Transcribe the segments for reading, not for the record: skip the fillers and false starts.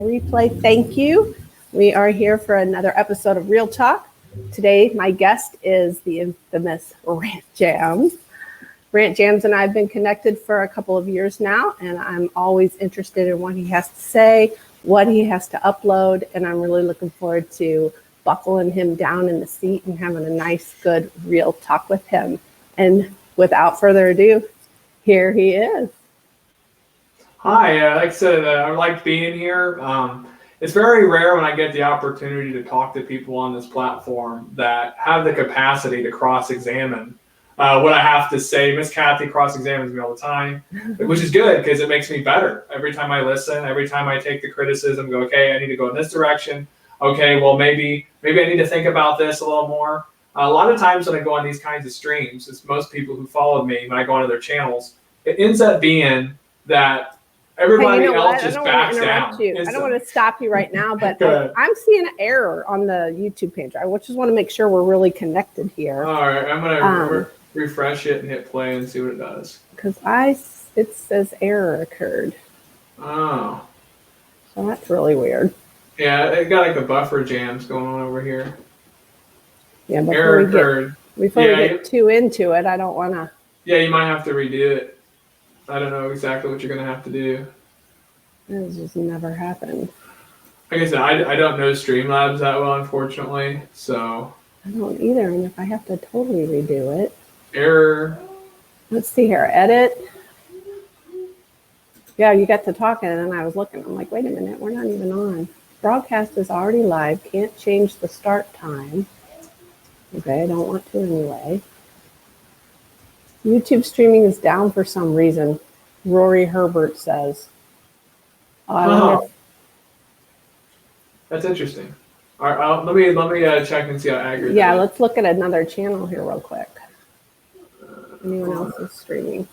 Replay, thank you. We are here for another episode of Real Talk. Today, my guest is the infamous Rant Jamz. Rant Jamz and I have been connected for a couple of years now, and I'm always interested in what he has to say, what he has to upload, and I'm really looking forward to buckling him down in the seat and having a nice, good, real talk with him. And without further ado, here he is. Hi, like I said, I like being here. It's very rare when I get the opportunity to talk to people on this platform that have the capacity to cross-examine what I have to say. Miss Kathy cross-examines me all the time, which is good because it makes me better. Every time I listen, every time I take the criticism, go, okay, I need to go in this direction. Okay, well, maybe I need to think about this a little more. A lot of times when I go on these kinds of streams, it's most people who followed me, when I go onto their channels, it ends up being that everybody else just backs down. I don't want to stop you right now, but I'm seeing an error on the YouTube page. I just want to make sure we're really connected here. All right, I'm going to refresh it and hit play and see what it does. Because it says error occurred. Oh. So that's really weird. Yeah, it got like a buffer jams going on over here. Yeah, but error occurred. Before we get too into it, I don't want to. Yeah, you might have to redo it. I don't know exactly what you're going to have to do. This just never happened. Like I said, I don't know Streamlabs that well, unfortunately, so. I don't either, and if I have to totally redo it. Error. Let's see here, edit. Yeah, you got to talking, and then I was looking. I'm like, wait a minute, we're not even on. Broadcast is already live, can't change the start time. Okay, I don't want to anyway. YouTube streaming is down for some reason, Rory Herbert says. That's interesting. All right, let me check and see how accurate. Yeah, let's look at another channel here real quick. Anyone else is streaming?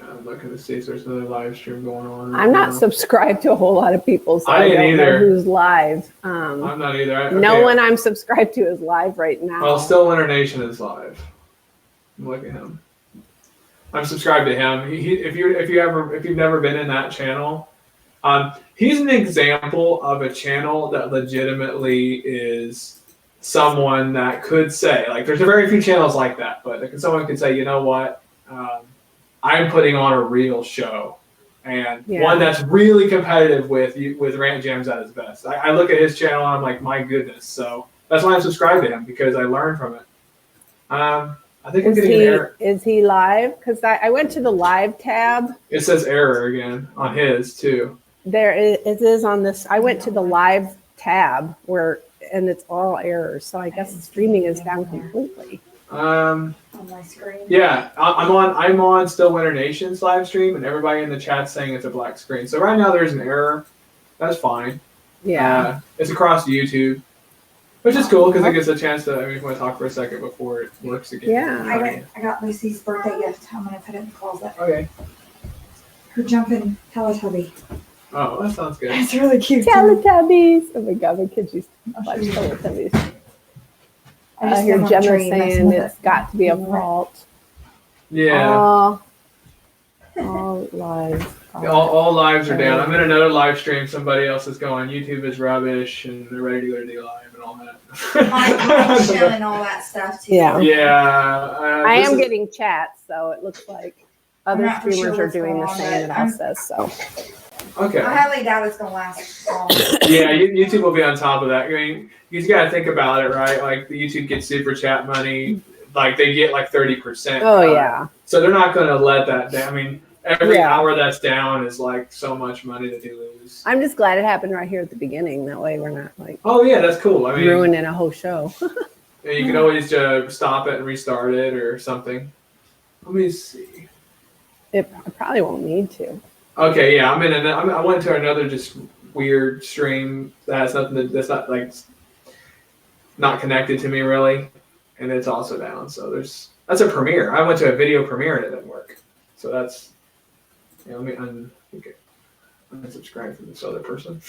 I'm looking to see if there's another live stream going on. I'm not subscribed to a whole lot of people, so I don't know who's live. I'm not either. No one I'm subscribed to is live right now. Well, Still Winter Nation is live. Look at him. I'm subscribed to him. If you've never been in that channel, he's an example of a channel that legitimately is someone that could say, like, there's a very few channels like that, but someone could say, you know what, I'm putting on a real show, and one that's really competitive with Rant Jamz at his best. I look at his channel and I'm like, my goodness. So that's why I'm subscribed to him, because I learned from it. I think I'm getting an error. Is he live? Because I went to the live tab. It says error again on his too. It is on this. I went to the live tab and it's all errors. So I guess the streaming is down completely. On my screen. Yeah, I'm on Still Winter Nation's live stream, and everybody in the chat's saying it's a black screen. So right now there's an error. That's fine. Yeah. It's across YouTube, which is cool because it gives a chance to. I want to talk for a second before it works again. Yeah. I got Lucy's birthday gift. I'm gonna put it in the closet. Okay. Her jumping Teletubby. Oh, that sounds good. It's really cute. Teletubbies. Oh my God, my kids used to watch Teletubbies. I hear Gemma saying it's got to be a fault. Yeah. All lives. All lives are down. I'm in another live stream. Somebody else is going, YouTube is rubbish, and they're ready to go to the live and all that. Mine's showing all that stuff too. Yeah. Yeah. I am getting chats, so it looks like other streamers are doing the same that Al says. So. Okay. I highly doubt it's gonna last long. Yeah, YouTube will be on top of that. I mean, you got to think about it, right? Like, the YouTube gets super chat money, like they get like 30%. Oh yeah. So they're not going to let that down. I mean, every hour that's down is like so much money that they lose. I'm just glad it happened right here at the beginning. That way we're not like. Oh yeah, that's cool. I mean, ruining a whole show. You can always stop it and restart it or something. Let me see. I probably won't need to. Okay, yeah, I went to another just weird stream that has nothing that's not like not connected to me really, and it's also down. So that's a premiere. I went to a video premiere and it didn't work. So that's let me unsubscribe from this other person.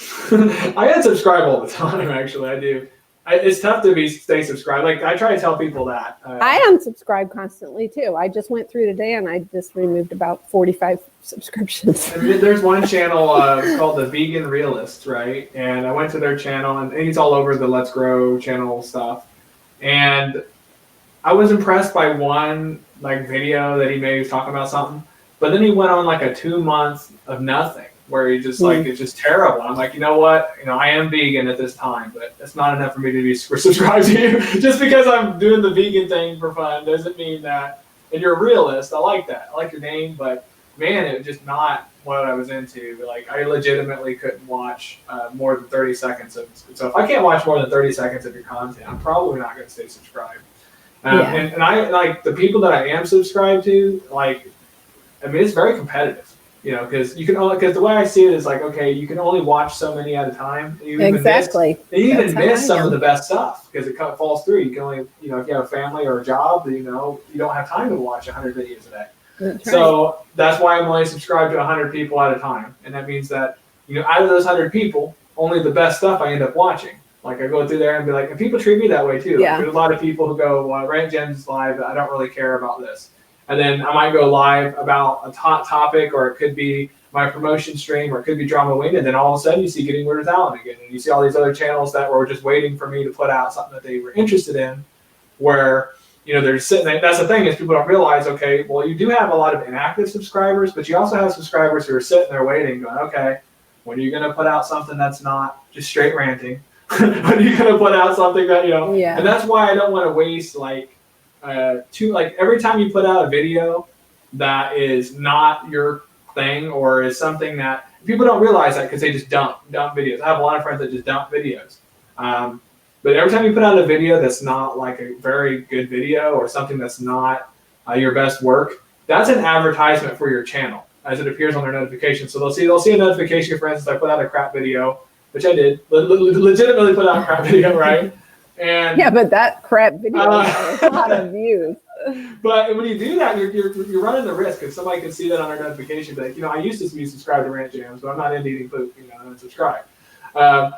I unsubscribe all the time. Actually, I do. it's tough to stay subscribed. Like I try to tell people that. I unsubscribe constantly too. I just went through today and I just removed about 45 subscriptions. I mean, there's one channel called the Vegan Realist, right? And I went to their channel, and he's all over the Let's Grow channel stuff. And I was impressed by one like video that he made. He was talking about something, but then he went on like a 2 month of nothing, where he just like it's just terrible. I'm like, you know what? I am vegan at this time, but it's not enough for me to be subscribed to you. Just because I'm doing the vegan thing for fun doesn't mean that. And you're a realist. I like that. I like your name, but man, it was just not what I was into. Like I legitimately couldn't watch more than 30 seconds of. So if I can't watch more than 30 seconds of your content, I'm probably not going to stay subscribed. And I like the people that I am subscribed to. Like, I mean, it's very competitive. Because the way I see it is like, okay, you can only watch so many at a time. You Exactly. You even miss some of the best stuff because it kind of falls through. You can only, if you have a family or a job, you don't have time to watch 100 videos a day. That's So right. that's why I'm only subscribed to 100 people at a time. And that means that, out of those 100 people, only the best stuff I end up watching. Like I go through there and be like, and people treat me that way too. Yeah. Like, there's a lot of people who go, well, Rant Jamz live, I don't really care about this. And then I might go live about a hot topic, or it could be my promotion stream, or it could be Drama Wing, and then all of a sudden you see Getting Rid of Talent again. And you see all these other channels that were just waiting for me to put out something that they were interested in, where, they're sitting there. That's the thing, is people don't realize, okay, well, you do have a lot of inactive subscribers, but you also have subscribers who are sitting there waiting, going, okay, when are you going to put out something that's not just straight ranting? When are you going to put out something that, Yeah. And that's why I don't want to waste, every time you put out a video that is not your thing, or is something that people don't realize that because they just dump videos. I have a lot of friends that just dump videos. But every time you put out a video that's not like a very good video, or something that's not your best work, that's an advertisement for your channel as it appears on their notification. So they'll see a notification, for instance, I put out a crap video, which I did, legitimately put out a crap video, right? And yeah, but that crap video has a lot of views. But when you do that, you're running the risk, because somebody can see that on their notification. Like, I used to be subscribed to Rant Jamz, but I'm not into eating poop. I'm unsubscribed.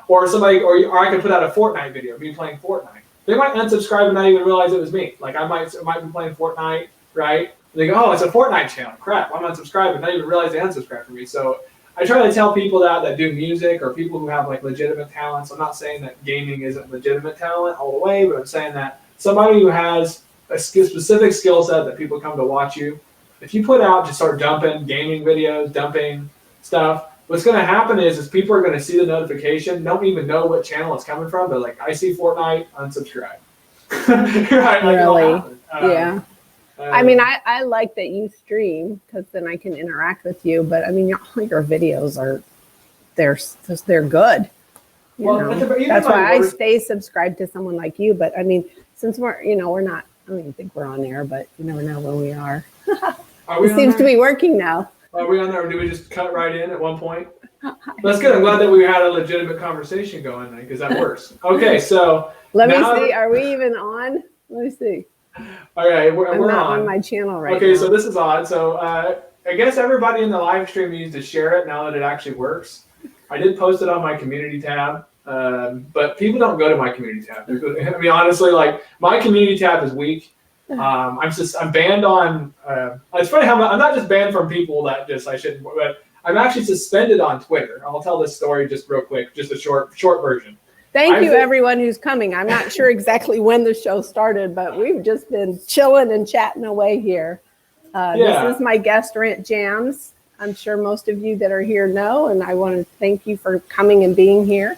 Or somebody, or I could put out a Fortnite video, me playing Fortnite. They might unsubscribe and not even realize it was me. Like I might be playing Fortnite, right? And they go, oh, it's a Fortnite channel. Crap, I'm unsubscribed, and not even realize they unsubscribed from me. So I try to tell people that do music, or people who have like legitimate talents. I'm not saying that gaming isn't legitimate talent all the way, but I'm saying that somebody who has a specific skill set that people come to watch you, if you put out, just start dumping gaming videos, dumping stuff, what's going to happen is people are going to see the notification, don't even know what channel it's coming from, but like, I see Fortnite, unsubscribe. Right? Like, Really? Yeah. I mean, I I like that you stream, because then I can interact with you. But I mean, all your videos they're good. That's why I stay subscribed to someone like you. But I mean, since we're not, I don't even think we're on air, but you never know when we are. It seems to be working now. Are we on there, or do we just cut right in at one point? That's good. I'm glad that we had a legitimate conversation going then, because that works. Okay, so Let me see. Are we even on? Let me see. All right, I'm we're not on on my channel right now. Okay, so this is odd. So I guess everybody in the live stream needs to share it now that it actually works. I did post it on my community tab, but people don't go to my community tab. I mean, honestly, like my community tab is weak. I'm banned on. It's funny how I'm not just banned from people that I shouldn't, but I'm actually suspended on Twitter. I'll tell this story just real quick, just a short version. Thank you, everyone who's coming. I'm not sure exactly when the show started, but we've just been chilling and chatting away here. This is my guest, Rant Jamz. I'm sure most of you that are here know, and I want to thank you for coming and being here.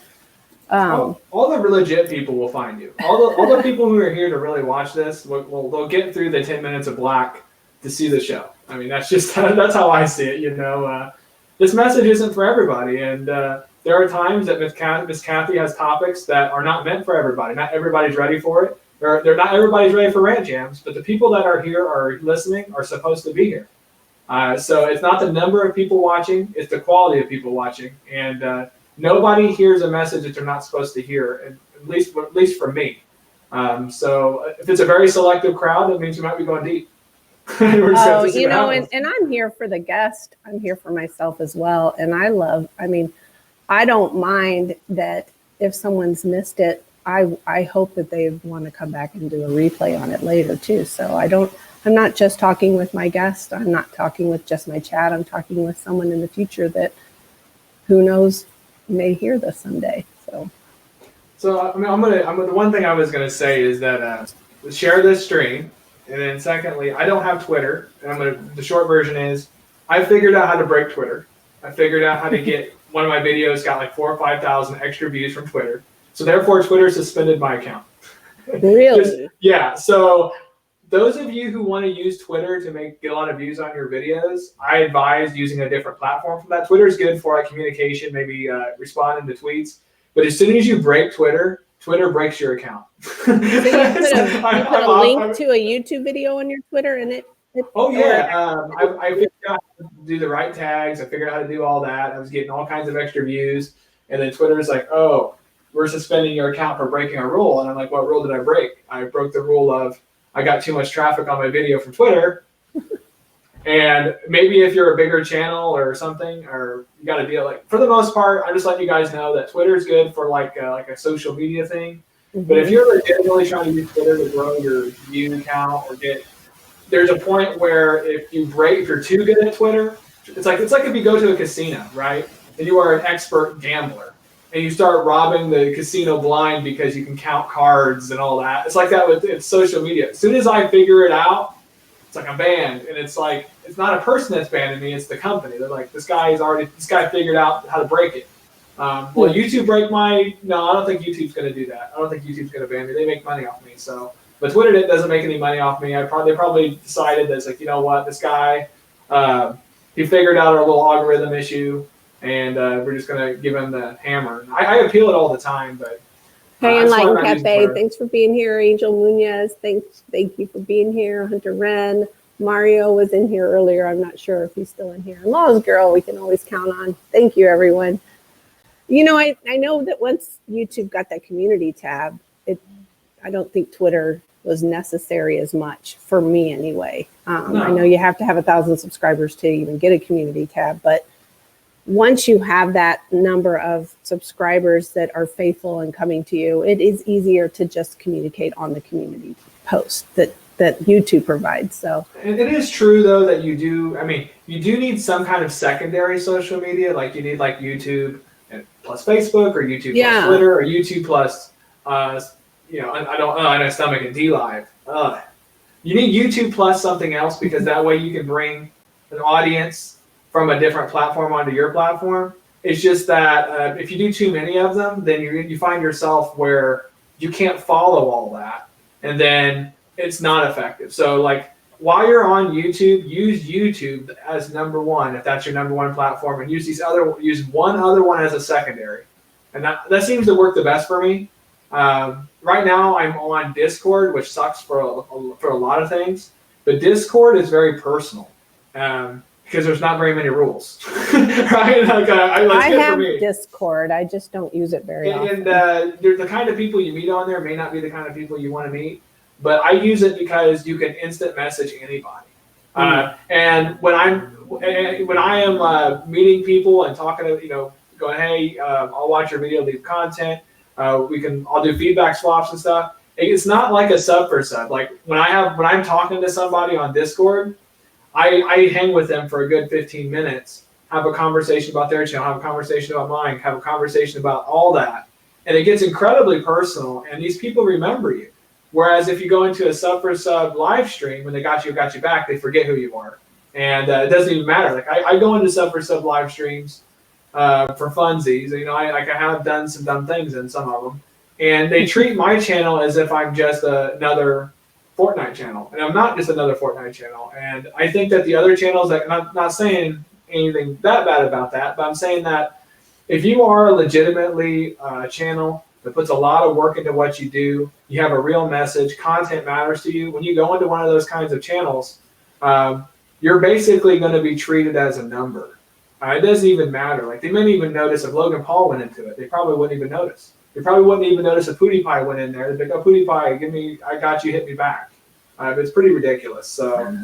All the legit people will find you. All the people who are here to really watch this, they'll get through the 10 minutes of black to see the show. I mean, that's how I see it. This message isn't for everybody, and there are times that Miss Kathy has topics that are not meant for everybody. Not everybody's ready for it. They're not everybody's ready for Rant Jamz, but the people that are here are listening are supposed to be here. So it's not the number of people watching; it's the quality of people watching. And nobody hears a message that they're not supposed to hear, at least for me. So if it's a very selective crowd, that means you might be going deep. And I'm here for the guest. I'm here for myself as well. And I don't mind that if someone's missed it, I hope that they want to come back and do a replay on it later too. So I'm not just talking with my guest. I'm not talking with just my chat. I'm talking with someone in the future that, who knows, may hear this someday. So I mean, the one thing I was gonna say is that share this stream, and then secondly, I don't have Twitter, and the short version is I figured out how to break Twitter. I figured out how to get one of my videos got like 4,000 or 5,000 extra views from Twitter. So therefore, Twitter suspended my account. Really? Yeah. So those of you who want to use Twitter to get a lot of views on your videos, I advise using a different platform for that. Twitter is good for like communication, maybe responding to tweets. But as soon as you break Twitter, Twitter breaks your account. So you put a link to a YouTube video on your Twitter, and it oh yeah, I figured out how to do the right tags. I figured out how to do all that. I was getting all kinds of extra views, and then Twitter is like, "Oh, we're suspending your account for breaking a rule." And I'm like, "What rule did I break?" I broke the rule of I got too much traffic on my video from Twitter. And maybe if you're a bigger channel or something, or you got to deal like, for the most part, I'm just letting you guys know that Twitter is good for like a social media thing. Mm-hmm. But if you're legitimately trying to use Twitter to grow your view count or there's a point where if you're too good at Twitter, it's like if you go to a casino, right? And you are an expert gambler and you start robbing the casino blind because you can count cards and all that. It's like that with social media. As soon as I figure it out, it's like I'm banned, and it's like it's not a person that's banning me; it's the company. They're like, this guy figured out how to break it. Will YouTube break my? No, I don't think YouTube's going to do that. I don't think YouTube's going to ban me. They make money off me, so. But Twitter doesn't make any money off me. They probably decided that it's like, you know what, this guy, he figured out our little algorithm issue, and we're just going to give him the hammer. I appeal it all the time, but. Hey, Enlightened Cafe, thanks for being here. Angel Munoz, thank you for being here. Hunter Wren, Mario was in here earlier. I'm not sure if he's still in here. And Law's Girl, we can always count on. Thank you, everyone. You know, I know that once YouTube got that community tab, I don't think Twitter was necessary as much for me anyway. No. I know you have to have 1,000 subscribers to even get a community tab, but once you have that number of subscribers that are faithful and coming to you, it is easier to just communicate on the community post that YouTube provides. So it is true though that you do need some kind of secondary social media, like you need like YouTube plus Facebook or YouTube plus Twitter or YouTube plus I know Stomach and DLive. You need YouTube plus something else because that way you can bring an audience from a different platform onto your platform. It's just that if you do too many of them, then you find yourself where you can't follow all that, and then it's not effective. So like while you're on YouTube, use YouTube as number one if that's your number one platform, and use one other one as a secondary, and that seems to work the best for me. Right now I'm on Discord, which sucks for a lot of things, but Discord is very personal. Because there's not very many rules, right? Like, I have Discord. I just don't use it very often. And the kind of people you meet on there may not be the kind of people you want to meet, but I use it because you can instant message anybody. And when I am meeting people and talking to going, hey, I'll watch your video, leave content. I'll do feedback swaps and stuff. It's not like a sub for sub. Like when I'm talking to somebody on Discord, I hang with them for a good 15 minutes, have a conversation about their channel, have a conversation about mine, have a conversation about all that. And it gets incredibly personal, and these people remember you. Whereas if you go into a sub for sub live stream, when they got you back, they forget who you are. And it doesn't even matter. Like I go into sub for sub live streams for funsies. I have done some dumb things in some of them. And they treat my channel as if I'm just another Fortnite channel, and I'm not just another Fortnite channel. And I think that the other channels, and I'm not saying anything that bad about that, but I'm saying that if you are legitimately a channel that puts a lot of work into what you do, you have a real message, content matters to you, when you go into one of those kinds of channels, you're basically going to be treated as a number. It doesn't even matter. Like they might even notice if Logan Paul went into it. They probably wouldn't even notice. They probably wouldn't even notice if PewDiePie went in there. They'd be like, oh, PewDiePie, I got you, hit me back. It's pretty ridiculous. So,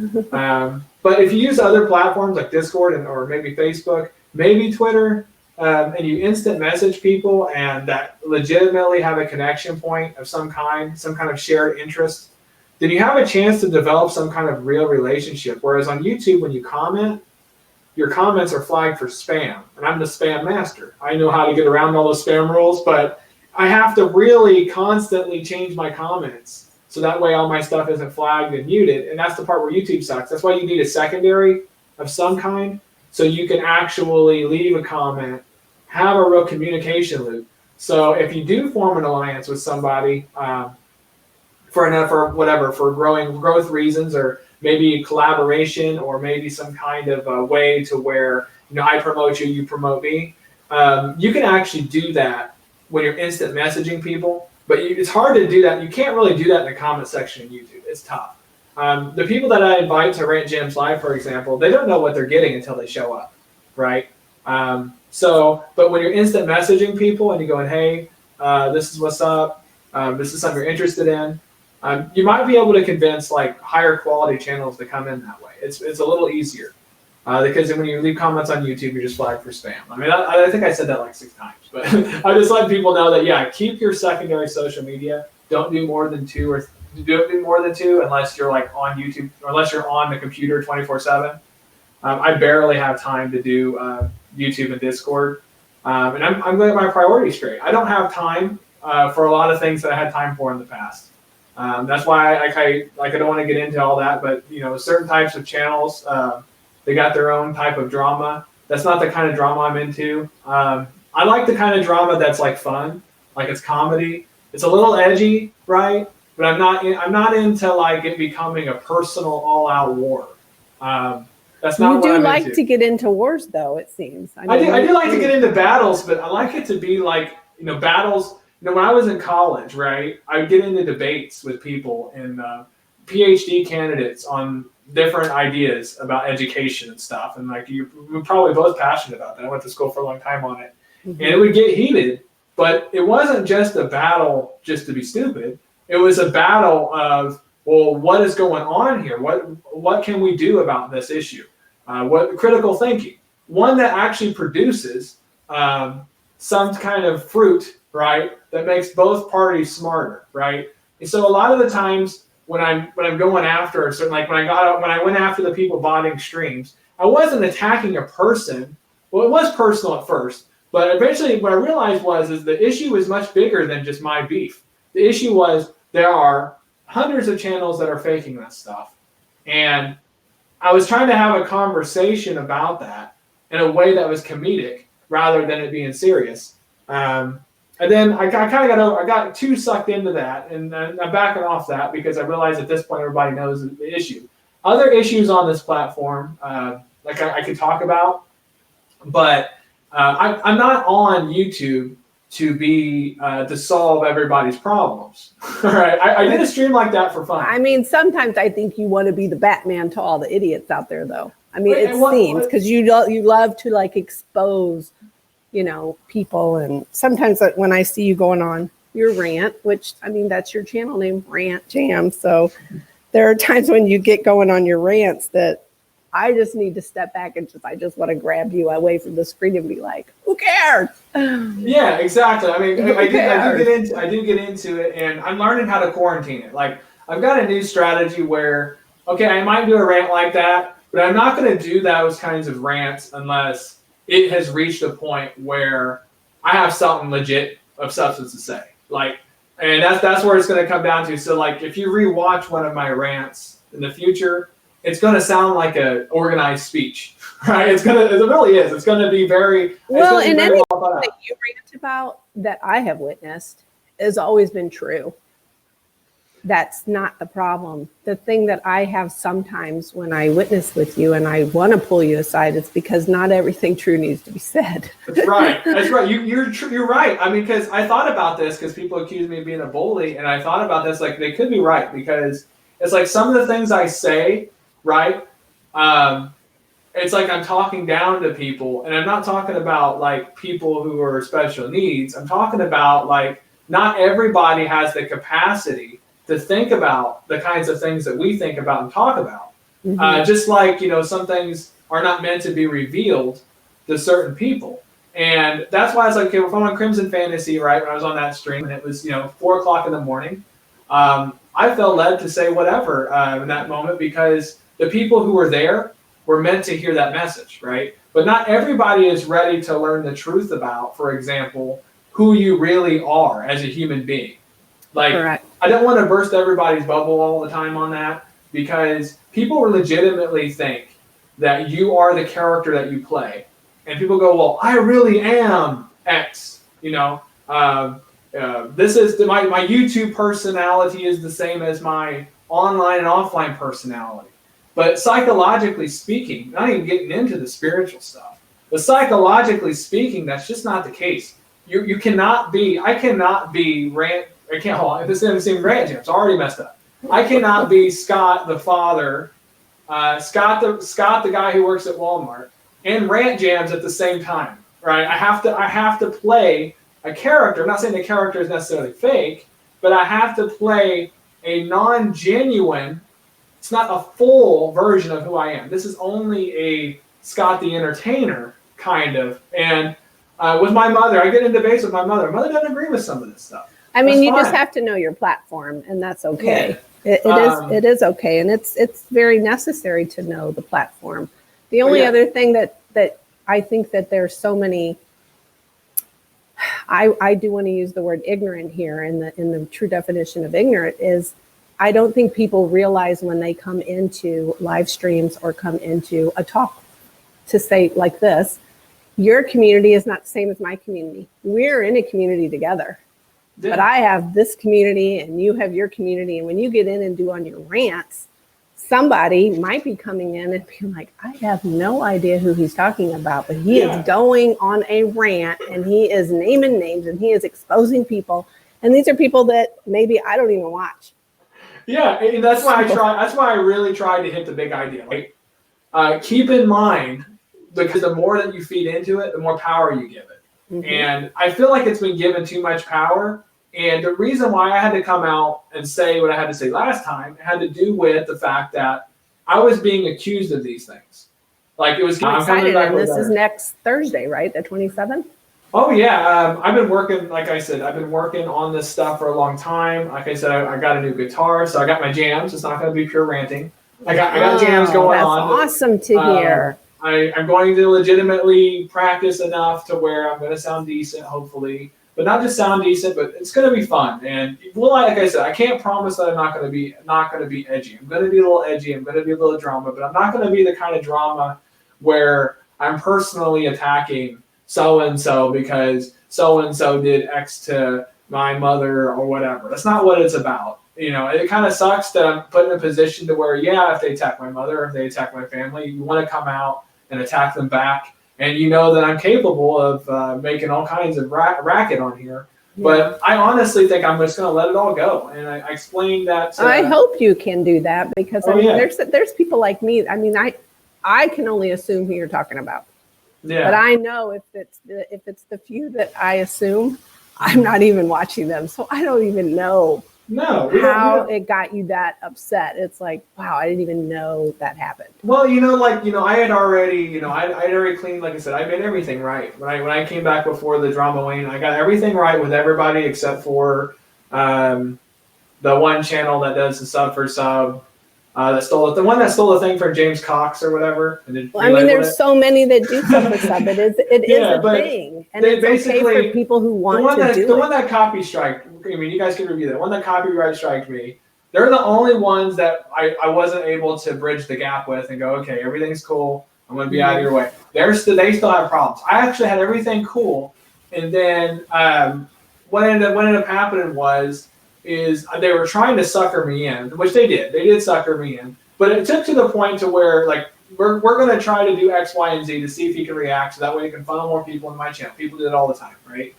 but if you use other platforms like Discord or maybe Facebook, maybe Twitter, and you instant message people and that legitimately have a connection point of some kind of shared interest, then you have a chance to develop some kind of real relationship. Whereas on YouTube, when you comment, your comments are flagged for spam, and I'm the spam master. I know how to get around all those spam rules, but I have to really constantly change my comments so that way all my stuff isn't flagged and muted. And that's the part where YouTube sucks. That's why you need a secondary of some kind so you can actually leave a comment, have a real communication loop. So if you do form an alliance with somebody for growth reasons, or maybe collaboration, or maybe some kind of a way to where, I promote you, you promote me, you can actually do that when you're instant messaging people. But it's hard to do that. You can't really do that in the comment section of YouTube. It's tough. The people that I invite to Rant Jamz Live, for example, they don't know what they're getting until they show up, right? But when you're instant messaging people and you're going, hey, this is what's up, this is something you're interested in, you might be able to convince like higher quality channels to come in that way. It's a little easier because when you leave comments on YouTube, you're just flagged for spam. I mean, I think I said that like 6 times, but I just let people know that, yeah, keep your secondary social media. Don't do more than 2 unless you're like on YouTube, or unless you're on the computer 24/7. I barely have time to do YouTube and Discord, and I'm getting my priorities straight. I don't have time for a lot of things that I had time for in the past. That's why I don't want to get into all that, but certain types of channels, they got their own type of drama. That's not the kind of drama I'm into. I like the kind of drama that's like fun, like it's comedy. It's a little edgy, right? But I'm not into like it becoming a personal all-out war. That's not what I'm into. You do like to get into wars, though, it seems. I do like to get into battles, but I like it to be like, battles. When I was in college, right, I would get into debates with people and PhD candidates on different ideas about education and stuff. And like we're probably both passionate about that. I went to school for a long time on it. Mm-hmm. And it would get heated, but it wasn't just a battle just to be stupid. It was a battle of, well, what is going on here? What can we do about this issue? What critical thinking? One that actually produces some kind of fruit, right, that makes both parties smarter, right? And so a lot of the times when I'm going after a certain, like when I went after the people botting streams, I wasn't attacking a person. Well, it was personal at first, but eventually what I realized is the issue is much bigger than just my beef. The issue was there are hundreds of channels that are faking this stuff. And I was trying to have a conversation about that in a way that was comedic rather than it being serious. And then I got too sucked into that, and I'm backing off that because I realized at this point everybody knows the issue. Other issues on this platform, like I could talk about, but I'm not on YouTube to solve everybody's problems. All right, I did a stream like that for fun. I mean, sometimes I think you want to be the Batman to all the idiots out there, though. I mean, it seems because you love to like expose, people, and sometimes when I see you going on your rant, which I mean that's your channel name, Rant Jamz. So there are times when you get going on your rants that I just need to step back and I just want to grab you away from the screen and be like, who cares? Yeah, exactly. I mean, I do get into it, and I'm learning how to quarantine it. Like I've got a new strategy where, okay, I might do a rant like that, but I'm not going to do those kinds of rants unless it has reached a point where I have something legit of substance to say. Like, and that's where it's going to come down to. So like, if you rewatch one of my rants in the future, it's going to sound like an organized speech, right? It really is. It's going to be very well. And anything that you rant about that I have witnessed has always been true. That's not the problem. The thing that I have sometimes when I witness with you and I want to pull you aside, it's because not everything true needs to be said. That's right. That's right. You're right. I mean, because I thought about this because people accuse me of being a bully, and I thought about this like they could be right because it's like some of the things I say, right? It's like I'm talking down to people, and I'm not talking about like people who are special needs. I'm talking about like not everybody has the capacity to think about the kinds of things that we think about and talk about. Mm-hmm. Just like, some things are not meant to be revealed to certain people. And that's why I was like, okay, if I'm on Crimson Fantasy, right, when I was on that stream, and it was, 4 o'clock in the morning, I felt led to say whatever in that moment, because the people who were there were meant to hear that message, right? But not everybody is ready to learn the truth about, for example, who you really are as a human being. Like, correct. I don't want to burst everybody's bubble all the time on that, because people legitimately think that you are the character that you play. And people go, well, I really am X, this is my YouTube personality is the same as my online and offline personality. But psychologically speaking, not even getting into the spiritual stuff, but psychologically speaking, that's just not the case. You cannot be, I cannot be Rant, I can't, hold on, if it's in the same Rant Jamz, it's already messed up. I cannot be Scott the father, Scott the guy who works at Walmart, and Rant Jamz at the same time, right? I have to play a character. I'm not saying the character is necessarily fake, but I have to play a non-genuine, it's not a full version of who I am. This is only a Scott the Entertainer, kind of. And with my mother, I get in debates with my mother. My mother doesn't agree with some of this stuff. I mean, you just have to know your platform, and that's okay. Yeah. It is okay, and it's very necessary to know the platform. The only other thing that I think that there's so many, I do want to use the word ignorant here in the true definition of ignorant, is I don't think people realize when they come into live streams or come into a talk to say like this, your community is not the same as my community. We're in a community together. Yeah. But I have this community and you have your community. And when you get in and do on your rants, somebody might be coming in and being like, I have no idea who he's talking about, but he is going on a rant and he is naming names and he is exposing people. And these are people that maybe I don't even watch. Yeah, and that's why I really tried to hit the big idea. Like, keep in mind, because the more that you feed into it, the more power you give it. Mm-hmm. And I feel like it's been given too much power. And the reason why I had to come out and say what I had to say last time had to do with the fact that I was being accused of these things. Like, it was. I'm excited, and this is next Thursday, right? The 27th? Oh, yeah. I've been working, like I said, I've been working on this stuff for a long time. Like I said, I got a new guitar, so I got my Jamz. It's not going to be pure ranting. I got Jamz going on. That's awesome to hear. I'm going to legitimately practice enough to where I'm going to sound decent, hopefully. But not just sound decent, but it's going to be fun. And like I said, I can't promise that I'm not going to be edgy. I'm going to be a little edgy. I'm going to be a little drama, but I'm not going to be the kind of drama where I'm personally attacking so-and-so because so-and-so did X to my mother or whatever. That's not what it's about. It kind of sucks that I'm put in a position to where, if they attack my mother, if they attack my family, you want to come out and attack them back. And you know that I'm capable of making all kinds of racket on here. Yeah. But I honestly think I'm just going to let it all go. And I explained that. I hope you can do that because there's people like me. I mean, I can only assume who you're talking about. Yeah. But I know if it's the few that I assume, I'm not even watching them. So I don't even know how it got you that upset. It's like, wow, I didn't even know that happened. Well, I had already, I'd already cleaned, like I said, I made everything right. When I came back before the drama wane, I got everything right with everybody except for the one channel that does the sub for sub. That stole it. The one that stole the thing from James Cox or whatever. There's so many that do sub for sub. It is a thing, and it's okay for people who want to do it. The one that copy strike. I mean, you guys can review that. One that copyright striked me. They're the only ones that I wasn't able to bridge the gap with and go, okay, everything's cool. I'm going to be out of your way. They still have problems. I actually had everything cool, and then what ended up happening is they were trying to sucker me in, which they did. They did sucker me in. But it took to the point to where, like, we're going to try to do X, Y, and Z to see if he can react so that way he can funnel more people in my channel. People do it all the time, right?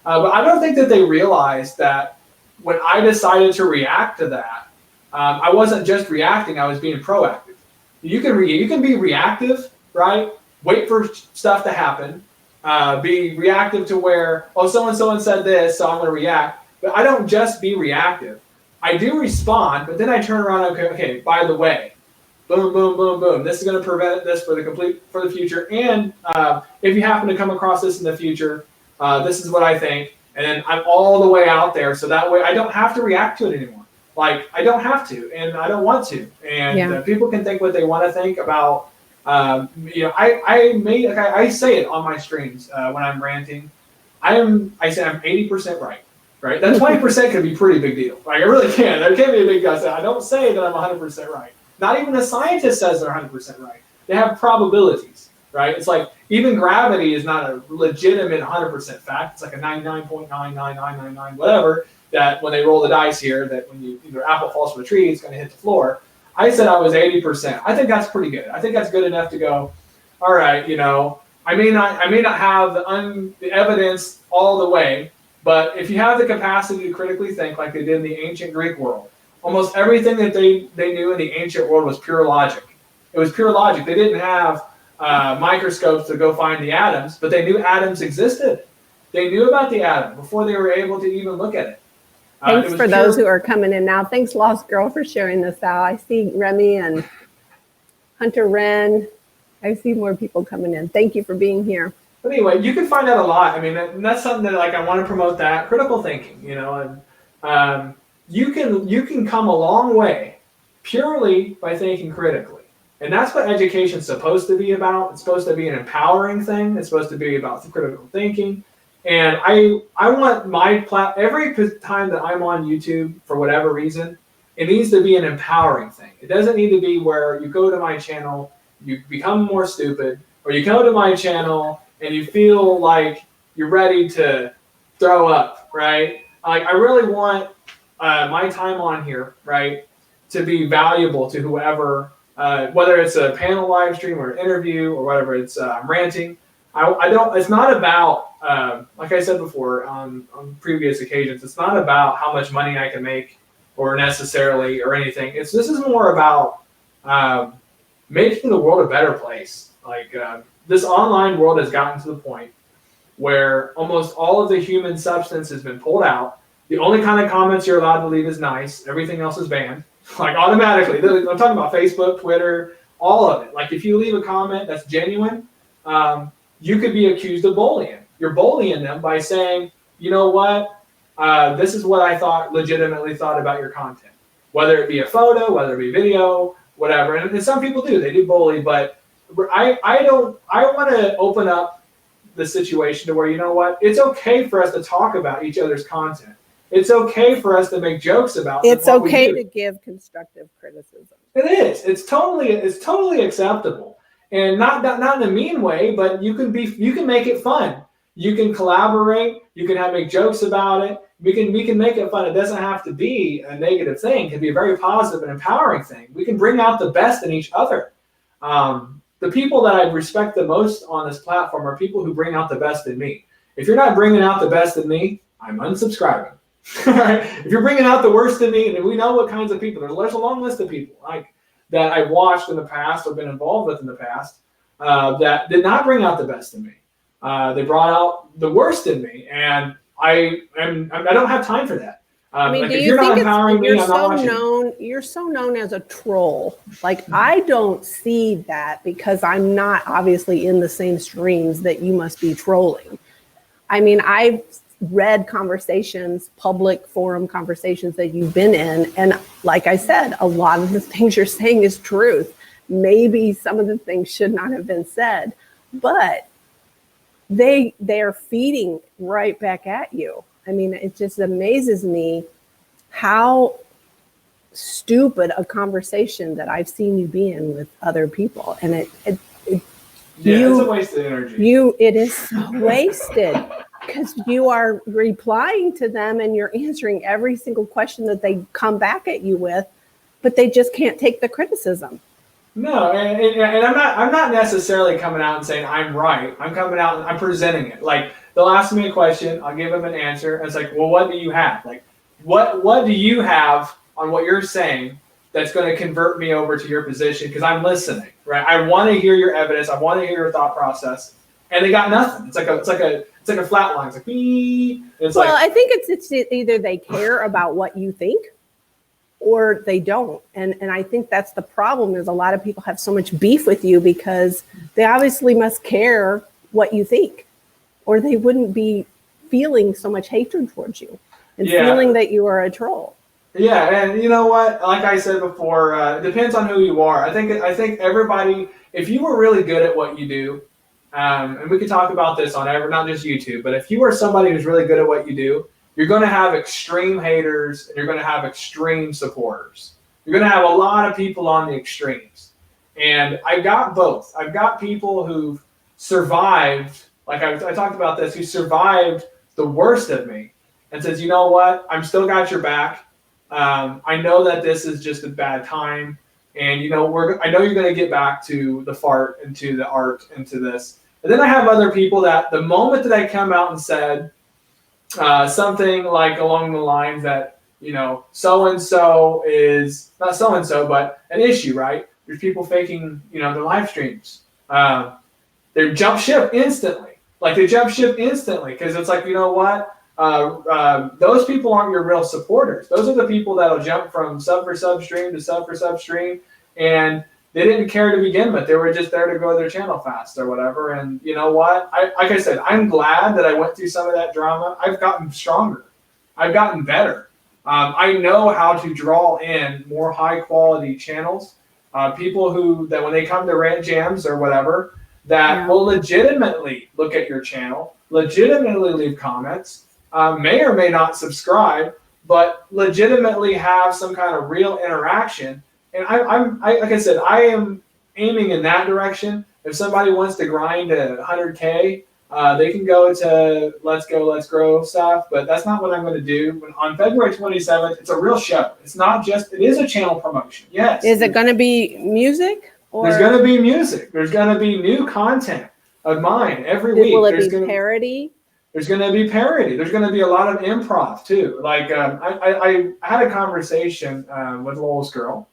But I don't think that they realized that when I decided to react to that, I wasn't just reacting, I was being proactive. You can be reactive, right? Wait for stuff to happen. Be reactive to where, so-and-so said this, so I'm going to react. But I don't just be reactive. I do respond, but then I turn around and okay, by the way, Boom, boom, boom, boom. This is going to prevent this for the future. And if you happen to come across this in the future, this is what I think. And then I'm all the way out there, so that way I don't have to react to it anymore. Like, I don't have to, and I don't want to. And people can think what they want to think about. I say it on my streams when I'm ranting. I say I'm 80% right. Right? That 20% can be a pretty big deal. Like, it really can. There can be a big deal. I don't say that I'm 100% right. Not even a scientist says they're 100% right. They have probabilities, right? It's like even gravity is not a legitimate 100% fact. It's like a 99.99999 whatever, that when they roll the dice here, that when your apple falls from a tree, it's going to hit the floor. I said I was 80%. I think that's pretty good. I think that's good enough to go, all right, I may not have the evidence all the way, but if you have the capacity to critically think like they did in the ancient Greek world, almost everything that they knew in the ancient world was pure logic. It was pure logic. They didn't have microscopes to go find the atoms, but they knew atoms existed. They knew about the atom before they were able to even look at it. Thanks for those who are coming in now. Thanks, Lost Girl, for sharing this out. I see Remy and Hunter Wren. I see more people coming in. Thank you for being here. But anyway, you can find out a lot. I mean, that's something that I want to promote, that critical thinking, and you can come a long way purely by thinking critically. And that's what education's supposed to be about. It's supposed to be an empowering thing. It's supposed to be about critical thinking. And I want every time that I'm on YouTube, for whatever reason, it needs to be an empowering thing. It doesn't need to be where you go to my channel, you become more stupid, or you go to my channel and you feel like you're ready to throw up, right? Like, I really want my time on here, right, to be valuable to whoever, whether it's a panel live stream or an interview or whatever it's ranting. It's not about, like I said before on previous occasions, it's not about how much money I can make or anything. This is more about making the world a better place. Like, this online world has gotten to the point where almost all of the human substance has been pulled out. The only kind of comments you're allowed to leave is nice. Everything else is banned, like automatically. I'm talking about Facebook, Twitter, all of it. Like, if you leave a comment that's genuine, you could be accused of bullying. You're bullying them by saying, you know what, this is what I legitimately thought about your content. Whether it be a photo, whether it be video, whatever. And some people do, they do bully, but I want to open up the situation to where, you know what, it's okay for us to talk about each other's content. It's okay for us to make jokes about it. It's okay to give constructive criticism. It is. It's totally acceptable. And not in a mean way, but you can make it fun. You can collaborate, you can make jokes about it. We can make it fun. It doesn't have to be a negative thing. It can be a very positive and empowering thing. We can bring out the best in each other. The people that I respect the most on this platform are people who bring out the best in me. If you're not bringing out the best in me, I'm unsubscribing. If you're bringing out the worst in me, and we know what kinds of people, there's a long list of people that I've watched in the past or been involved with in the past that did not bring out the best in me. They brought out the worst in me, and I don't have time for that. I mean, do you think you're so known as a troll? Like, I don't see that because I'm not obviously in the same streams that you must be trolling. I mean, I've read conversations, public forum conversations that you've been in, and like I said, a lot of the things you're saying is truth. Maybe some of the things should not have been said, but they are feeding right back at you. I mean, it just amazes me how stupid a conversation that I've seen you be in with other people, and it's a waste of energy. It is so wasted because you are replying to them and you're answering every single question that they come back at you with, but they just can't take the criticism. No, and I'm not necessarily coming out and saying I'm right. I'm coming out and I'm presenting it. Like, they'll ask me a question, I'll give them an answer. And it's like, well, what do you have? Like, what do you have on what you're saying that's going to convert me over to your position? Because I'm listening, right? I want to hear your evidence. I want to hear your thought process. And they got nothing. It's like a flat line. It's like, I think it's either they care about what you think, or they don't. And I think that's the problem, is a lot of people have so much beef with you because they obviously must care what you think, or they wouldn't be feeling so much hatred towards you and feeling that you are a troll. Yeah, and you know what? Like I said before, it depends on who you are. I think everybody, if you were really good at what you do, and we could talk about this on not just YouTube, but if you are somebody who's really good at what you do, you're going to have extreme haters and you're going to have extreme supporters. You're going to have a lot of people on the extremes. And I've got both. I've got people who've survived, like I talked about this, who survived the worst of me and says, you know what, I'm still got your back. I know that this is just a bad time. And, you know, I know you're going to get back to the fart and to the art and to this. And then I have other people that the moment that I come out and said something like along the lines that, you know, so-and-so is, not so-and-so, but an issue, right? There's people faking, you know, their live streams. They jump ship instantly. Like they jump ship instantly because it's like, you know what? Those people aren't your real supporters. Those are the people that'll jump from sub for sub stream to sub for sub stream, and they didn't care to begin with. They were just there to grow their channel fast or whatever. And you know what? Like I said, I'm glad that I went through some of that drama. I've gotten stronger. I've gotten better. I know how to draw in more high quality channels. People that when they come to Rant Jamz or whatever, that will legitimately look at your channel, legitimately leave comments, may or may not subscribe, but legitimately have some kind of real interaction. And I'm like I said, I am aiming in that direction. If somebody wants to grind to 100K, they can go to Let's Go, Let's Grow stuff, but that's not what I'm going to do. On February 27th, it's a real show. It's not just, it is a channel promotion. Yes. Is it going to be music? Or there's going to be music. There's going to be new content of mine every week. Will it be parody? There's going to be parody. There's going to be a lot of improv too. Like I had a conversation with Lowell's girl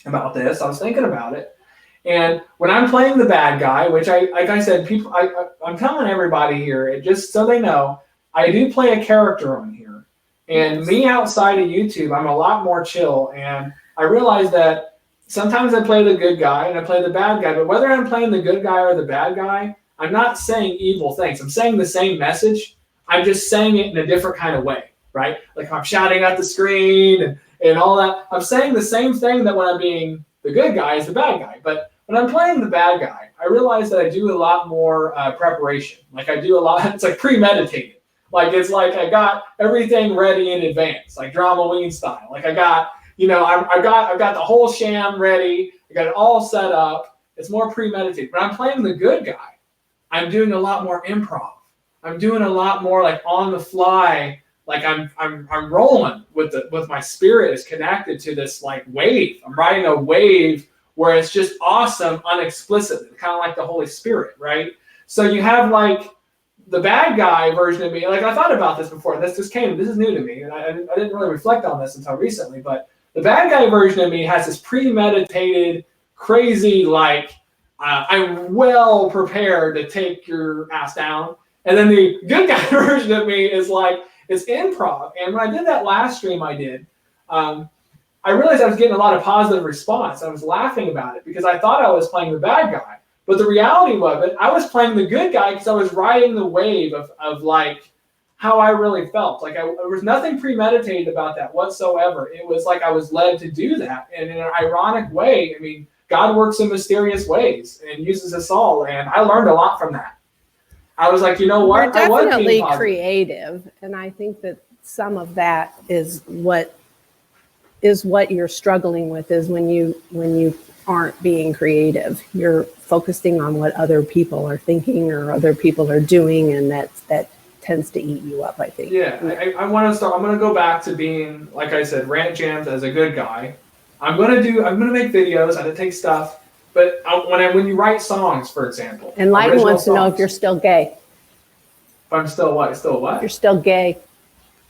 about this. I was thinking about it. And when I'm playing the bad guy, which like I said, people, I'm telling everybody here, just so they know, I do play a character on here. And me outside of YouTube, I'm a lot more chill. And I realize that sometimes I play the good guy and I play the bad guy. But whether I'm playing the good guy or the bad guy, I'm not saying evil things. I'm saying the same message. I'm just saying it in a different kind of way, right? Like I'm shouting at the screen and all that. I'm saying the same thing that when I'm being the good guy is the bad guy. But when I'm playing the bad guy, I realize that I do a lot more preparation. Like I do a lot, it's like premeditated. Like it's like I got everything ready in advance, like Dramaween style. Like I got, you know, I've got the whole sham ready. I got it all set up. It's more premeditated. When I'm playing the good guy, I'm doing a lot more improv. I'm doing a lot more like on the fly. Like I'm rolling with my spirit is connected to this like wave. I'm riding a wave where it's just awesome unexplicitly, kind of like the Holy Spirit, right? So you have like the bad guy version of me. Like I thought about this before. This is new to me, and I didn't really reflect on this until recently. But the bad guy version of me has this premeditated, crazy like I'm well prepared to take your ass down. And then the good guy version of me is like it's improv. And when I did that last stream, I realized I was getting a lot of positive response. I was laughing about it because I thought I was playing the bad guy. But the reality of it, I was playing the good guy because I was riding the wave of like how I really felt. Like there was nothing premeditated about that whatsoever. It was like I was led to do that. And in an ironic way, I mean, God works in mysterious ways and uses us all. And I learned a lot from that. I was like, you know what? You're definitely creative. And I think that some of that is what you're struggling with, is when you aren't being creative. You're focusing on what other people are thinking or other people are doing, and that tends to eat you up, I think. Yeah, I want to start. I'm going to go back to being, like I said, Rant Jamz as a good guy. I'm going to make videos. I take stuff, but when you write songs, for example. And Lighten wants to know if you're still gay. If I'm still what? Still what? You're still gay.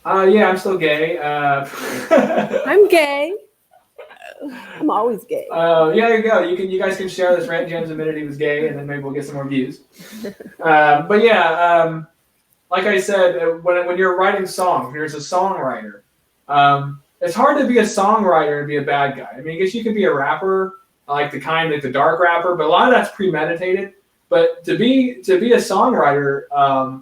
Yeah, I'm still gay. I'm gay. I'm always gay. Yeah, there you go. You guys can share this. Rant Jamz admitted he was gay, and then maybe we'll get some more views. But yeah, like I said, when you're writing songs, when you're a songwriter, it's hard to be a songwriter and be a bad guy. I mean, I guess you could be a rapper, like the dark rapper, but a lot of that's premeditated. But to be a songwriter,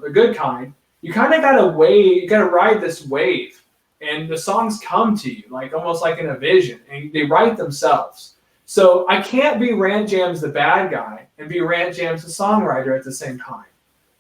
a good kind, you kind of gotta ride this wave, and the songs come to you like almost like in a vision, and they write themselves. So I can't be Rant Jamz the bad guy and be Rant Jamz the songwriter at the same time.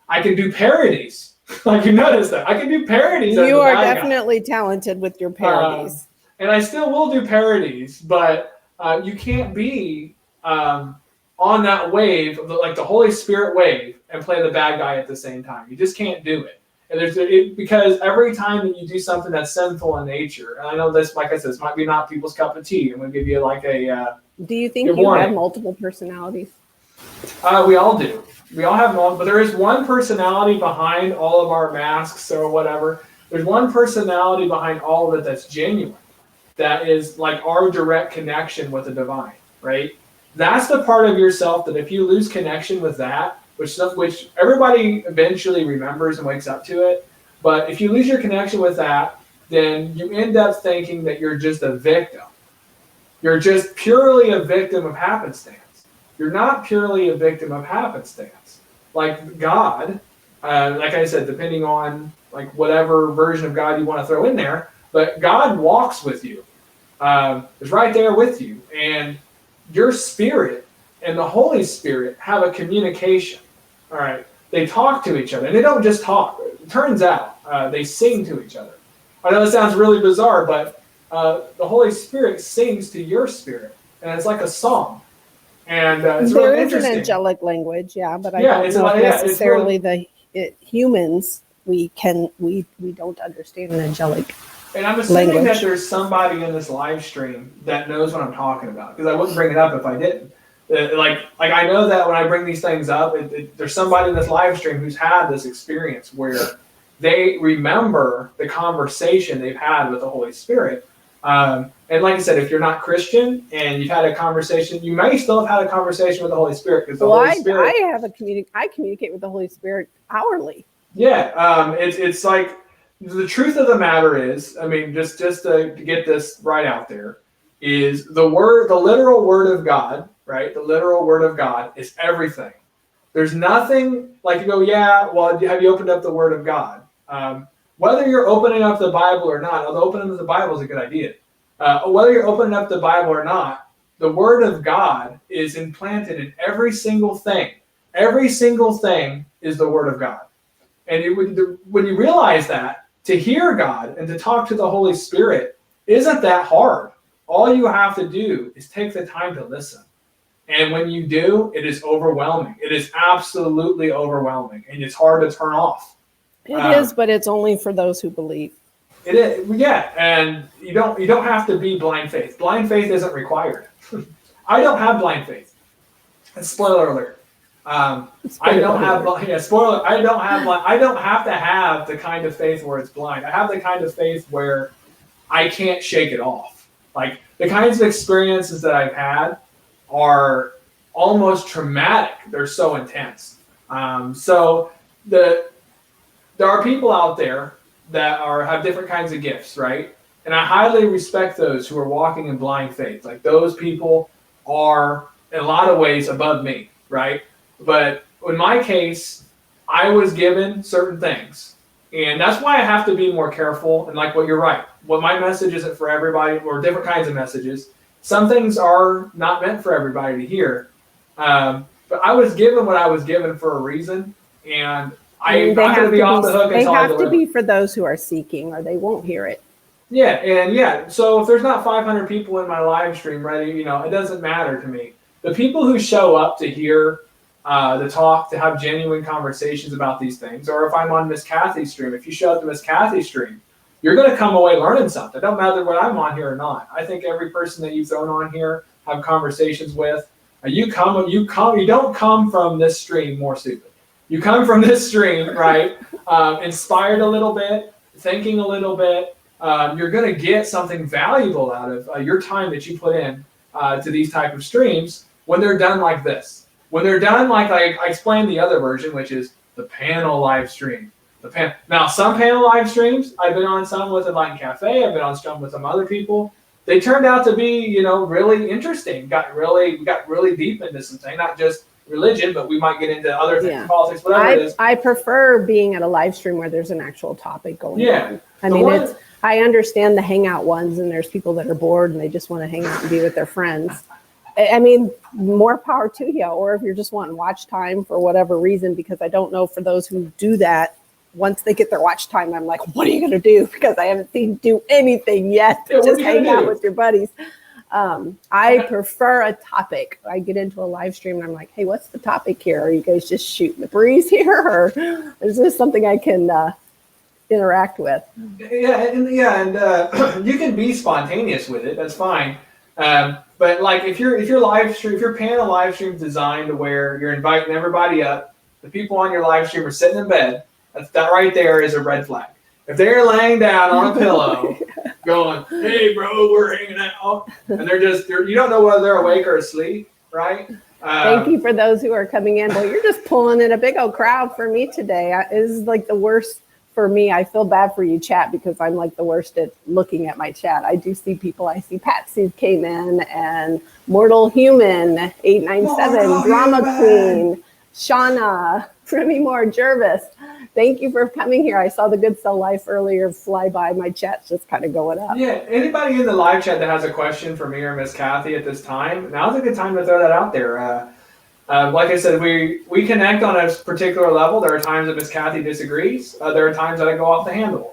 I can do parodies. Like you notice that I can do parodies. You are definitely talented with your parodies. And I still will do parodies, but you can't be on that wave, like the Holy Spirit wave, and play the bad guy at the same time. You just can't do it. And because every time that you do something that's sinful in nature, and I know this, like I said, this might be not people's cup of tea. I'm going to give you like a. Do you think you have multiple personalities? We all do. We all have multiple, but there is one personality behind all of our masks or whatever. There's one personality behind all of it that's genuine. That is like our direct connection with the divine, right? That's the part of yourself that if you lose connection with that, which everybody eventually remembers and wakes up to it, but if you lose your connection with that, then you end up thinking that you're just a victim. You're just purely a victim of happenstance. You're not purely a victim of happenstance. Like God, like I said, depending on like whatever version of God you want to throw in there, but God walks with you, is right there with you, and your spirit and the Holy Spirit have a communication. All right, they talk to each other, and they don't just talk. It turns out they sing to each other. I know it sounds really bizarre, but the Holy Spirit sings to your spirit, and it's like a song. And it's there really is interesting. an angelic language, but I don't know if necessarily humans we don't understand an angelic. And I'm assuming language. that there's somebody in this live stream that knows what I'm talking about, because I wouldn't bring it up if I didn't. Like I know that when I bring these things up, there's somebody in this live stream who's had this experience where they remember the conversation they've had with the Holy Spirit. And like I said, if you're not Christian and you've had a conversation, you may still have had a conversation with the Holy Spirit, because the Holy Spirit. I communicate with the Holy Spirit hourly. Yeah, it's like the truth of the matter is, I mean, just to get this right out there, is the literal word of God, right? The literal word of God is everything. There's nothing like you go, yeah, well, have you opened up the word of God? Whether you're opening up the Bible or not, although opening up the Bible is a good idea. Whether you're opening up the Bible or not, the word of God is implanted in every single thing. Every single thing is the word of God. And when you realize that, to hear God and to talk to the Holy Spirit isn't that hard. All you have to do is take the time to listen. And when you do, it is overwhelming. It is absolutely overwhelming, and it's hard to turn off. It is, but it's only for those who believe. It is, yeah, and you don't have to be blind faith. Blind faith isn't required. I don't have blind faith. And spoiler alert. I don't have to have the kind of faith where it's blind. I have the kind of faith where I can't shake it off. Like the kinds of experiences that I've had are almost traumatic. They're so intense. So there are people out there that have different kinds of gifts, right? And I highly respect those who are walking in blind faith. Like those people are in a lot of ways above me, right? But in my case, I was given certain things. And that's why I have to be more careful. And like what you're right, what my message isn't for everybody, or different kinds of messages. Some things are not meant for everybody to hear. But I was given what I was given for a reason. And I'm not going to be off the hook until I deliver. They have to be for those who are seeking, or they won't hear it. Yeah. So if there's not 500 people in my live stream ready, it doesn't matter to me. The people who show up to hear the talk, to have genuine conversations about these things, or if I'm on Miss Kathy's stream, if you show up to Miss Kathy's stream, you're going to come away learning something. It don't matter whether I'm on here or not. I think every person that you've thrown on here, have conversations with, you don't come from this stream more stupid. You come from this stream, right? Inspired a little bit, thinking a little bit. You're going to get something valuable out of your time that you put in to these type of streams when they're done like this. When they're done, like I explained the other version, which is the panel live stream. Now, some panel live streams, I've been on some with Enlightened Cafe. I've been on some with some other people. They turned out to be, really interesting. Got really deep into some things, not just religion, but we might get into other things, politics, whatever it is. I prefer being at a live stream where there's an actual topic going on. I understand the hangout ones, and there's people that are bored and they just want to hang out and be with their friends. I mean, more power to you. Or if you're just wanting watch time for whatever reason, because I don't know for those who do that, once they get their watch time, I'm like, what are you going to do? Because I haven't seen you do anything yet. Just hang out with your buddies. I prefer a topic. I get into a live stream and I'm like, hey, what's the topic here? Are you guys just shooting the breeze here? Or is this something I can interact with? And you can be spontaneous with it. That's fine. But like if your panel live stream is designed to where you're inviting everybody up, the people on your live stream are sitting in bed, that right there is a red flag. If they're laying down on a pillow going, hey bro, we're hanging out, and you don't know whether they're awake or asleep, right? Thank you for those who are coming in. Well, you're just pulling in a big old crowd for me today. This is like the worst for me. I feel bad for you, chat, because I'm like the worst at looking at my chat. I do see people. I see Patsy came in, and Mortal Human 897, Drama Queen, Shauna, Remy Moore, Jervis. Thank you for coming here. I saw the Good Cell Life earlier fly by. My chat's just kind of going up. Yeah, anybody in the live chat that has a question for me or Miss Kathy at this time, now's a good time to throw that out there. Like I said, we connect on a particular level. There are times that Miss Kathy disagrees. There are times that I go off the handle.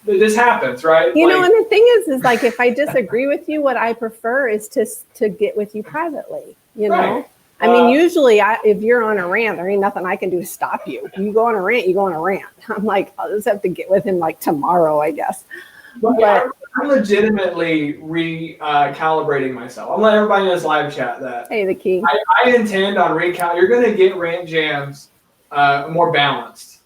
This happens, right? And the thing is like if I disagree with you, what I prefer is to get with you privately, you know? Right. I mean, usually if you're on a rant, there ain't nothing I can do to stop you. You go on a rant, you go on a rant. I'm like, I'll just have to get with him like tomorrow, I guess. But I'm legitimately recalibrating myself. I'm letting everybody in this live chat that hey, the king. I intend on You're going to get Rant Jamz more balanced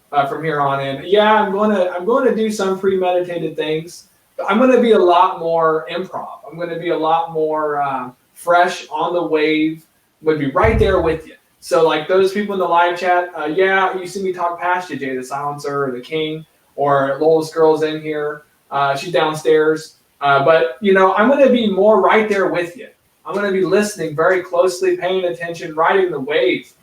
from here on in. Yeah, I'm going to do some premeditated things. But I'm going to be a lot more improv. I'm going to be a lot more fresh, on the wave. Would be right there with you. So like those people in the live chat, you see me talk past you, Jay the Silencer or the King, or Lola's girl's in here. She's downstairs. But I'm going to be more right there with you. I'm going to be listening very closely, paying attention, riding the wave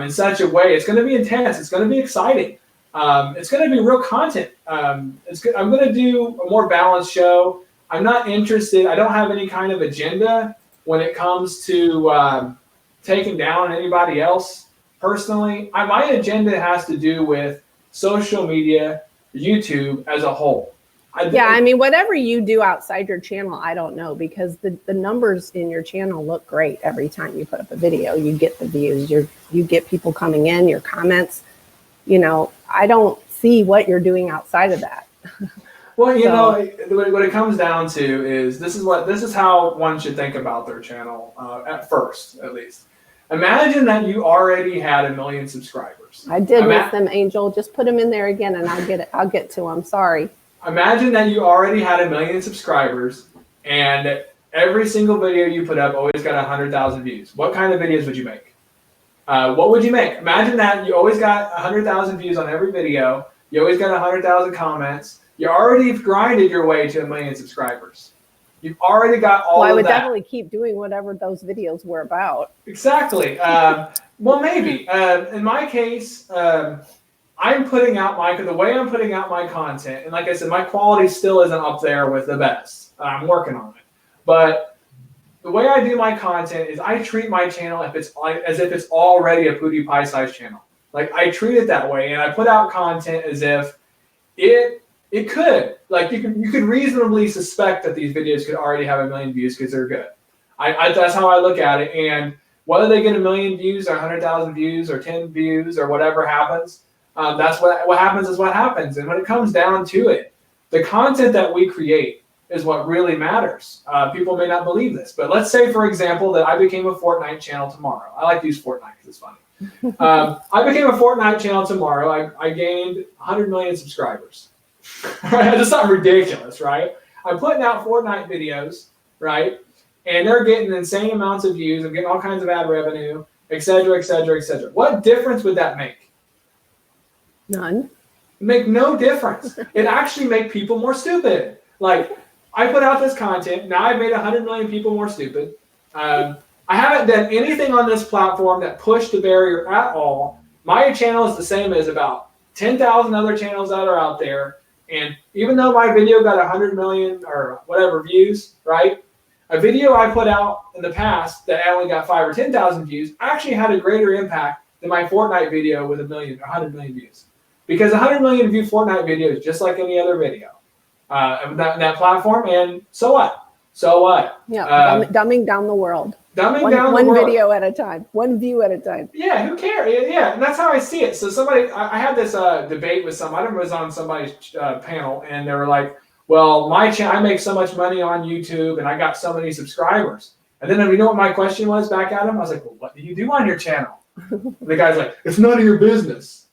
in such a way. It's going to be intense. It's going to be exciting. It's going to be real content. I'm going to do a more balanced show. I'm not interested. I don't have any kind of agenda when it comes to taking down anybody else personally. My agenda has to do with social media, YouTube as a whole. I mean, whatever you do outside your channel, I don't know, because the numbers in your channel look great every time you put up a video. You get the views, you get people coming in, your comments. I don't see what you're doing outside of that. Well, what it comes down to is this is how one should think about their channel at first, at least. Imagine that you already had 1 million subscribers. I did miss them, Angel. Just put them in there again, and I'll get to them. Sorry. Imagine that you already had 1 million subscribers, and every single video you put up always got 100,000 views. What kind of videos would you make? What would you make? Imagine that you always got 100,000 views on every video. You always got 100,000 comments. You already grinded your way to 1 million subscribers. You've already got all of that. I would definitely keep doing whatever those videos were about. Exactly. Well, maybe. In my case, I'm putting out the way I'm putting out my content, and like I said, my quality still isn't up there with the best. I'm working on it. But the way I do my content is I treat my channel as if it's already a PewDiePie size channel. Like I treat it that way, and I put out content as if it could. Like you could reasonably suspect that these videos could already have 1 million views because they're good. That's how I look at it. And whether they get 1 million views or 100,000 views or 10 views or whatever happens, that's what happens is what happens. And when it comes down to it, the content that we create is what really matters. People may not believe this, but let's say, for example, that I became a Fortnite channel tomorrow. I like to use Fortnite because it's funny. I became a Fortnite channel tomorrow. I gained 100 million subscribers. That's not ridiculous, right? I'm putting out Fortnite videos, right? And they're getting insane amounts of views. I'm getting all kinds of ad revenue, et cetera, et cetera, et cetera. What difference would that make? None. Make no difference. It actually make people more stupid. Like, I put out this content. Now I've made 100 million people more stupid. I haven't done anything on this platform that pushed the barrier at all. My channel is the same as about 10,000 other channels that are out there. And even though my video got 100 million or whatever views, right? A video I put out in the past that only got 5 or 10,000 views actually had a greater impact than my Fortnite video with 100 million views. Because 100 million view Fortnite video is just like any other video on that platform. And so what? So what? Yeah, dumbing down the world. Dumbing down the world. One video at a time. One view at a time. Yeah, who cares? Yeah, and that's how I see it. So I had this debate with somebody. I was on somebody's panel, and they were like, well, I make so much money on YouTube, and I got so many subscribers. And then you know what my question was back at him? I was like, well, what do you do on your channel? And the guy's like, it's none of your business.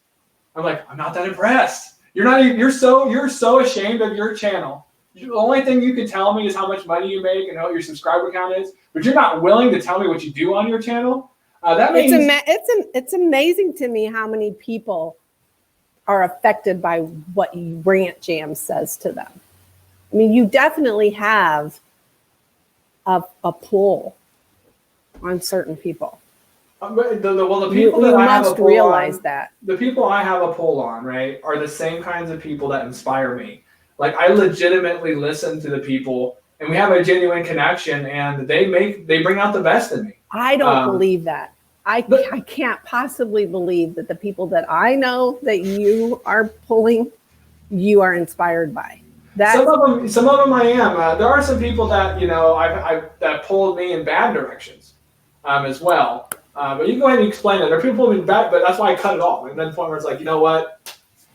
I'm like, I'm not that impressed. You're so ashamed of your channel. The only thing you can tell me is how much money you make and what your subscriber count is, but you're not willing to tell me what you do on your channel. That means it's amazing to me how many people are affected by what Rant Jamz says to them. I mean, you definitely have a pull on certain people. The people that you I have must a pull realize on, that the people I have a pull on, right, are the same kinds of people that inspire me. Like, I legitimately listen to the people, and we have a genuine connection, and they bring out the best in me. I don't believe that. I can't possibly believe that the people that I know that you are pulling, you are inspired by. Some of them I am. There are some people that that pulled me in bad directions, as well. But you can go ahead and explain it. There are people in bad, but that's why I cut it off. And then the point where it's like, you know what?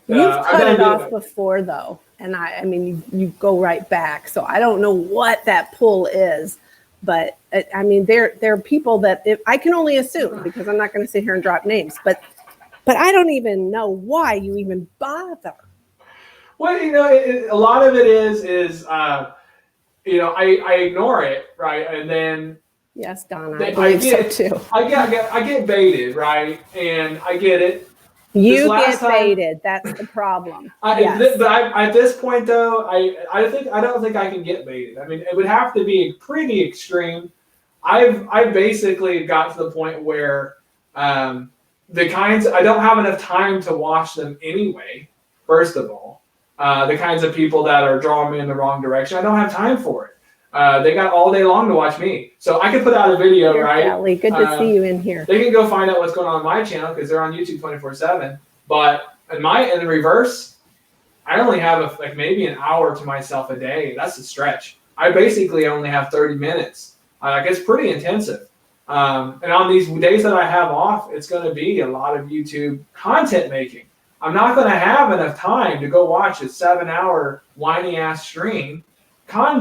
You've cut it off before, though, and I mean, you go right back. So I don't know what that pull is, but I mean, there are people that I can only assume, because I'm not going to sit here and drop names, but I don't even know why you even bother. Well, a lot of it is I ignore it, right, and then. Yes, Donna, I believe so too. I get baited, right, and I get it. You get baited. That's the problem. At this point, though, I don't think I can get baited. I mean, it would have to be pretty extreme. I've basically got to the point where I don't have enough time to watch them anyway. First of all, the kinds of people that are drawing me in the wrong direction, I don't have time for it. They got all day long to watch me. So I could put out a video, right? Kelly, good to see you in here. They can go find out what's going on my channel because they're on YouTube 24/7. But in the reverse, I only have maybe an hour to myself a day. That's a stretch. I basically only have 30 minutes. It's pretty intensive. And on these days that I have off, it's going to be a lot of YouTube content making. I'm not going to have enough time to go watch a 7-hour whiny ass stream.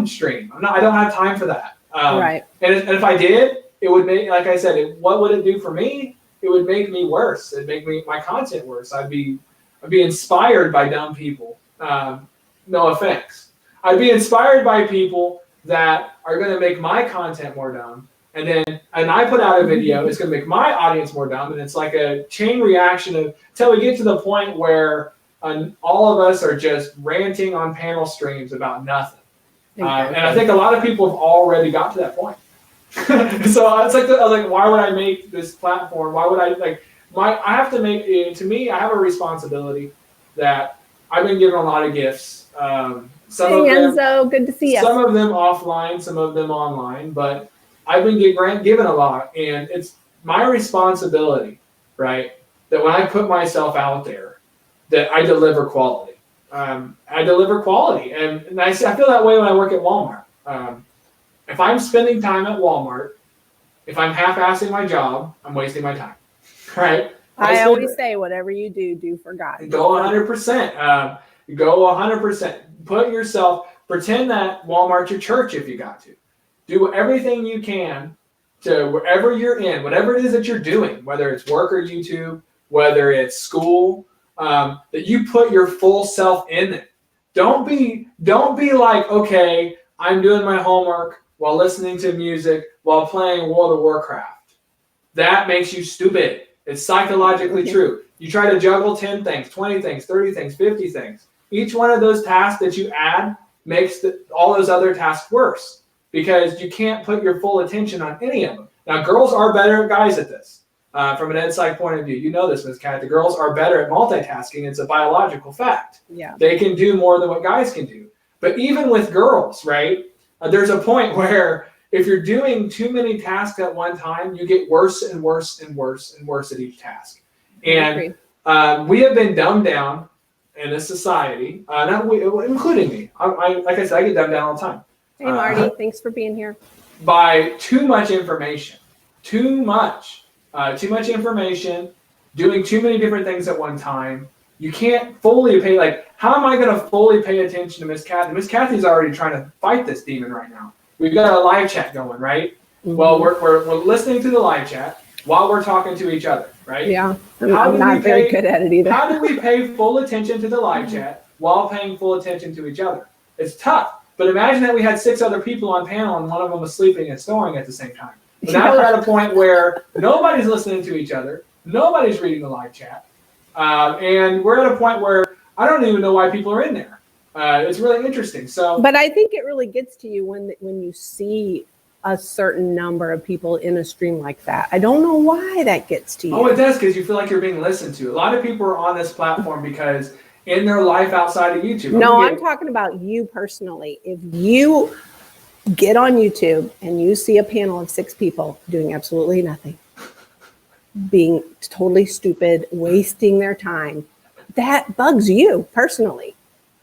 Stream. I don't have time for that. Right. And if I did, it would make, like I said, what would it do for me? It would make me worse. It'd make my content worse. I'd be inspired by dumb people. No offense. I'd be inspired by people that are going to make my content more dumb. And I put out a video, it's going to make my audience more dumb. And it's like a chain reaction until we get to the point where all of us are just ranting on panel streams about nothing. Exactly. And I think a lot of people have already got to that point. So it's like, I was like, why would I make this platform? Why would I have to make it, to me, I have a responsibility that I've been given a lot of gifts. Enzo, good to see you. Some of them offline, some of them online, but I've been given a lot, and it's my responsibility, right, that when I put myself out there, that I deliver quality. I deliver quality, and I feel that way when I work at Walmart. If I'm spending time at Walmart, if I'm half-assing my job, I'm wasting my time, right? I always say, whatever you do for God. Go 100%. Go 100%. Pretend that Walmart's your church if you got to. Do everything you can to wherever you're in, whatever it is that you're doing, whether it's work or YouTube, whether it's school, that you put your full self in it. Don't be like, okay, I'm doing my homework while listening to music, while playing World of Warcraft. That makes you stupid. It's psychologically true. You try to juggle 10 things, 20 things, 30 things, 50 things. Each one of those tasks that you add makes all those other tasks worse because you can't put your full attention on any of them. Now, girls are better than guys at this. From an ed psych point of view, you know this, Ms. Kat. The girls are better at multitasking. It's a biological fact. Yeah. They can do more than what guys can do. But even with girls, right, there's a point where if you're doing too many tasks at one time, you get worse and worse and worse and worse at each task. And we have been dumbed down in a society, including me. Like I said, I get dumbed down all the time. Hey, Marty, thanks for being here. By too much information. Too much information, doing too many different things at one time. You can't fully pay, like, how am I going to fully pay attention to Miss Kathy? Miss Kathy's already trying to fight this demon right now. We've got a live chat going, right? Mm-hmm. Well, we're listening to the live chat while we're talking to each other, right? Yeah, I'm not very good at it either. How do we pay full attention to the live chat while paying full attention to each other? It's tough, but imagine that we had 6 other people on panel and one of them was sleeping and snoring at the same time. But now we're at a point where nobody's listening to each other, nobody's reading the live chat, and we're at a point where I don't even know why people are in there. It's really interesting. So, but I think it really gets to you when you see a certain number of people in a stream like that. I don't know why that gets to you. Oh, it does, because you feel like you're being listened to. A lot of people are on this platform because in their life outside of YouTube. No, I'm talking about you personally. If you get on YouTube and you see a panel of 6 people doing absolutely nothing, being totally stupid, wasting their time, that bugs you personally.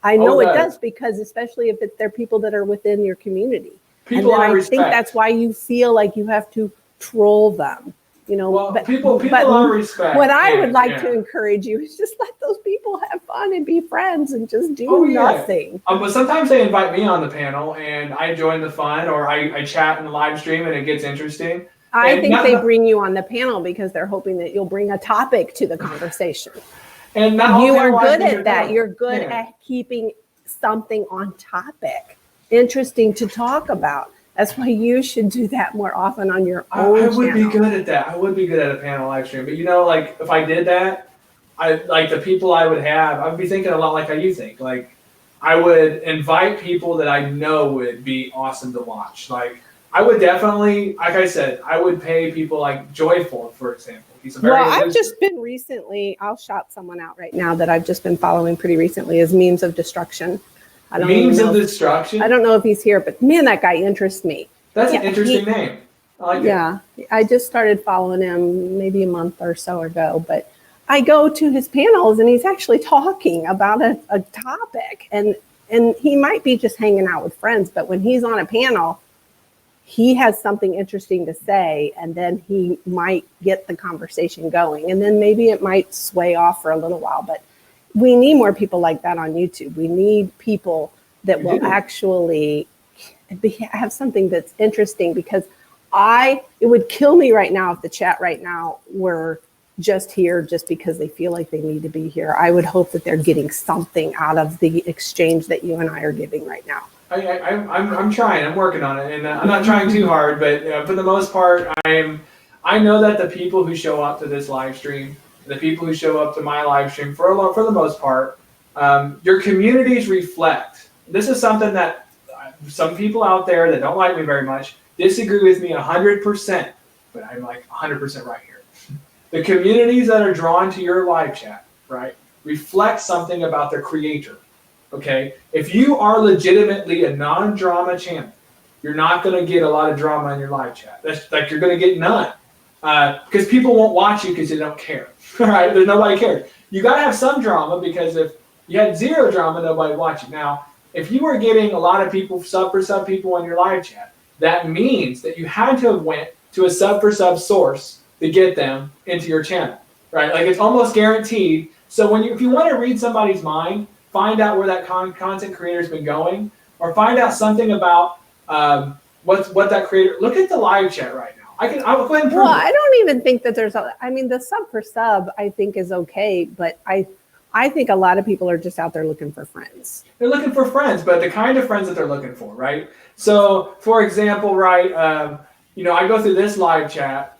I know it does, because especially if they're people that are within your community. People and then I think that's why you feel like you have to troll them. You know, well, but people I respect. What I would like to encourage you is just let those people have fun and be friends and just do nothing. But sometimes they invite me on the panel and I join the fun, or I chat in the live stream and it gets interesting. I think they bring you on the panel because they're hoping that you'll bring a topic to the conversation. And you are good at that. You're good at keeping something on topic, interesting to talk about. That's why you should do that more often on your own channel. I would be good at that. I would be good at a panel live stream. But like if I did that, like the people I would have, I'd be thinking a lot like how you think. Like I would invite people that I know would be awesome to watch. Like I would definitely, like I said, I would pay people like Joyful, for example. I've just been recently, I'll shout someone out right now that I've just been following pretty recently, is Memes of Destruction. Memes of Destruction? I don't know if he's here, but man, that guy interests me. That's an interesting name. I like it. Yeah, I just started following him maybe a month or so ago, but I go to his panels and he's actually talking about a topic, and he might be just hanging out with friends, but when he's on a panel, he has something interesting to say, and then he might get the conversation going, and then maybe it might sway off for a little while. But we need more people like that on YouTube. We need people that will actually have something that's interesting, because it would kill me right now if the chat right now were just here just because they feel like they need to be here. I would hope that they're getting something out of the exchange that you and I are giving right now. I'm trying. I'm working on it, and I'm not trying too hard. But for the most part, I know that the people who show up to this live stream, the people who show up to my live stream, for the most part, your communities reflect. This is something that some people out there that don't like me very much disagree with me 100%, but I'm like 100% right here. The communities that are drawn to your live chat, right, reflect something about their creator. Okay, if you are legitimately a non-drama channel, you're not going to get a lot of drama in your live chat. That's like you're going to get none, because people won't watch you because they don't care. All right, there's nobody cares. You got to have some drama, because if you had zero drama, nobody would watch you. Now, if you were getting a lot of people, sub for sub people in your live chat, that means that you had to have went to a sub for sub source to get them into your channel, right? Like it's almost guaranteed. So if you want to read somebody's mind, find out where that content creator's been going, or find out something about what that creator. Look at the live chat right now. I'll go ahead and prove it. I don't even think that the sub for sub I think is okay, but I think a lot of people are just out there looking for friends. They're looking for friends, but the kind of friends that they're looking for, right? So, for example, right, I go through this live chat,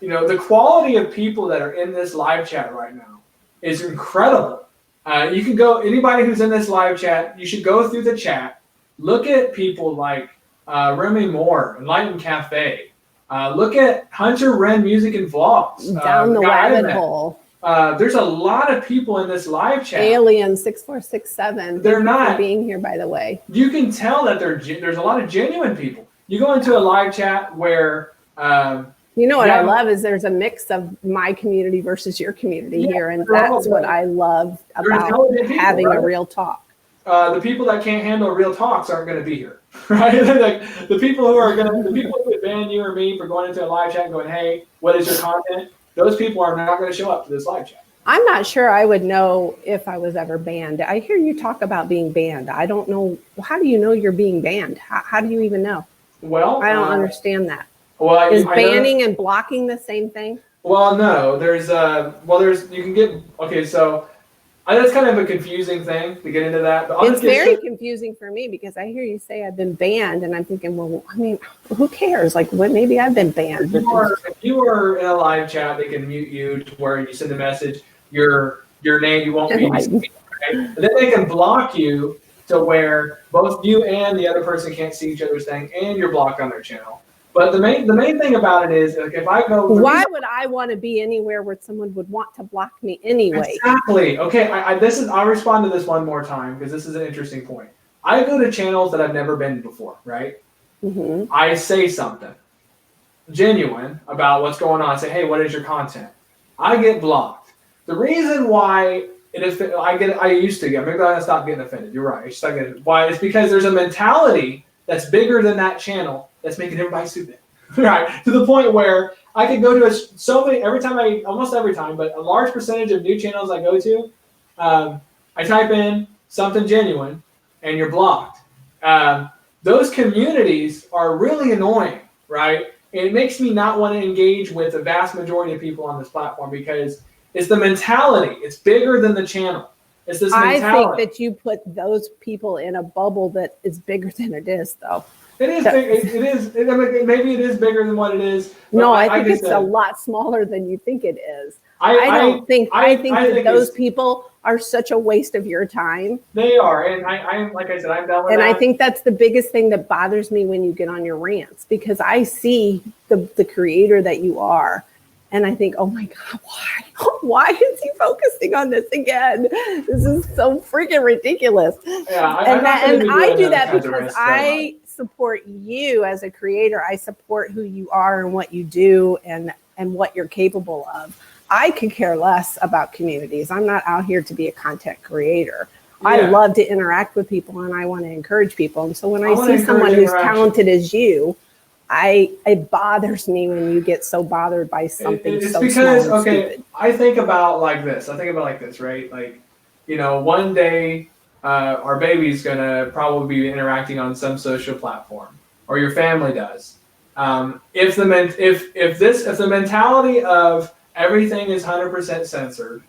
the quality of people that are in this live chat right now is incredible. You can go, anybody who's in this live chat, you should go through the chat, look at people like Remy Moore, Enlightened Cafe, look at Hunter Wren Music and Vlogs. Down the rabbit hole. There's a lot of people in this live chat. Alien 6467. They're not being here, by the way. You can tell that there's a lot of genuine people. You go into a live chat where what I love is there's a mix of my community versus your community here, and that's what I love about having a real talk. The people that can't handle real talks aren't going to be here, right? Like the people who would ban you or me for going into a live chat and going, "Hey, what is your content?" Those people are not going to show up to this live chat. I'm not sure I would know if I was ever banned. I hear you talk about being banned. I don't know. How do you know you're being banned? How do you even know? Well, I don't understand that. Well, is banning and blocking the same thing? Well, no. You can get, okay, so that's kind of a confusing thing to get into that. But it's very confusing for me because I hear you say I've been banned, and I'm thinking, well, I mean, who cares? Like, maybe I've been banned. If you are in a live chat, they can mute you to where you send a message, your name, you won't be seen, right? And then they can block you to where both you and the other person can't see each other's thing, and you're blocked on their channel. But the main thing about it is, like, if I go, why would I want to be anywhere where someone would want to block me anyway? Exactly. Okay. I'll respond to this one more time because this is an interesting point. I go to channels that I've never been before, right? Mm-hmm. I say something genuine about what's going on. I say, hey, what is your content? I get blocked. The reason why I used to get, maybe I'm gonna stop getting offended. You're right. Why? It's because there's a mentality that's bigger than that channel that's making everybody stupid, right? To the point where I could go to almost every time, but a large percentage of new channels I go to, I type in something genuine and you're blocked. Those communities are really annoying, right? And it makes me not want to engage with the vast majority of people on this platform because it's the mentality. It's bigger than the channel. It's this mentality. I think that you put those people in a bubble that is bigger than it is, though. It is big. It is. Maybe it is bigger than what it is. No, I think it's a lot smaller than you think it is. I think that those people are such a waste of your time. They are, and I'm like I said, I'm done with that. And I think that's the biggest thing that bothers me when you get on your rants, because I see the creator that you are, and I think, oh my God, why is he focusing on this again? This is so freaking ridiculous. Yeah, I do that because I support you as a creator. I support who you are and what you do and what you're capable of. I could care less about communities. I'm not out here to be a content creator. Yeah. I love to interact with people and I want to encourage people. And so when I see someone who's talented as you, it bothers me when you get so bothered by something it's so because, small and stupid. I think about like this, right? Like, one day our baby's going to probably be interacting on some social platform, or your family does. If the mentality of everything is 100% censored,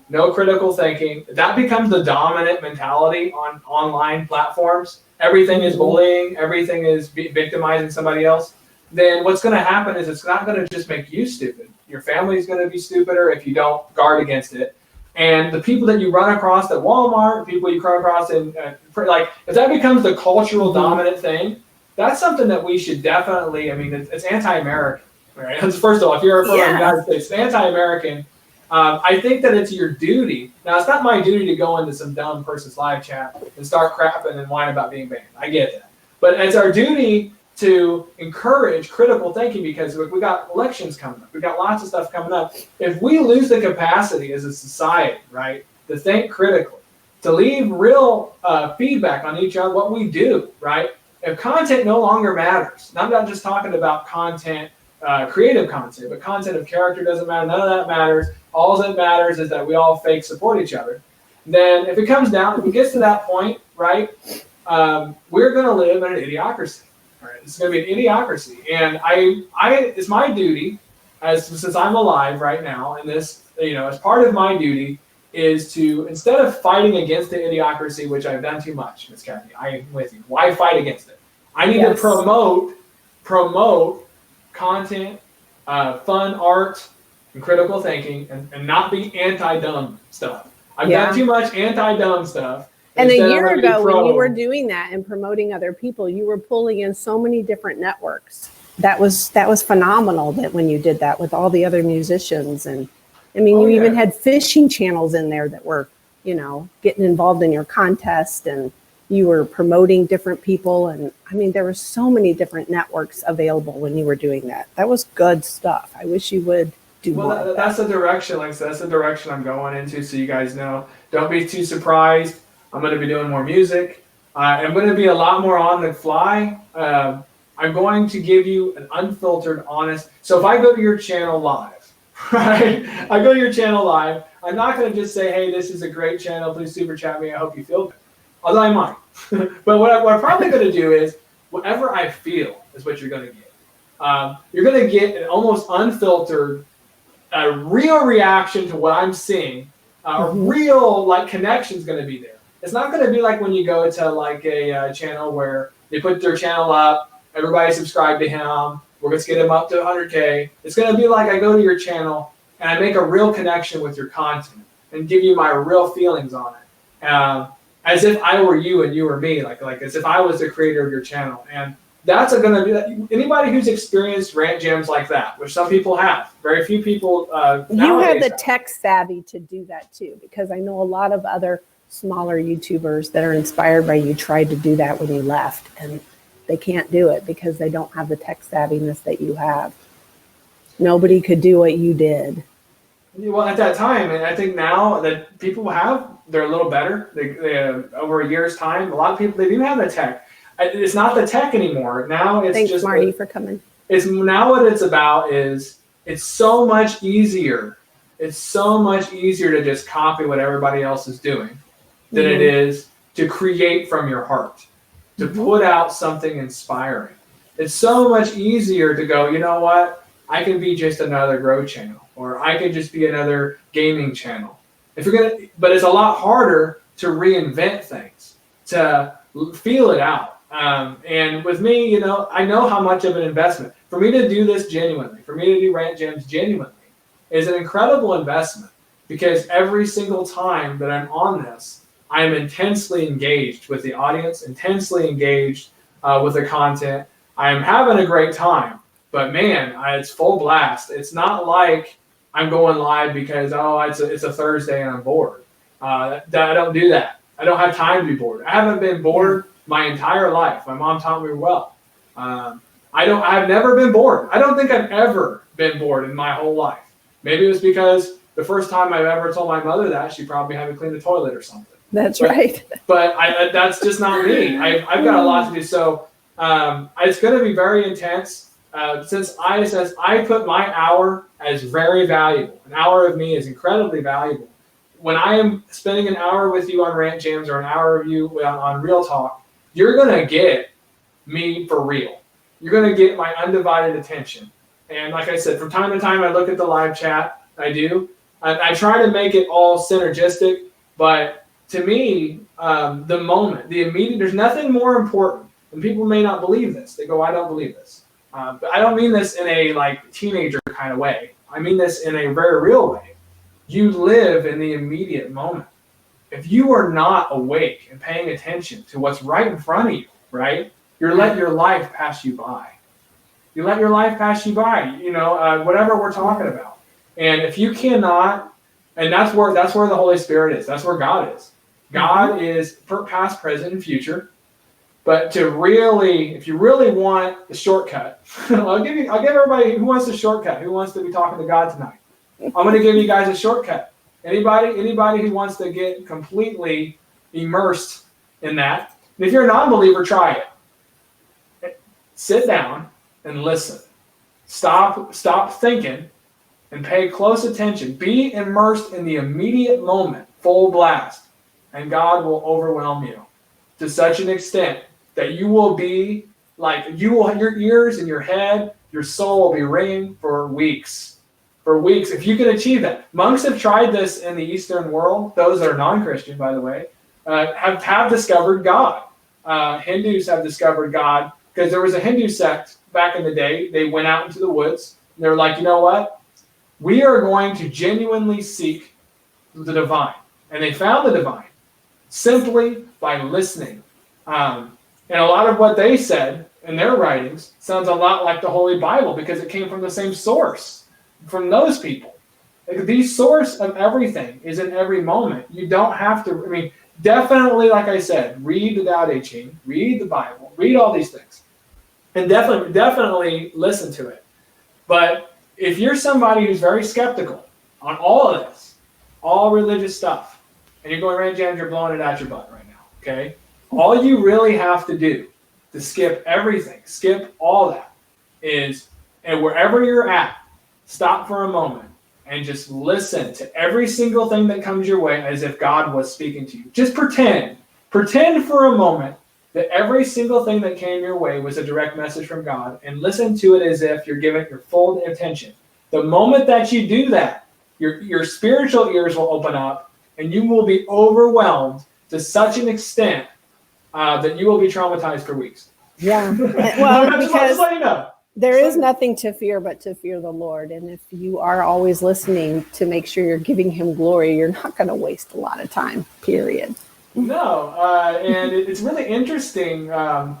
no critical thinking, that becomes the dominant mentality on online platforms. Everything is bullying, everything is victimizing somebody else. Then what's going to happen is it's not going to just make you stupid. Your family's going to be stupider if you don't guard against it. And the people that you run across at Walmart, people you run across in, if that becomes the cultural dominant thing, that's something that we should definitely, it's anti-American, right? First of all, if you're from the United States, it's anti-American. I think that it's your duty. Now, it's not my duty to go into some dumb person's live chat and start crapping and whine about being banned. I get that. But it's our duty to encourage critical thinking because we got elections coming up. We got lots of stuff coming up. If we lose the capacity as a society, right, to think critically, to leave real feedback on each other, what we do, right? If content no longer matters, and I'm not just talking about content, creative content, but content of character doesn't matter. None of that matters. All that matters is that we all fake support each other. Then if it gets to that point, right, we're going to live in an idiocracy. All right, it's going to be an idiocracy. And it's my duty, since I'm alive right now, and this, as part of my duty is to, instead of fighting against the idiocracy, which I've done too much, Ms. Kathy, I am with you. Why fight against it? I need to promote content fun art and critical thinking, and not be anti-dumb stuff. I've Yeah. done too much anti-dumb stuff. And a Instead, I'm year gonna be ago, when pro. you were doing that and promoting other people, you were pulling in so many different networks. That was phenomenal. That when you did that with all the other musicians, and I mean, you even had fishing channels in there that were, you know, getting involved in your contest, and you were promoting different people. And I mean, there were so many different networks available when you were doing that. That was good stuff. I wish you would do more. Well, that's the direction. Like I said, that's the direction I'm going into. So you guys know, don't be too surprised. I'm going to be doing more music. I'm going to be a lot more on the fly. I'm going to give you an unfiltered, honest. So if I go to your channel live, right? I go to your channel live. I'm not going to just say, hey, this is a great channel. Please super chat me. I hope you feel good. Although I might. But what I'm probably going to do is whatever I feel is what you're going to get. You're going to get an almost unfiltered, a real reaction to what I'm seeing. A real like connection is going to be there. It's not going to be like when you go to like a channel where they put their channel up, everybody subscribe to him, we're going to get him up to 100K. It's going to be like I go to your channel and I make a real connection with your content and give you my real feelings on it. As if I were you and you were me, like as if I was the creator of your channel. And that's going to be that. Anybody who's experienced rant jams like that, which some people have, very few people. You have the tech savvy to do that too, because I know a lot of other smaller YouTubers that are inspired by you tried to do that when you left, and they can't do it because they don't have the tech savviness that you have. Nobody could do what you did. Well, at that time, and I think now that people they're a little better. They over a year's time, a lot of people, they do have the tech. It's not the tech anymore. Now it's Thanks, just Marty, for coming. It's now what it's about is it's so much easier. It's so much easier to just copy what everybody else is doing than it is to create from your heart, to put out something inspiring. It's so much easier to go, you know what? I can be just another grow channel, or I can just be another gaming channel. But it's a lot harder to reinvent things, to feel it out. And with me, you know, I know how much of an investment for me to do this genuinely, for me to do Rant Jams genuinely, is an incredible investment, because every single time that I'm on this, I am intensely engaged with the audience, intensely engaged with the content. I am having a great time, but man, it's full blast. It's not like I'm going live because, it's a Thursday and I'm bored. I don't do that. I don't have time to be bored. I haven't been bored my entire life. My mom taught me well. I've never been bored. I don't think I've ever been bored in my whole life. Maybe it was because the first time I've ever told my mother that, she probably had me clean the toilet or something. That's right. But that's just not me. I've got a lot to do. So it's going to be very intense. Since I put my hour as very valuable. An hour of me is incredibly valuable. When I am spending an hour with you on Rant Jams or an hour of you on Real Talk, you're going to get me for real. You're going to get my undivided attention. And like I said, from time to time, I look at the live chat. I do. I try to make it all synergistic. But to me, the moment, the immediate, there's nothing more important. And people may not believe this. They go, I don't believe this. But I don't mean this in a like teenager kind of way. I mean this in a very real way. You live in the immediate moment. If you are not awake and paying attention to what's right in front of you, right, you let your life pass you by. You let your life pass you by, whatever we're talking about. And if you cannot, and that's where the Holy Spirit is. That's where God is. God is past, present, and future. But if you really want the shortcut, I'll give everybody who wants the shortcut, who wants to be talking to God tonight. I'm going to give you guys a shortcut. Anybody who wants to get completely immersed in that. And if you're a non-believer, try it. Sit down and listen. Stop thinking and pay close attention. Be immersed in the immediate moment, full blast, and God will overwhelm you to such an extent that you will be like, your ears and your head, your soul will be ringing for weeks. For weeks, if you can achieve that. Monks have tried this in the Eastern world. Those that are non-Christian, by the way, have discovered God. Hindus have discovered God because there was a Hindu sect back in the day. They went out into the woods They're like, you know what? We are going to genuinely seek the divine. And they found the divine simply by listening. And a lot of what they said in their writings sounds a lot like the Holy Bible because it came from the same source from those people. Like, the source of everything is in every moment. You don't have to, I mean, definitely, like I said, read the Tao Te Ching, read the Bible, read all these things. And definitely listen to it. But if you're somebody who's very skeptical on all of this, all religious stuff, and you're going, Rant, Jamz, you're blowing it out your butt right now, okay? All you really have to do to skip everything, skip all that, is, and wherever you're at, stop for a moment and just listen to every single thing that comes your way as if God was speaking to you. Just pretend for a moment that every single thing that came your way was a direct message from God, and listen to it as if you're giving your full attention. The moment that you do that, your spiritual ears will open up, and you will be overwhelmed to such an extent that you will be traumatized for weeks. Yeah. Well, because let you know. there is nothing to fear but to fear the Lord. And if you are always listening to make sure you're giving him glory, you're not going to waste a lot of time, period. No, and it's really interesting that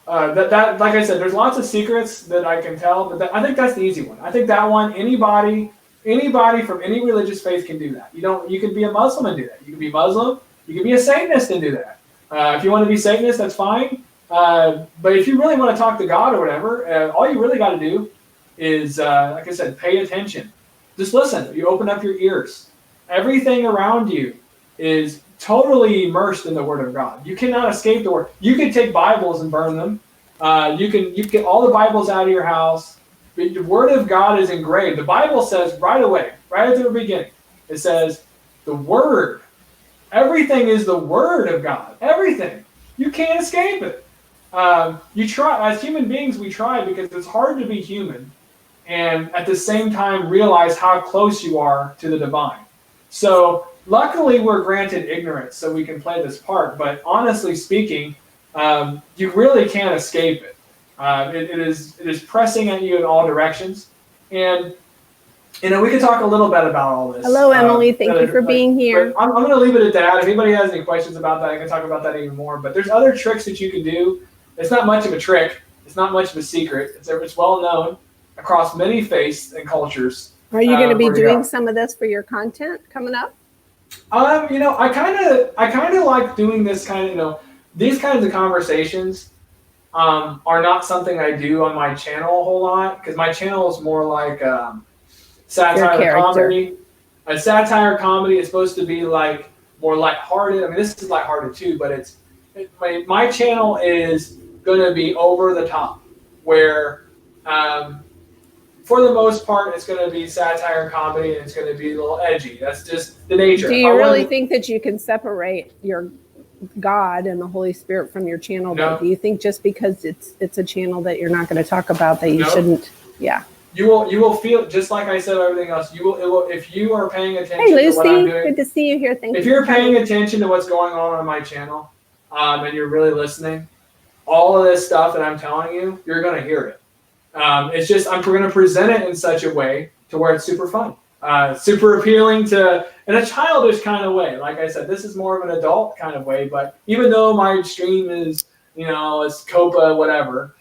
like I said, there's lots of secrets that I can tell, but I think that's the easy one. I think that one, anybody from any religious faith can do that. You can be a Muslim and do that. You can be Muslim. You can be a Satanist and do that. If you want to be Satanist, that's fine. But if you really want to talk to God or whatever, all you really got to do is, like I said, pay attention. Just listen. You open up your ears. Everything around you is totally immersed in the Word of God. You cannot escape the Word. You can take Bibles and burn them. You can get all the Bibles out of your house. But the Word of God is engraved. The Bible says right away, right at the beginning, it says the Word. Everything is the Word of God. Everything. You can't escape it. You try, as human beings, we try because it's hard to be human and at the same time realize how close you are to the divine. So luckily we're granted ignorance so we can play this part, but honestly speaking, you really can't escape it. It is pressing at you in all directions. And we could talk a little bit about all this. Hello, Emily. Thank you for being here. I'm going to leave it at that. If anybody has any questions about that, I can talk about that even more. But there's other tricks that you can do. It's not much of a trick. It's not much of a secret. It's well known across many faiths and cultures. Are you going to be doing some of this for your content coming up? I kind of like doing this kind of, these kinds of conversations are not something I do on my channel a whole lot, because my channel is more like satire comedy. A satire comedy is supposed to be like more lighthearted. I mean, this is lighthearted too, but my channel is going to be over the top, where for the most part it's going to be satire comedy and it's going to be a little edgy. That's just the nature. Do you really think that you can separate your God and the Holy Spirit from your channel? No. Do you think just because it's a channel that you're not going to talk about that you shouldn't? Yeah. You will feel, just like I said, everything else. It will if you are paying attention. Hey, Lucy, to what I'm doing. good to see you here. Thank you. If you're paying attention to what's going on my channel, and you're really listening, all of this stuff that I'm telling you, you're going to hear it. It's just I'm going to present it in such a way to where it's super fun, super appealing to, in a childish kind of way. Like I said, this is more of an adult kind of way. But even though my stream is, it's Copa, whatever.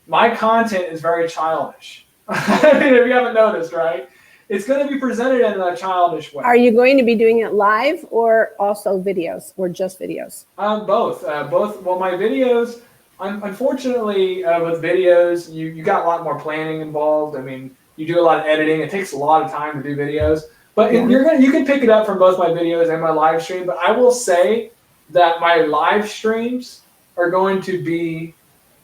My content is very childish. I mean, if you haven't noticed, right? It's going to be presented in a childish way. Are you going to be doing it live or also videos, or just videos? Both. Well, my videos, unfortunately, with videos, you got a lot more planning involved. I mean, you do a lot of editing. It takes a lot of time to do videos. But you can pick it up from both my videos and my live stream. But I will say that my live streams are going to be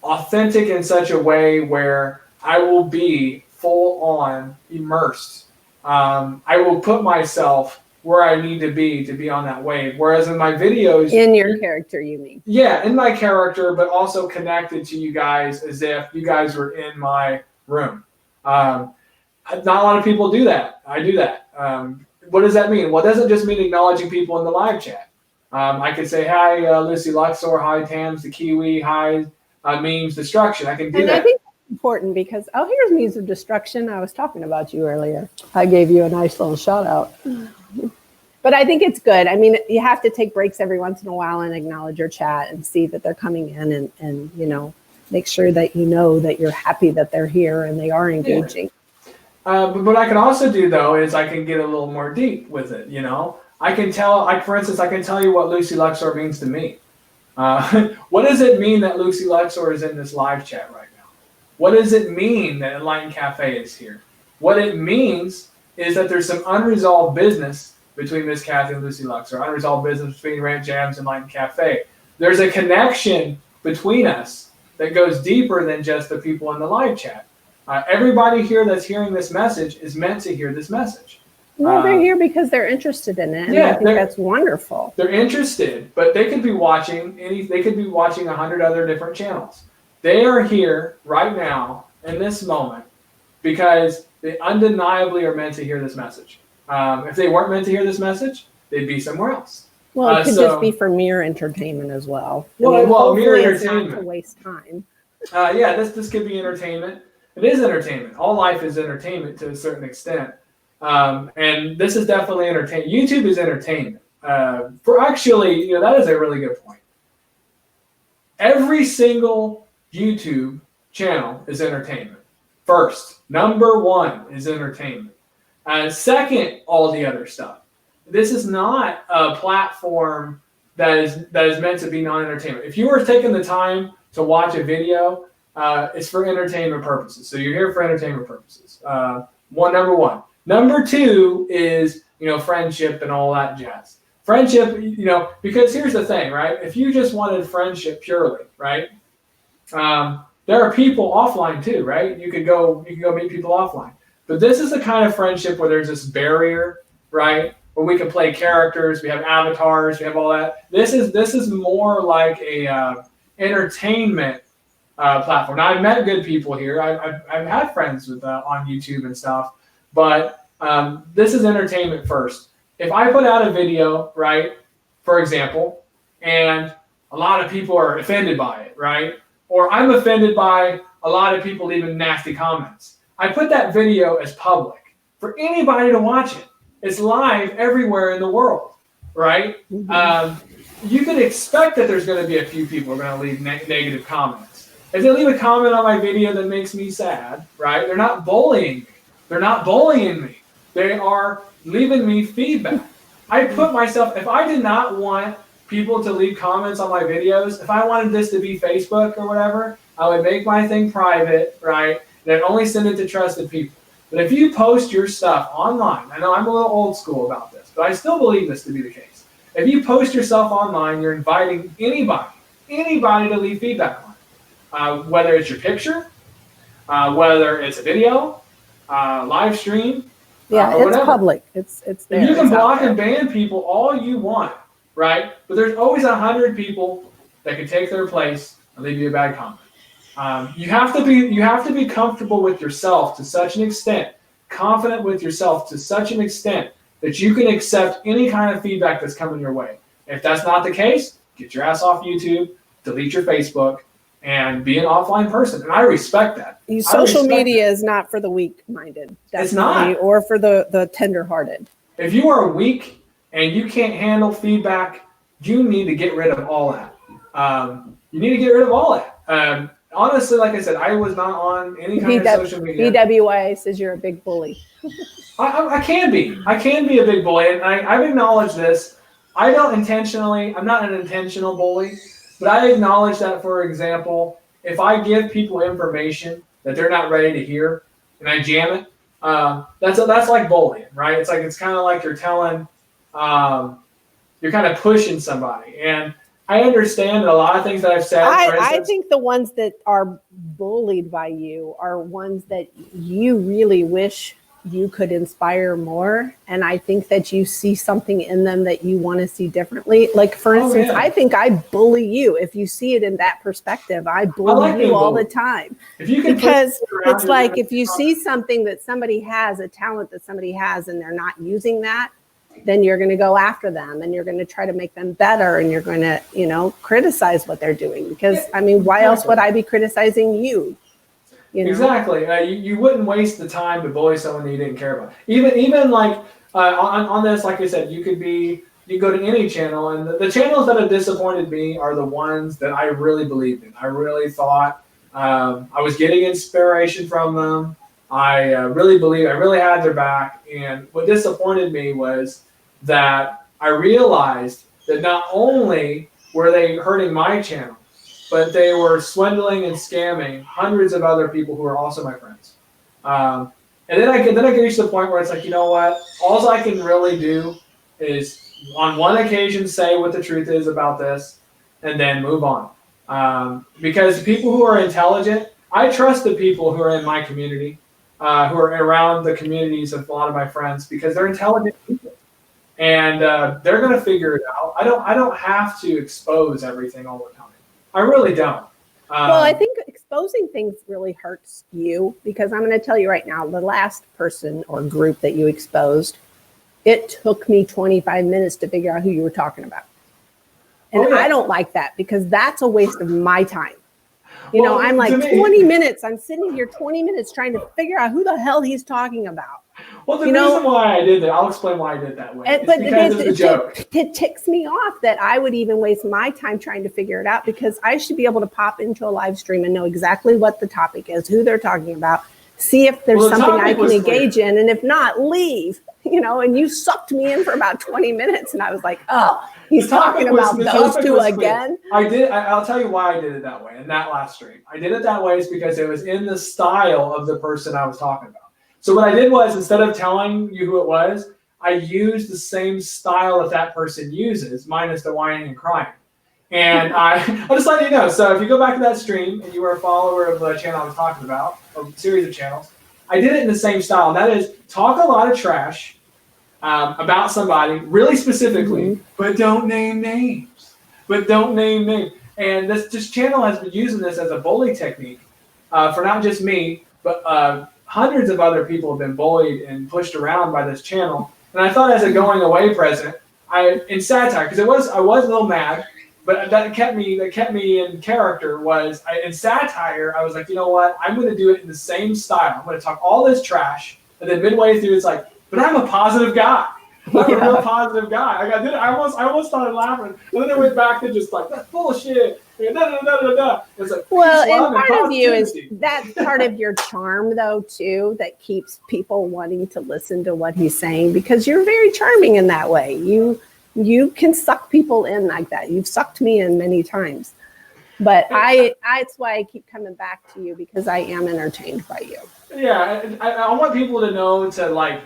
authentic in such a way where I will be full on immersed. I will put myself where I need to be on that wave. Whereas in my videos, in your character, you mean? Yeah, in my character, but also connected to you guys as if you guys were in my room. Not a lot of people do that. I do that. What does that mean? Well, it doesn't just mean acknowledging people in the live chat. I could say, hi, Lucy Luxor, hi, Tams, the Kiwi, hi, Memes Destruction. I can do that. I think it's important because, oh, here's Means of Destruction. I was talking about you earlier. I gave you a nice little shout out. But I think it's good. I mean, you have to take breaks every once in a while and acknowledge your chat and see that they're coming in and you know, make sure that you know that you're happy that they're here and they are engaging. But what I can also do, though, is I can get a little more deep with it, you know? I can tell, like, for instance, I can tell you what Lucy Luxor means to me. What does it mean that Lucy Luxor is in this live chat right now? What does it mean that Enlightened Cafe is here? What it means is that there's some unresolved business between Miss Kathy and Lucy Luxor, unresolved business between Rant, Jamz, and Enlightened Cafe. There's a connection between us that goes deeper than just the people in the live chat. Everybody here that's hearing this message is meant to hear this message. Well, they're here because they're interested in it, and I think that's wonderful. They're interested, but they could be watching they could be watching 100 other different channels. They are here right now in this moment because they undeniably are meant to hear this message. If they weren't meant to hear this message, they'd be somewhere else. Well, it could just be for mere entertainment as well. Well, mere entertainment. It's not to waste time. This could be entertainment. It is entertainment. All life is entertainment to a certain extent. And this is definitely entertainment. YouTube is entertainment. That is a really good point. Every single YouTube channel is entertainment. First, number one is entertainment. Second, all the other stuff. This is not a platform that is meant to be non-entertainment. If you were taking the time to watch a video, it's for entertainment purposes. So you're here for entertainment purposes. Number one. Number two is, friendship and all that jazz. Friendship, because here's the thing, right? If you just wanted friendship purely, right? There are people offline too, right? You could go meet people offline. But this is the kind of friendship where there's this barrier, right? Where we can play characters, we have avatars, we have all that. This is more like a entertainment platform. Now, I've met good people here. I've had friends with on YouTube and stuff. But this is entertainment first. If I put out a video, right, for example, and a lot of people are offended by it, right, or I'm offended by a lot of people leaving nasty comments, I put that video as public for anybody to watch it. It's live everywhere in the world, right? Mm-hmm. You can expect that there's going to be a few people who are going to leave negative comments. If they leave a comment on my video that makes me sad, right, they're not bullying me. They're not bullying me. They are leaving me feedback. I put myself, if I did not want people to leave comments on my videos, if I wanted this to be Facebook or whatever, I would make my thing private, right? And I'd only send it to trusted people. But if you post your stuff online, I know I'm a little old school about this, but I still believe this to be the case. If you post yourself online, you're inviting anybody to leave feedback on it. Whether it's your picture, whether it's a video, live stream. Yeah, it's public. It's there. And you can block and ban people all you want, right? But there's always 100 people that can take their place and leave you a bad comment. You have to be comfortable with yourself to such an extent, confident with yourself to such an extent that you can accept any kind of feedback that's coming your way. If that's not the case, get your ass off YouTube, delete your Facebook, and be an offline person. And I respect that. Social media is not for the weak-minded. It's not. Or for the tender-hearted. If you are weak and you can't handle feedback, you need to get rid of all that. You need to get rid of all that. Honestly, like I said, I was not on any kind of social media. BWA says you're a big bully. I can be. I can be a big bully. And I've acknowledged this. I'm not an intentional bully. But I acknowledge that, for example, if I give people information that they're not ready to hear and I jam it, that's like bullying, right? It's kind of like you're telling, you're kind of pushing somebody. And I understand that a lot of things that I've said. I think the ones that are bullied by you are ones that you really wish you could inspire more. And I think that you see something in them that you want to see differently. Like, for instance, I think I bully you. If you see it in that perspective, I bully you all the time. Because it's like, if you see something that somebody has, a talent that somebody has, and they're not using that, then you're going to go after them and you're going to try to make them better. And you're going to, criticize what they're doing. Because, why else would I be criticizing you? You know? Exactly. You wouldn't waste the time to bully someone that you didn't care about. Even like on this, like I said, you go to any channel, and the channels that have disappointed me are the ones that I really believed in. I really thought I was getting inspiration from them. I really had their back. And what disappointed me was that I realized that not only were they hurting my channel, but they were swindling and scamming hundreds of other people who are also my friends. And then I get to the point where it's like, you know what? All I can really do is on one occasion say what the truth is about this, and then move on. Because people who are intelligent, I trust the people who are in my community, who are around the communities of a lot of my friends, because they're intelligent people, and they're going to figure it out. I don't have to expose everything all the time. I really don't. Well, I think exposing things really hurts you, because I'm going to tell you right now, the last person or group that you exposed, it took me 25 minutes to figure out who you were talking about. And I don't like that, because that's a waste of my time. You know, I'm like 20 minutes. I'm sitting here 20 minutes trying to figure out who the hell he's talking about. Well, the reason why I did that, I'll explain why I did that way. But because it's a joke. It ticks me off that I would even waste my time trying to figure it out, because I should be able to pop into a live stream and know exactly what the topic is, who they're talking about, see if there's something I can engage in, and if not, leave. You know, and you sucked me in for about 20 minutes, and I was like, oh, he's talking about those two again. I'll tell you why I did it that way in that last stream. I did it that way is because it was in the style of the person I was talking about. So what I did was, instead of telling you who it was, I used the same style that person uses, minus the whining and crying. And I'll just let you know. So if you go back to that stream and you were a follower of the channel I was talking about, a series of channels, I did it in the same style. And that is, talk a lot of trash about somebody really specifically, but don't name names. And this channel has been using this as a bully technique for not just me, but hundreds of other people have been bullied and pushed around by this channel. And I thought, as a going away present, in satire, because I was a little mad, but that kept me in character. In satire, I was like, you know what? I'm going to do it in the same style. I'm going to talk all this trash, and then midway through, it's like, but I'm a positive guy. I'm a real positive guy. I almost started laughing, and then I went back to just like, that's bullshit. It's like, well, and part of you is that's part of your charm, though, too, that keeps people wanting to listen to what he's saying, because you're very charming in that way. You can suck people in like that. You've sucked me in many times. But it's why I keep coming back to you, because I am entertained by you. Yeah, I want people to know to, like,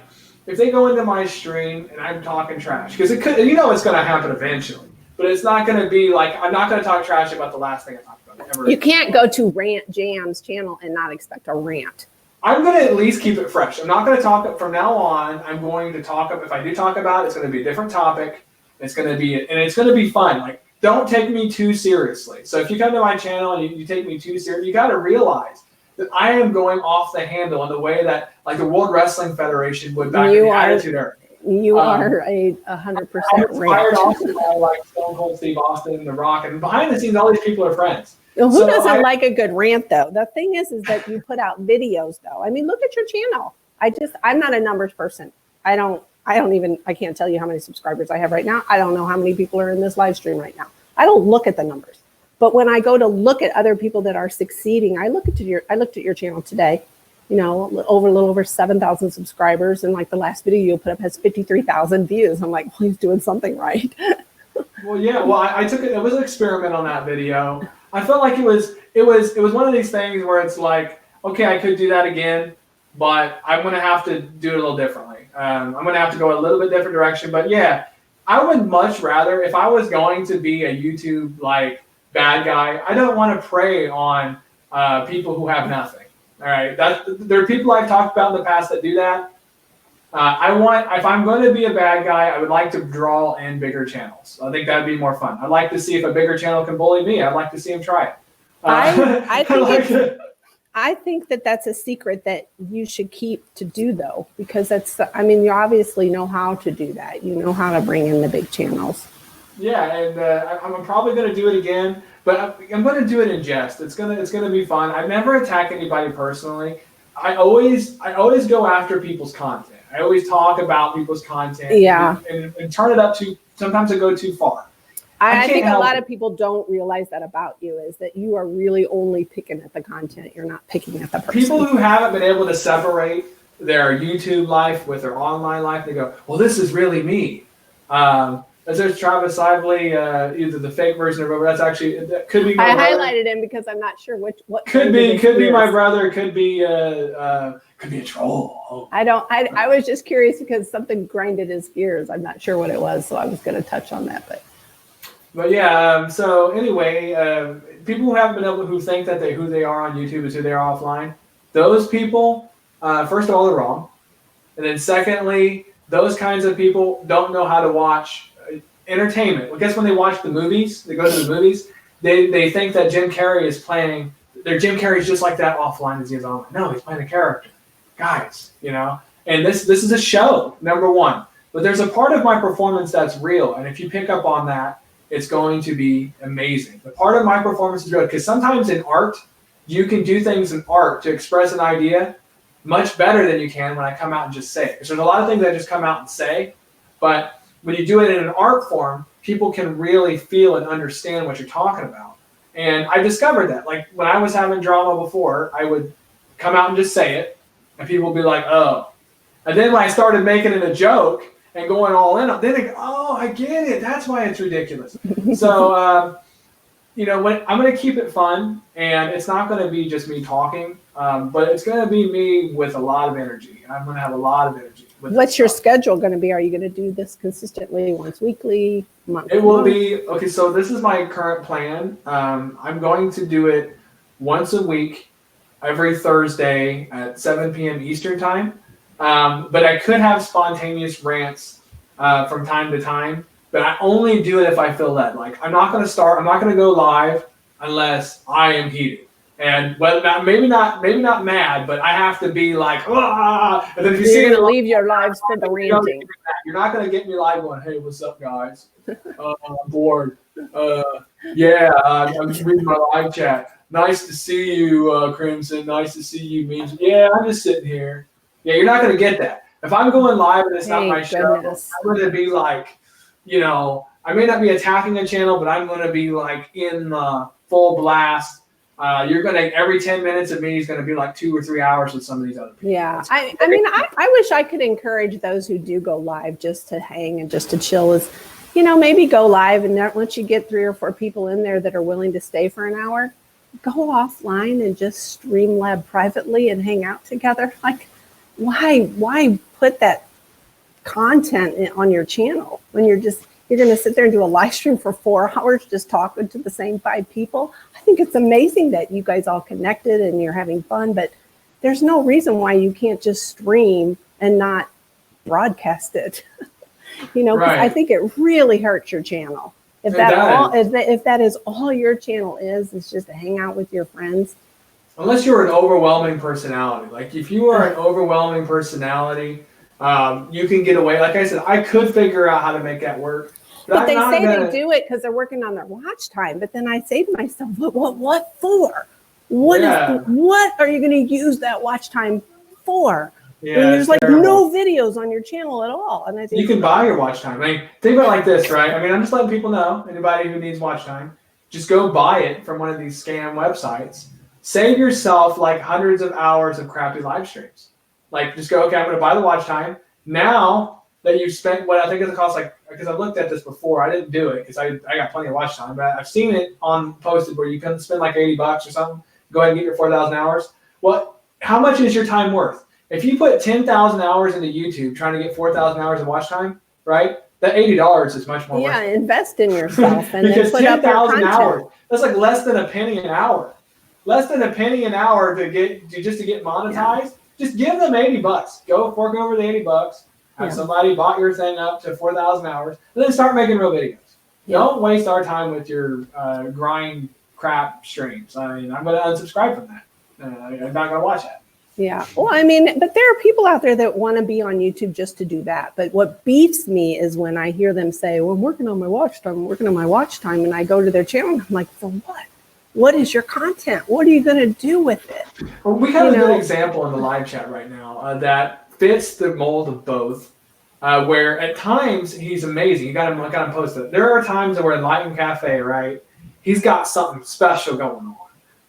if they go into my stream and I'm talking trash, because it's going to happen eventually, but it's not going to be like, I'm not going to talk trash about the last thing I talked about ever. You can't go to Rant Jamz channel and not expect a rant. I'm going to at least keep it fresh. I'm not going to talk from now on. I'm going to talk, if I do talk about it, it's going to be a different topic. It's going to be fun. Like, don't take me too seriously. So if you come to my channel and you take me too seriously, you got to realize that I am going off the handle in the way that, like, the World Wrestling Federation would back in the Attitude Era. You are 100% I'm inspired also by, like, Stone Cold Steve Austin, The Rock, and behind the scenes, all these people are friends. Well, who doesn't like a good rant, though? The thing is that you put out videos, though. I mean, look at your channel. I'm not a numbers person. I can't tell you how many subscribers I have right now. I don't know how many people are in this live stream right now. I don't look at the numbers. But when I go to look at other people that are succeeding, I looked at your channel today, a little over 7,000 subscribers. And like the last video you put up has 53,000 views. I'm like, well, he's doing something right. Well, yeah. Well, I took it. It was an experiment on that video. I felt like it was one of these things where it's like, okay, I could do that again, but I'm going to have to do it a little differently. I'm going to have to go a little bit different direction. But yeah, I would much rather, if I was going to be a YouTube like bad guy, I don't want to prey on people who have nothing. All right, there are people I've talked about in the past that do that. If I'm going to be a bad guy, I would like to draw in bigger channels. I think that'd be more fun. I'd like to see if a bigger channel can bully me. I'd like to see him try it. I think that's a secret that you should keep to do, though, because you obviously know how to do that. You know how to bring in the big channels. Yeah, and I'm probably going to do it again, but I'm going to do it in jest. It's gonna be fun. I never attack anybody personally. I always go after people's content. I always talk about people's content. Yeah. And turn it up to sometimes I go too far. I think a lot of people don't realize that about you, is that you are really only picking at the content. You're not picking at the person. People who haven't been able to separate their YouTube life with their online life, they go, well, this is really me. As there's Travis Lively, either the fake version or whatever. That's actually, that could be my brother. Highlighted him because I'm not sure what could be my brother, could be a troll. Oh. I was just curious because something grinded his gears. I'm not sure what it was, so I was going to touch on that, But yeah, so anyway, people who haven't been able, who think that who they are on YouTube is who they are offline, those people, first of all, they're wrong. And then secondly, those kinds of people don't know how to watch entertainment. Well, I guess when they watch the movies, they go to the movies, they think that Jim Carrey is playing, Jim Carrey's just like that offline as he is online. No, he's playing a character. Guys, and this is a show, number one. But there's a part of my performance that's real. And if you pick up on that, it's going to be amazing. The part of my performance is real, because sometimes in art, you can do things in art to express an idea much better than you can when I come out and just say it. Because there's a lot of things I just come out and say, but when you do it in an art form, people can really feel and understand what you're talking about. And I discovered that. Like when I was having drama before, I would come out and just say it, and people would be like, oh. And then when I started making it a joke and going all in, then they go, oh, I get it. That's why it's ridiculous. So, when I'm going to keep it fun, and it's not going to be just me talking, but it's going to be me with a lot of energy. I'm going to have a lot of energy. What's your schedule going to be? Are you going to do this consistently, once weekly, monthly? It will be, okay, so this is my current plan. I'm going to do it once a week, every Thursday at 7 p.m. Eastern time. But I could have spontaneous rants from time to time, but I only do it if I feel led. Like I'm not going to go live unless I am heated. And maybe not mad, but I have to be like, ah. And then if you see you're going to leave your lives for the ranting. You're not going to get me live going, hey, what's up, guys? I'm bored. I'm just reading my live chat. Nice to see you, Crimson. Nice to see you, Means. Yeah, I'm just sitting here. Yeah, you're not going to get that. If I'm going live and it's not my show, I'm going to be like, I may not be attacking a channel, but I'm going to be like in the full blast. You're going to, every 10 minutes of me is going to be like 2 or 3 hours with some of these other people. Yeah. I wish I could encourage those who do go live just to hang and just to chill is, maybe go live, and once you get 3 or 4 people in there that are willing to stay for an hour, go offline and just stream lab privately and hang out together. Like, why put that content on your channel when you're going to sit there and do a live stream for 4 hours just talking to the same 5 people? I think it's amazing that you guys all connected and you're having fun, but there's no reason why you can't just stream and not broadcast it. Right. I think it really hurts your channel. If that is all your channel is just to hang out with your friends. Unless you're an overwhelming personality. Like if you are an overwhelming personality, you can get away. Like I said, I could figure out how to make that work. But they say they do it because they're working on their watch time. But then I say to myself, what for? What are you going to use that watch time for? Yeah, when there's no videos on your channel at all. And I think you can buy your watch time. Think about it like this, right? I'm just letting people know, anybody who needs watch time, just go buy it from one of these scam websites. Save yourself like hundreds of hours of crappy live streams. Like just go, okay, I'm going to buy the watch time. Now that you've spent what I think it costs, because I've looked at this before, I didn't do it because I got plenty of watch time, but I've seen it posted where you can spend like $80 or something. Go ahead and get your 4,000 hours. Well, how much is your time worth? If you put 10,000 hours into YouTube trying to get 4,000 hours of watch time, right? That $80 is much more worth it. Yeah, invest in yourself and because then put up your 10,000 content. hours, that's like less than a penny an hour. Less than a penny an hour to get monetized. Yeah. Just give them $80. Go fork over the $80. Have somebody bought your thing up to 4,000 hours, and then start making real videos. Yeah. Don't waste our time with your grind crap streams. I'm going to unsubscribe from that. I'm not going to watch that. Yeah. Well, I mean, but there are people out there that want to be on YouTube just to do that. But what beats me is when I hear them say, well, I'm working on my watch time, and I go to their channel and I'm like, for what? What is your content? What are you going to do with it? Well, we have a good example in the live chat right now that fits the mold of both. Where at times he's amazing. You got him posted. There are times where in Light and Cafe, right, he's got something special going on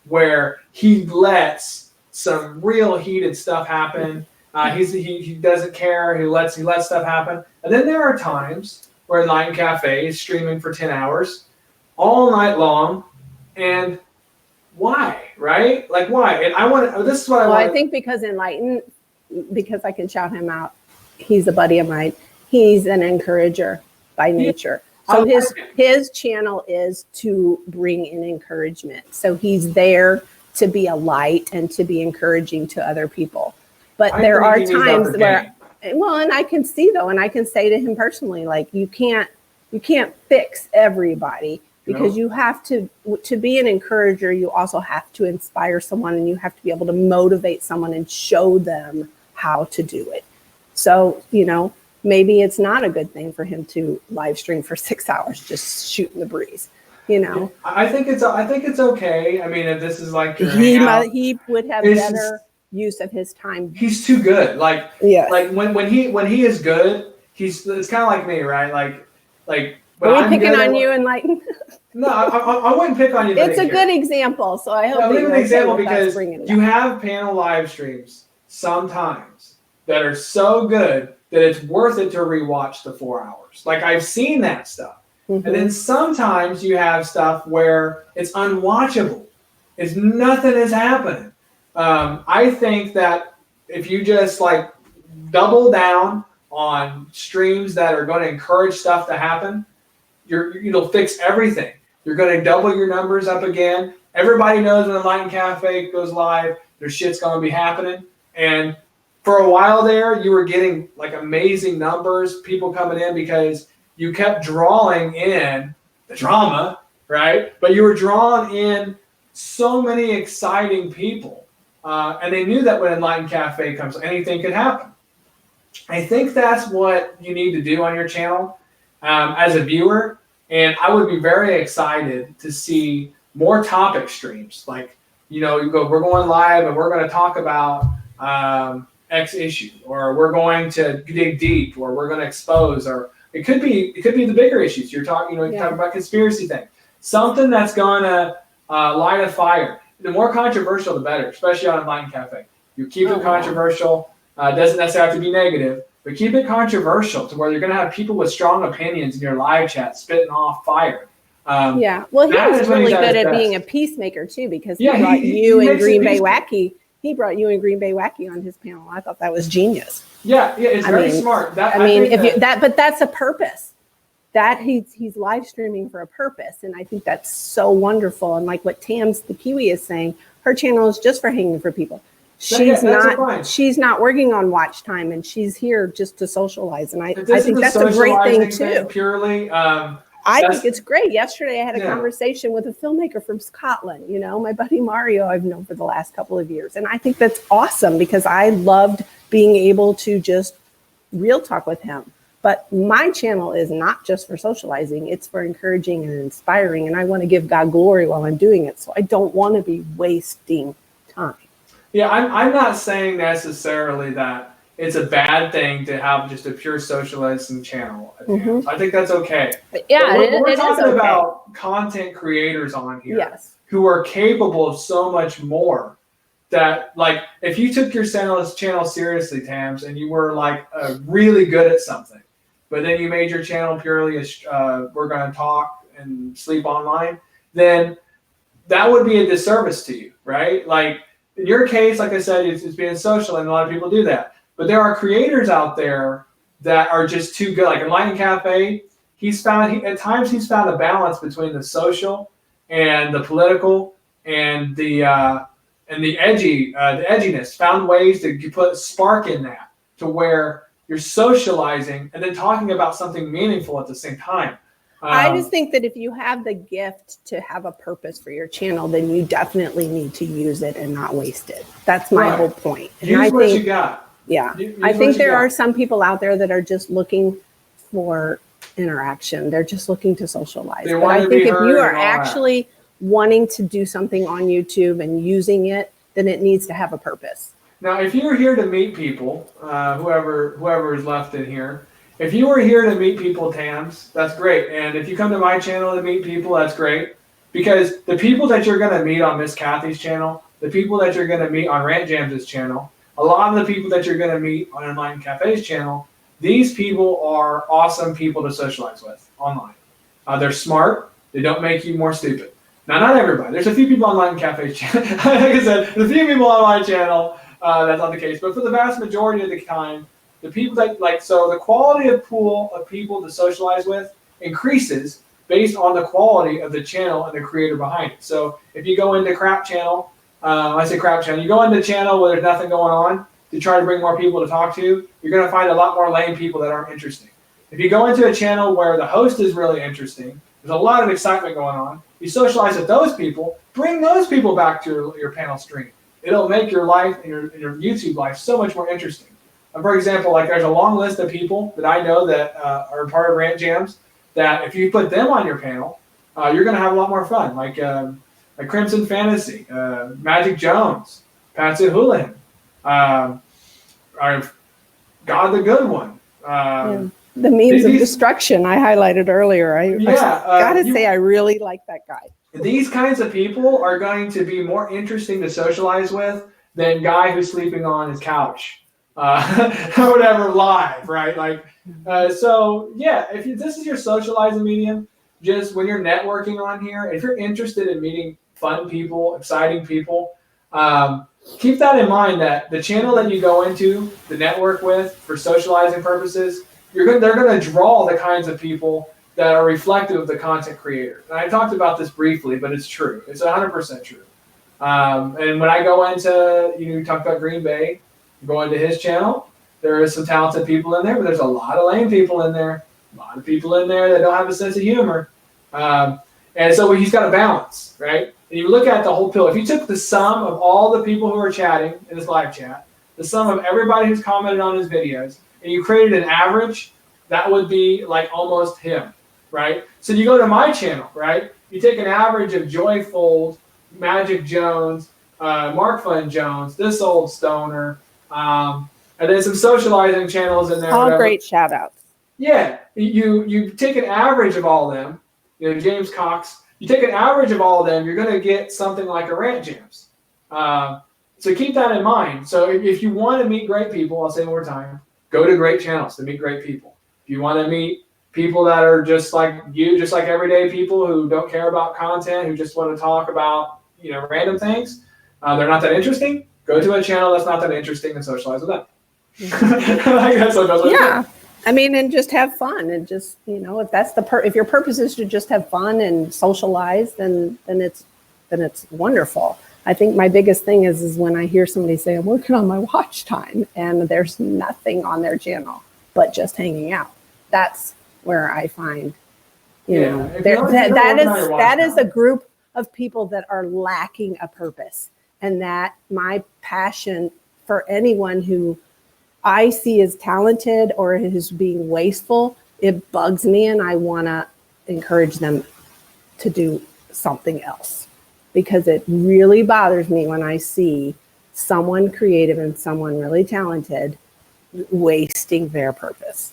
where he lets some real heated stuff happen. He doesn't care. He lets stuff happen. And then there are times where Light and Cafe is streaming for 10 hours all night long. And why, right? Like why? And this is what I want. Well, I think because Enlighten, because I can shout him out. He's a buddy of mine. He's an encourager by nature. So his channel is to bring in encouragement. So he's there to be a light and to be encouraging to other people. But there are times where, well, and I can see though, and I can say to him personally, like you can't fix everybody, because you have to be an encourager. You also have to inspire someone, and you have to be able to motivate someone and show them how to do it. So, maybe it's not a good thing for him to live stream for 6 hours, just shooting the breeze, I think it's okay. I mean, if this is like he would have better use of his time. He's too good. Like when he is good, it's kind of like me, right? Like are we picking on you and like? No, I wouldn't pick on you. It's a good example, so I hope. I'll give an example because you have panel live streams sometimes that are so good that it's worth it to rewatch the 4 hours. Like I've seen that stuff. Mm-hmm. And then sometimes you have stuff where it's unwatchable. Nothing is happening. I think that if you just like double down on streams that are going to encourage stuff to happen, it'll fix everything. You're going to double your numbers up again. Everybody knows when Enlighten Cafe goes live, their shit's going to be happening. And for a while there, you were getting like amazing numbers, people coming in because you kept drawing in the drama, right? But you were drawing in so many exciting people. And they knew that when Enlighten Cafe comes, anything could happen. I think that's what you need to do on your channel as a viewer. And I would be very excited to see more topic streams. Like, we're going live and we're going to talk about X issue, or we're going to dig deep, or we're going to expose, or it could be the bigger issues. You're talking, you talk about conspiracy thing, something that's going to light a fire. The more controversial, the better, especially on Enlighten Cafe. You keep it controversial. Doesn't necessarily have to be negative, but keep it controversial to where you're going to have people with strong opinions in your live chat spitting off fire. Well, he was really good at being a peacemaker too, because he brought you and Green Bay Wacky. He brought you and Green Bay Wacky on his panel. I thought that was genius. Yeah, it's very smart. But that's a purpose. That he's live streaming for a purpose, and I think that's so wonderful. And like what Jamz the Kiwi is saying, her channel is just for hanging for people. She's not working on watch time, and she's here just to socialize. And I think that's a great thing too. Purely, I think it's great. Yesterday, I had a conversation with a filmmaker from Scotland. My buddy Mario, I've known for the last couple of years, and I think that's awesome because I loved being able to just real talk with him. But my channel is not just for socializing; it's for encouraging and inspiring, and I want to give God glory while I'm doing it. So I don't want to be wasting time. Yeah, I'm not saying necessarily that it's a bad thing to have just a pure socializing channel. Mm-hmm. I think that's okay. Yeah, we're talking about content creators on here who are capable of so much more. That, like, if you took your channel seriously, Jamz, and you were like really good at something, but then you made your channel purely we're going to talk and sleep online, then that would be a disservice to you, right? Like, in your case, like I said, it's being social, and a lot of people do that. But there are creators out there that are just too good. Like Enlighten Cafe, at times he's found a balance between the social and the political and the edginess. Found ways to put a spark in that to where you're socializing and then talking about something meaningful at the same time. I just think that if you have the gift to have a purpose for your channel, then you definitely need to use it and not waste it. That's my whole point. And use I what think, you got. yeah, Use I what think you there got. are some people out there that are just looking for interaction. They're just looking to socialize. They But want I to think be if heard you are and all that. actually wanting to do something on YouTube and using it, then it needs to have a purpose. Now, if you're here to meet people, whoever is left in here, if you are here to meet people, Tams, that's great. And if you come to my channel to meet people, that's great. Because the people that you're going to meet on Miss Kathy's channel, the people that you're going to meet on Rant Jamz' channel, a lot of the people that you're going to meet on Online Cafe's channel, these people are awesome people to socialize with online. They're smart. They don't make you more stupid. Now, not everybody. There's a few people on Online Cafe's channel. Like I said, there's a few people on my channel. That's not the case. But for the vast majority of the time, the people that so the quality of pool of people to socialize with increases based on the quality of the channel and the creator behind it. So if you go into crap channel, I say crap channel, you go into a channel where there's nothing going on to try to bring more people to talk to, you're going to find a lot more lame people that aren't interesting. If you go into a channel where the host is really interesting, there's a lot of excitement going on, you socialize with those people, bring those people back to your panel stream. It'll make your life and your YouTube life so much more interesting. For example, like there's a long list of people that I know that are part of Rant Jamz that if you put them on your panel, you're going to have a lot more fun. Like Crimson Fantasy, Magic Jones, Patsy Houlihan, God the Good One. The memes of destruction I highlighted earlier. I gotta say, I really like that guy. These kinds of people are going to be more interesting to socialize with than guy who's sleeping on his couch or whatever live, right? Like, so yeah, if this is your socializing medium, just when you're networking on here, if you're interested in meeting fun people, exciting people, keep that in mind that the channel that you go into, the network with for socializing purposes, they're going to draw the kinds of people that are reflective of the content creator. And I talked about this briefly, but it's true. It's 100% true. And when I go into, you talked about Green Bay, go into his channel, there is some talented people in there, but there's a lot of lame people in there. A lot of people in there that don't have a sense of humor. And so he's got a balance, right? And you look at the whole pill. If you took the sum of all the people who are chatting in this live chat, the sum of everybody who's commented on his videos, and you created an average, that would be like almost him, right? So you go to my channel, right? You take an average of Joyfold, Magic Jones, Mark Fun Jones, This Old Stoner, and then some socializing channels in there. All great shout outs. Yeah, you take an average of all of them, James Cox, you take an average of all of them, you're going to get something like a Rant Jamz. So keep that in mind. So if you want to meet great people, I'll say one more time, go to great channels to meet great people. If you want to meet people that are just like you, just like everyday people who don't care about content, who just want to talk about random things, they're not that interesting, go to a channel that's not that interesting and socialize with them. Yeah. I mean, and just have fun, and just if that's if your purpose is to just have fun and socialize, then it's wonderful. I think my biggest thing is when I hear somebody say, I'm working on my watch time, and there's nothing on their channel but just hanging out. That's where I find, that is a group of people that are lacking a purpose. And that my passion for anyone who I see as talented or is being wasteful, it bugs me, and I want to encourage them to do something else, because it really bothers me when I see someone creative and someone really talented wasting their purpose.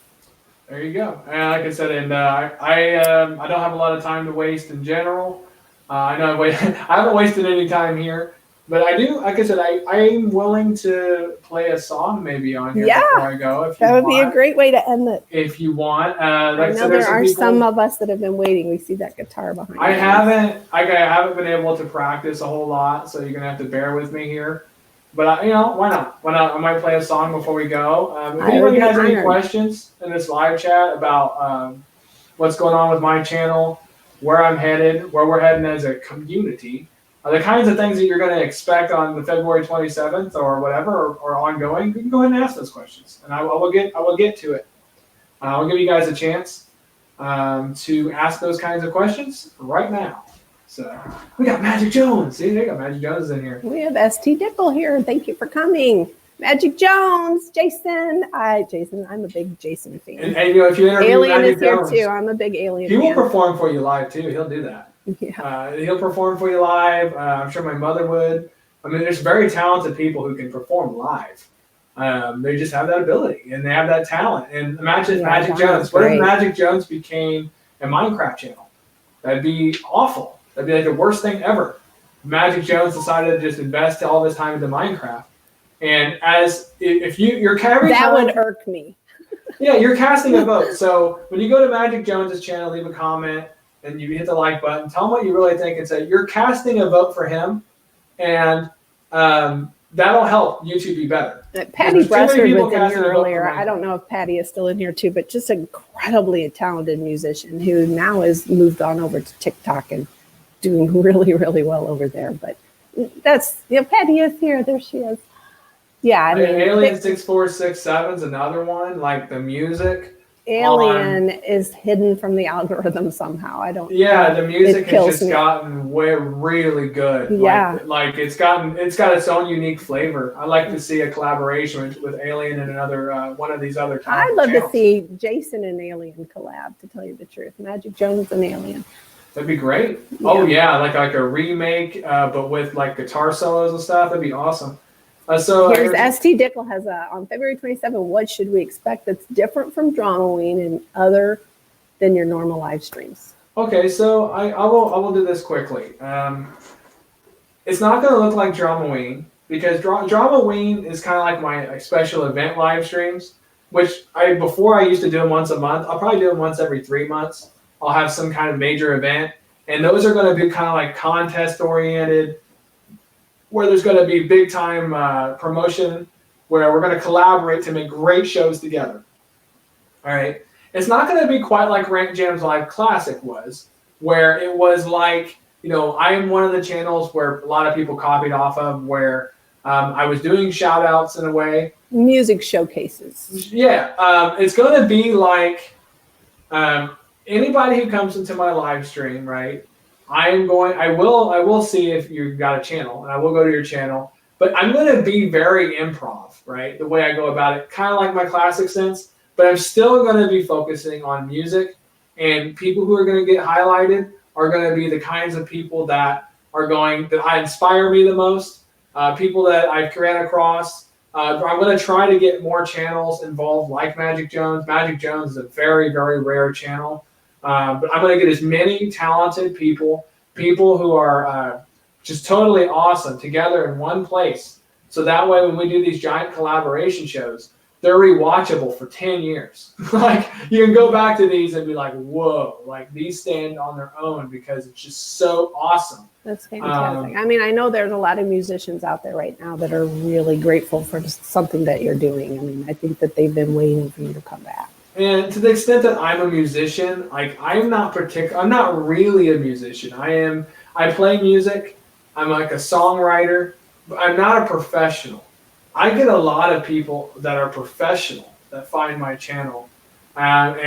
There you go. And like I said, and I don't have a lot of time to waste in general. I know I haven't wasted any time here. But I do, like I said, I'm willing to play a song maybe on here before I go. If that would be a great way to end it. If you want. I know there are some of us that have been waiting. We see that guitar behind I haven't been able to practice a whole lot, so you're going to have to bear with me here. But, why not? Why not? I might play a song before we go. If anybody has any questions in this live chat about what's going on with my channel, where I'm headed, where we're heading as a community, the kinds of things that you're going to expect on the February 27th or whatever, or ongoing, you can go ahead and ask those questions, and I will get to it. I'll give you guys a chance. to ask those kinds of questions right now. So we got Magic Jones. See, they got Magic Jones in here. We have ST Dickel here. Thank you for coming. Magic Jones, Jason. Jason, I'm a big Jason fan. And you know, if you interview Alien Magic is here Jones, too. I'm a big Alien he will fan. perform for you live too. He'll do that. Yeah. He'll perform for you live. I'm sure my mother would. I mean, there's very talented people who can perform live. They just have that ability and they have that talent. And imagine Magic Jones. What if Magic Jones became a Minecraft channel? That'd be awful. That'd be like the worst thing ever. Magic Jones decided to just invest all this time into Minecraft. And if you're carrying that would irk me. Yeah, you're casting a vote. So when you go to Magic Jones's channel, leave a comment and you hit the like button, tell him what you really think and say you're casting a vote for him, and that'll help YouTube be better. Patty Bressard was in here earlier. I don't know if Patty is still in here too, but just an incredibly talented musician who now has moved on over to TikTok and doing really, really well over there. But that's, Patty is here. There she is. Yeah, I mean, Alien 6467 is another one. Like the music, Alien is hidden from the algorithm somehow. I don't. Yeah, the music has just gotten really good. Yeah, like it's got its own unique flavor. I like to see a collaboration with Alien and another one of these other. I'd love to see Jason and Alien collab. To tell you the truth, Magic Jones and Alien. That'd be great. Yeah. Oh yeah, like a remake, but with like guitar solos and stuff. That'd be awesome. So here's ST Dickel has on February 27th. What should we expect that's different from Dramaween and other than your normal live streams? Okay, so I will do this quickly. It's not going to look like Dramaween because Dramaween is kind of like my special event live streams, which before I used to do them once a month. I'll probably do them once every 3 months. I'll have some kind of major event, and those are going to be kind of like contest oriented, where there's going to be big time promotion, where we're going to collaborate to make great shows together. All right. It's not going to be quite like Rant Jamz Live Classic was, where it was like, I am one of the channels where a lot of people copied off of, where I was doing shout outs in a way. Music showcases. Yeah. It's going to be like anybody who comes into my live stream, right? I will see if you've got a channel, and I will go to your channel, but I'm going to be very improv, right? The way I go about it, kind of like my classic sense, but I'm still going to be focusing on music, and people who are going to get highlighted are going to be the kinds of people that inspire me the most, people that I've ran across. I'm going to try to get more channels involved like Magic Jones. Magic Jones is a very, very rare channel. But I'm going to get as many talented people who are just totally awesome together in one place. So that way, when we do these giant collaboration shows, they're rewatchable for 10 years. Like you can go back to these and be like, whoa, like these stand on their own because it's just so awesome. That's fantastic. I mean, I know there's a lot of musicians out there right now that are really grateful for something that you're doing. I mean, I think that they've been waiting for you to come back. And to the extent that I'm a musician, like I'm not really a musician. I play music. I'm like a songwriter, but I'm not a professional. I get a lot of people that are professional that find my channel, and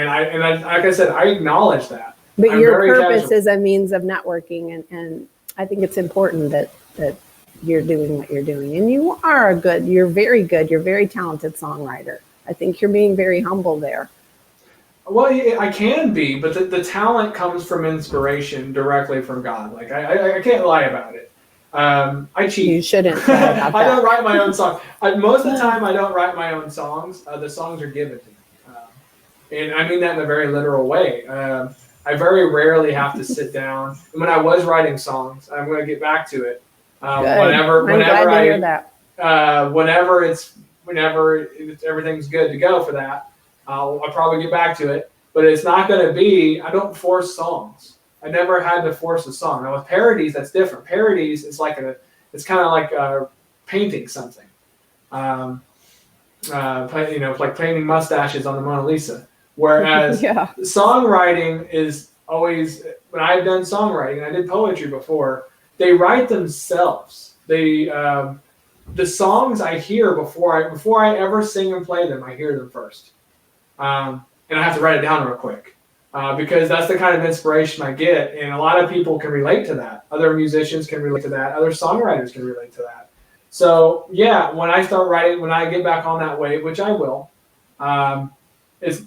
like I said, I acknowledge that. But your purpose is a means of networking, and I think it's important that you're doing what you're doing, and you're very good, you're a very talented songwriter. I think you're being very humble there. Well, I can be, but the talent comes from inspiration directly from God. Like I can't lie about it. I cheat. You shouldn't lie about that. I don't write my own songs. Most of the time, I don't write my own songs. The songs are given to me, and I mean that in a very literal way. I very rarely have to sit down. And when I was writing songs, I'm going to get back to it. Whenever everything's good to go for that, I'll probably get back to it. But it's not going to be. I don't force songs. I never had to force a song. Now with parodies, that's different. Parodies, it's kind of like painting something. Like painting mustaches on the Mona Lisa. Whereas songwriting is always, when I've done songwriting, and I did poetry before, they write themselves. The songs I hear before I ever sing and play them, I hear them first. And I have to write it down real quick. because that's the kind of inspiration I get. And a lot of people can relate to that. Other musicians can relate to that. Other songwriters can relate to that. So yeah, when I start writing, when I get back on that wave, which I will, it's,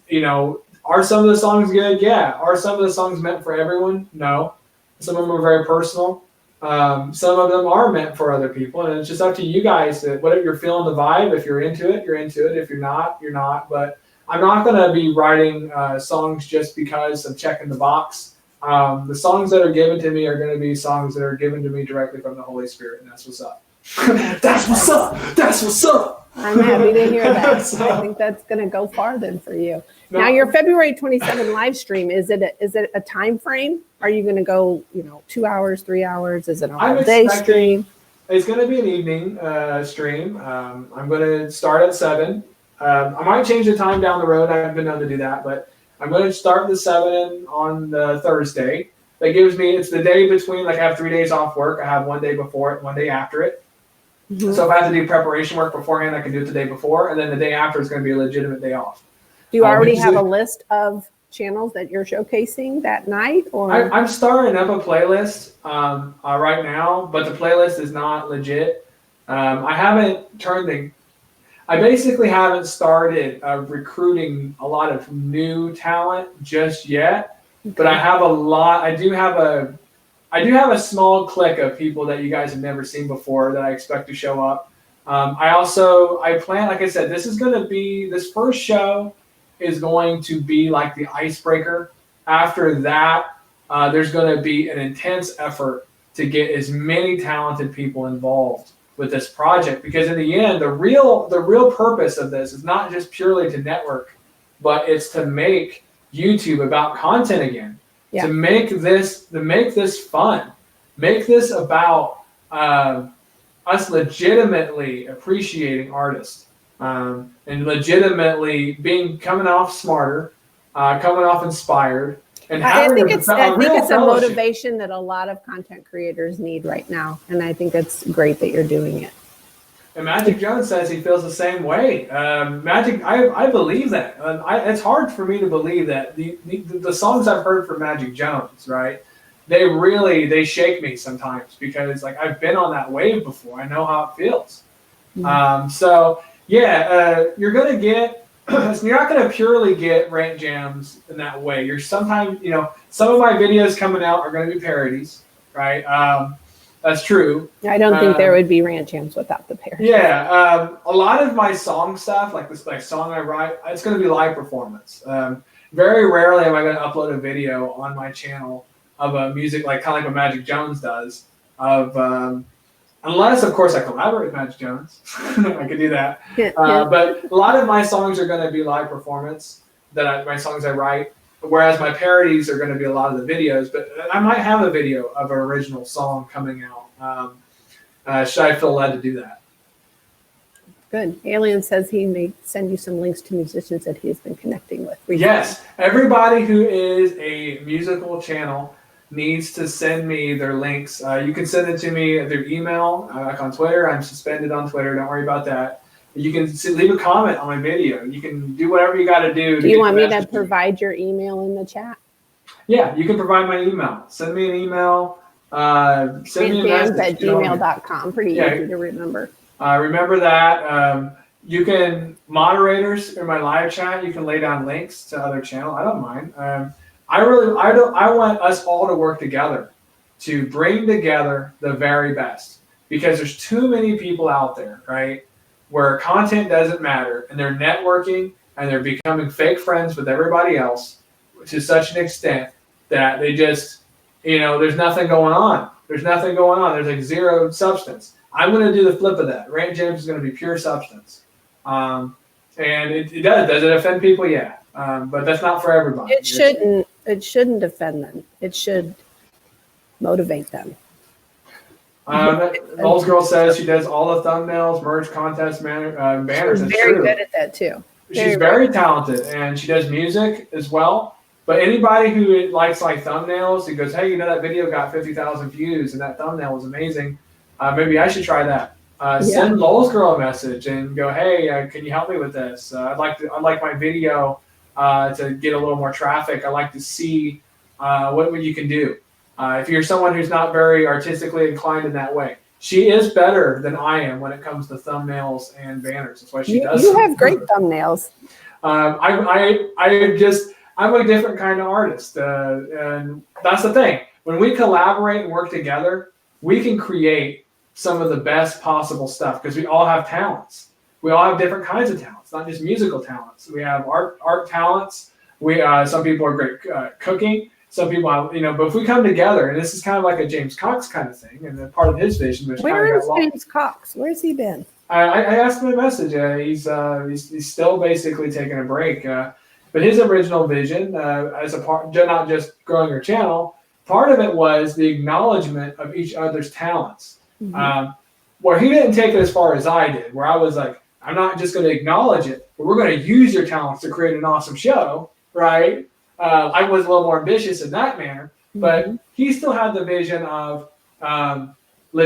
are some of the songs good? Yeah. Are some of the songs meant for everyone? No. Some of them are very personal. Some of them are meant for other people, and it's just up to you guys that whatever you're feeling the vibe. If you're into it, you're into it. If you're not, you're not. But I'm not going to be writing songs just because I'm checking the box. The songs that are given to me are going to be songs that are given to me directly from the Holy Spirit, and that's what's up. That's what's up. That's what's up. I'm happy to hear that. I think that's going to go far then for you. Now, your February 27 live stream, is it a time frame? Are you going to go, 2 hours, 3 hours? Is it a whole day stream? It's going to be an evening stream. I'm going to start at 7. I might change the time down the road. I haven't been able to do that, but I'm going to start the 7 on the Thursday. That gives me, it's the day between, like I have 3 days off work. I have 1 day before it, 1 day after it. Mm-hmm. So if I have to do preparation work beforehand, I can do it the day before, and then the day after is going to be a legitimate day off. Do you already have a list of channels that you're showcasing that night? Or I'm starting up a playlist right now, but the playlist is not legit. I basically haven't started recruiting a lot of new talent just yet, but I have a lot. I do have a small clique of people that you guys have never seen before that I expect to show up. I plan, like I said, this first show is going to be like the icebreaker. After that, there's going to be an intense effort to get as many talented people involved with this project, because in the end, the real purpose of this is not just purely to network, but it's to make YouTube about content again. Yeah. To make this fun, make this about us legitimately appreciating artists. And legitimately coming off smarter, coming off inspired, and I think it's a motivation that a lot of content creators need right now, and I think it's great that you're doing it. And Magic Jones says he feels the same way. I believe that. It's hard for me to believe that the songs I've heard from Magic Jones, right? They shake me sometimes, because like I've been on that wave before. I know how it feels. Mm-hmm. You're gonna get. You're not gonna purely get Rant Jams in that way. You're sometimes, some of my videos coming out are gonna be parodies, right? That's true. I don't think there would be Rant Jams without the parodies. Yeah, a lot of my song stuff, like this song I write, it's gonna be live performance. Very rarely am I gonna upload a video on my channel of a music, like kind of like what Magic Jones does, unless, of course, I collaborate with Magic Jones. I could do that. But a lot of my songs are going to be live performance, my songs I write, whereas my parodies are going to be a lot of the videos. But I might have a video of an original song coming out. Should I feel led to do that? Good. Alien says he may send you some links to musicians that he's been connecting with recently. Yes. Everybody who is a musical channel needs to send me their links. You can send it to me through email, like on Twitter. I'm suspended on Twitter. Don't worry about that. You can leave a comment on my video. You can do whatever you got to do. Do you want me to provide your email in the chat? Yeah, you can provide my email. Send me an email. Send me a message at gmail.com. Pretty easy to remember. Remember that. You can, moderators in my live chat, you can lay down links to other channels. I don't mind. I want us all to work together to bring together the very best, because there's too many people out there, right, where content doesn't matter, and they're networking and they're becoming fake friends with everybody else to such an extent that they just, there's nothing going on. There's like zero substance. I'm going to do the flip of that. Rant Jamz is going to be pure substance. And it does. Does it offend people? Yeah. But that's not for everybody. It shouldn't offend them. It should motivate them. Old girl says she does all the thumbnails, merch, contests, banners. She's very good at that too. She's very talented, and she does music as well. But anybody who likes thumbnails, who goes, hey, that video got 50,000 views and that thumbnail was amazing. Maybe I should try that. Send Lowell's girl a message and go, hey, can you help me with this? I'd like my video to get a little more traffic. I like to see what you can do. If you're someone who's not very artistically inclined in that way, she is better than I am when it comes to thumbnails and banners. That's why she does. You have great thumbnails. I'm a different kind of artist, and that's the thing. When we collaborate and work together, we can create some of the best possible stuff because we all have talents. We all have different kinds of talents, not just musical talents. We have art talents. Some people are great cooking. Some people have, but if we come together, and this is kind of like a James Cox kind of thing, and part of his vision. Where is James Cox? Where's he been? I asked him a message. He's still basically taking a break. But his original vision, as a part, not just growing your channel, part of it was the acknowledgement of each other's talents. Mm-hmm. Where he didn't take it as far as I did, where I was like, I'm not just going to acknowledge it, but we're going to use your talents to create an awesome show, right? I was a little more ambitious in that manner, but he still had the vision of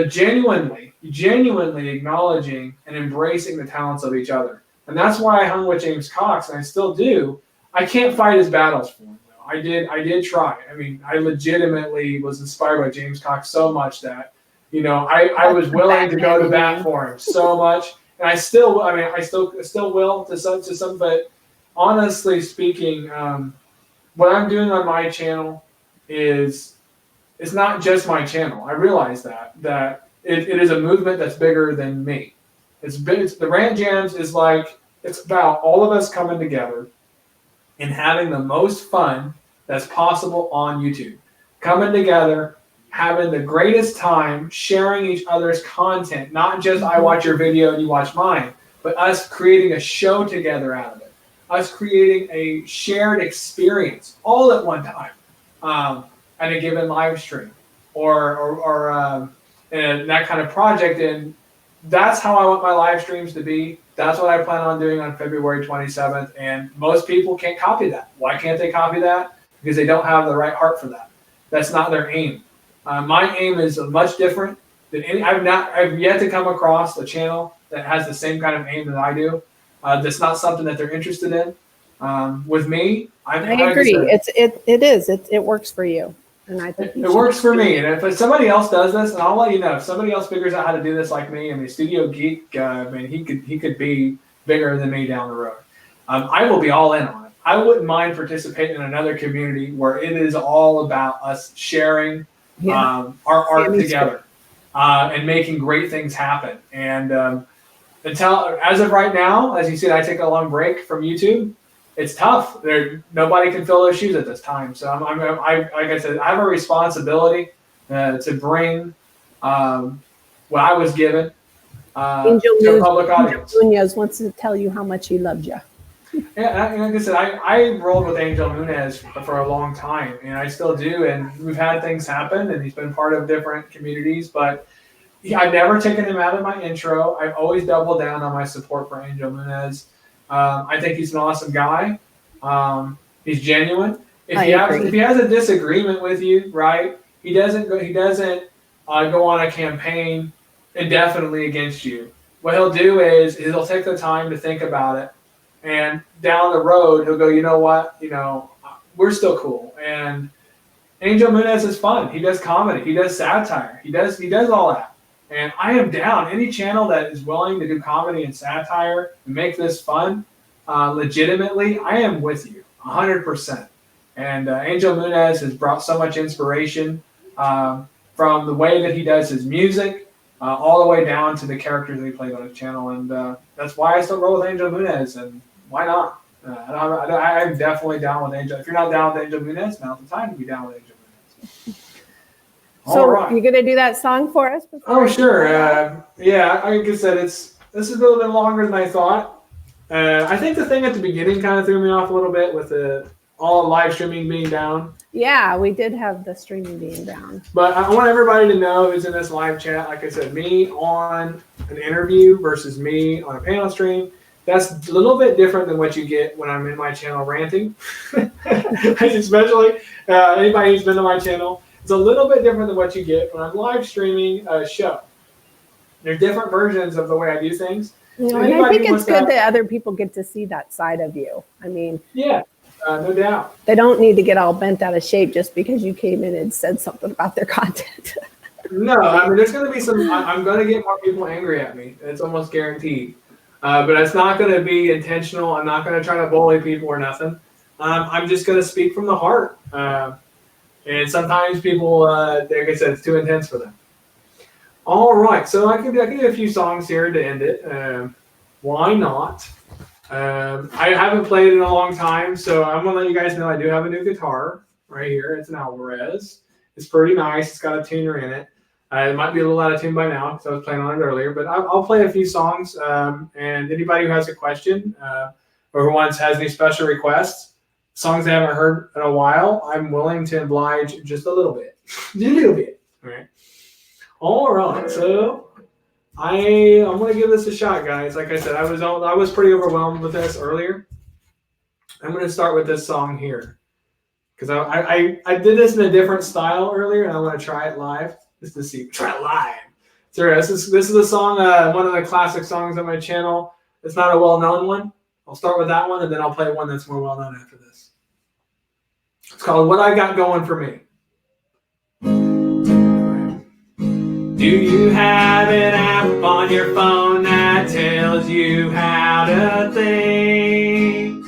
genuinely acknowledging and embracing the talents of each other. And that's why I hung with James Cox, and I still do. I can't fight his battles for him, though. I did try. I mean, I legitimately was inspired by James Cox so much that, I was willing to go to bat for him so much. And I still will to some, but honestly speaking, what I'm doing on my channel it's not just my channel. I realize that it is a movement that's bigger than me. The Rant Jamz is it's about all of us coming together and having the most fun that's possible on YouTube. Coming together, having the greatest time, sharing each other's content, not just I watch your video and you watch mine, but us creating a show together out of it. Us creating a shared experience all at one time at a given live stream or that kind of project. And that's how I want my live streams to be. That's what I plan on doing on February 27th. And most people can't copy that. Why can't they copy that? Because they don't have the right heart for that. That's not their aim. My aim is much different than any. I've yet to come across a channel that has the same kind of aim that I do. That's not something that they're interested in. With me, I agree. It works for you, and I think it works for me. And if somebody else does this, and I'll let you know, if somebody else figures out how to do this like me, I mean, Studio Geek, he could be bigger than me down the road. I will be all in on it. I wouldn't mind participating in another community where it is all about us sharing our art together and making great things happen. And as of right now, as you said, I take a long break from YouTube. It's tough. Nobody can fill their shoes at this time. So like I said, I have a responsibility to bring what I was given to a public audience. Angel Munoz wants to tell you how much he loves you. Yeah, like I said, I rolled with Angel Munoz for a long time, and I still do. And we've had things happen, and he's been part of different communities. But I've never taken him out of my intro. I've always doubled down on my support for Angel Munoz. I think he's an awesome guy. He's genuine. If he has a disagreement with you, right? He doesn't go on a campaign indefinitely against you. What he'll do is he'll take the time to think about it. And down the road, he'll go, you know what? We're still cool. And Angel Munoz is fun. He does comedy. He does satire. He does all that. And I am down. Any channel that is willing to do comedy and satire and make this fun, legitimately, I am with you 100%. And Angel Munoz has brought so much inspiration from the way that he does his music all the way down to the characters that he played on his channel. And that's why I still roll with Angel Munoz. And why not? I'm definitely down with Angel. If you're not down with Angel Munoz, now's the time to be down with Angel Munoz. So you're going to do that song for us? Oh, sure. Yeah, like I said, this is a little bit longer than I thought. I think the thing at the beginning kind of threw me off a little bit with all live streaming being down. Yeah, we did have the streaming being down. But I want everybody to know who's in this live chat, like I said, me on an interview versus me on a panel stream. That's a little bit different than what you get when I'm in my channel ranting. Especially anybody who's been to my channel. It's a little bit different than what you get when I'm live streaming a show. There's different versions of the way I do things. And I think it's good that other people get to see that side of you. I mean, yeah. No doubt. They don't need to get all bent out of shape just because you came in and said something about their content. No, I mean, there's going to be some. I'm going to get more people angry at me. It's almost guaranteed. But it's not going to be intentional. I'm not going to try to bully people or nothing. I'm just going to speak from the heart. And sometimes people, like I said, it's too intense for them. All right, so I can do a few songs here to end it. Why not? I haven't played in a long time, so I'm going to let you guys know I do have a new guitar right here. It's an Alvarez. It's pretty nice. It's got a tuner in it. It might be a little out of tune by now because I was playing on it earlier, but I'll play a few songs. And anybody who has a question or who has any special requests, songs they haven't heard in a while, I'm willing to oblige just a little bit. Just a little bit. All right. So I'm going to give this a shot, guys. Like I said, I was pretty overwhelmed with this earlier. I'm going to start with this song here because I did this in a different style earlier, and I want to try it live. Just to see, try it live. So this is a song, one of the classic songs on my channel. It's not a well-known one. I'll start with that one, and then I'll play one that's more well-known after this. It's called "What I Got Going for Me." Do you have an app on your phone that tells you how to think?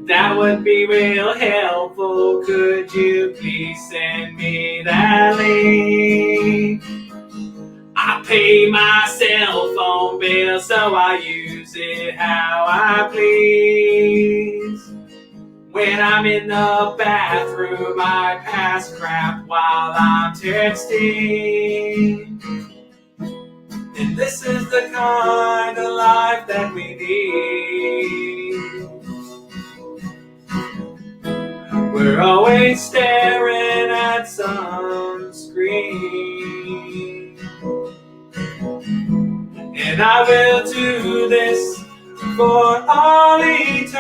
That would be real helpful. Could you please send me that link? I pay my cell phone bill, so I use it how I please. When I'm in the bathroom, I pass crap while I'm texting. And this is the kind of life that we need. We're always staring at some screen. And I will do this for all eternity.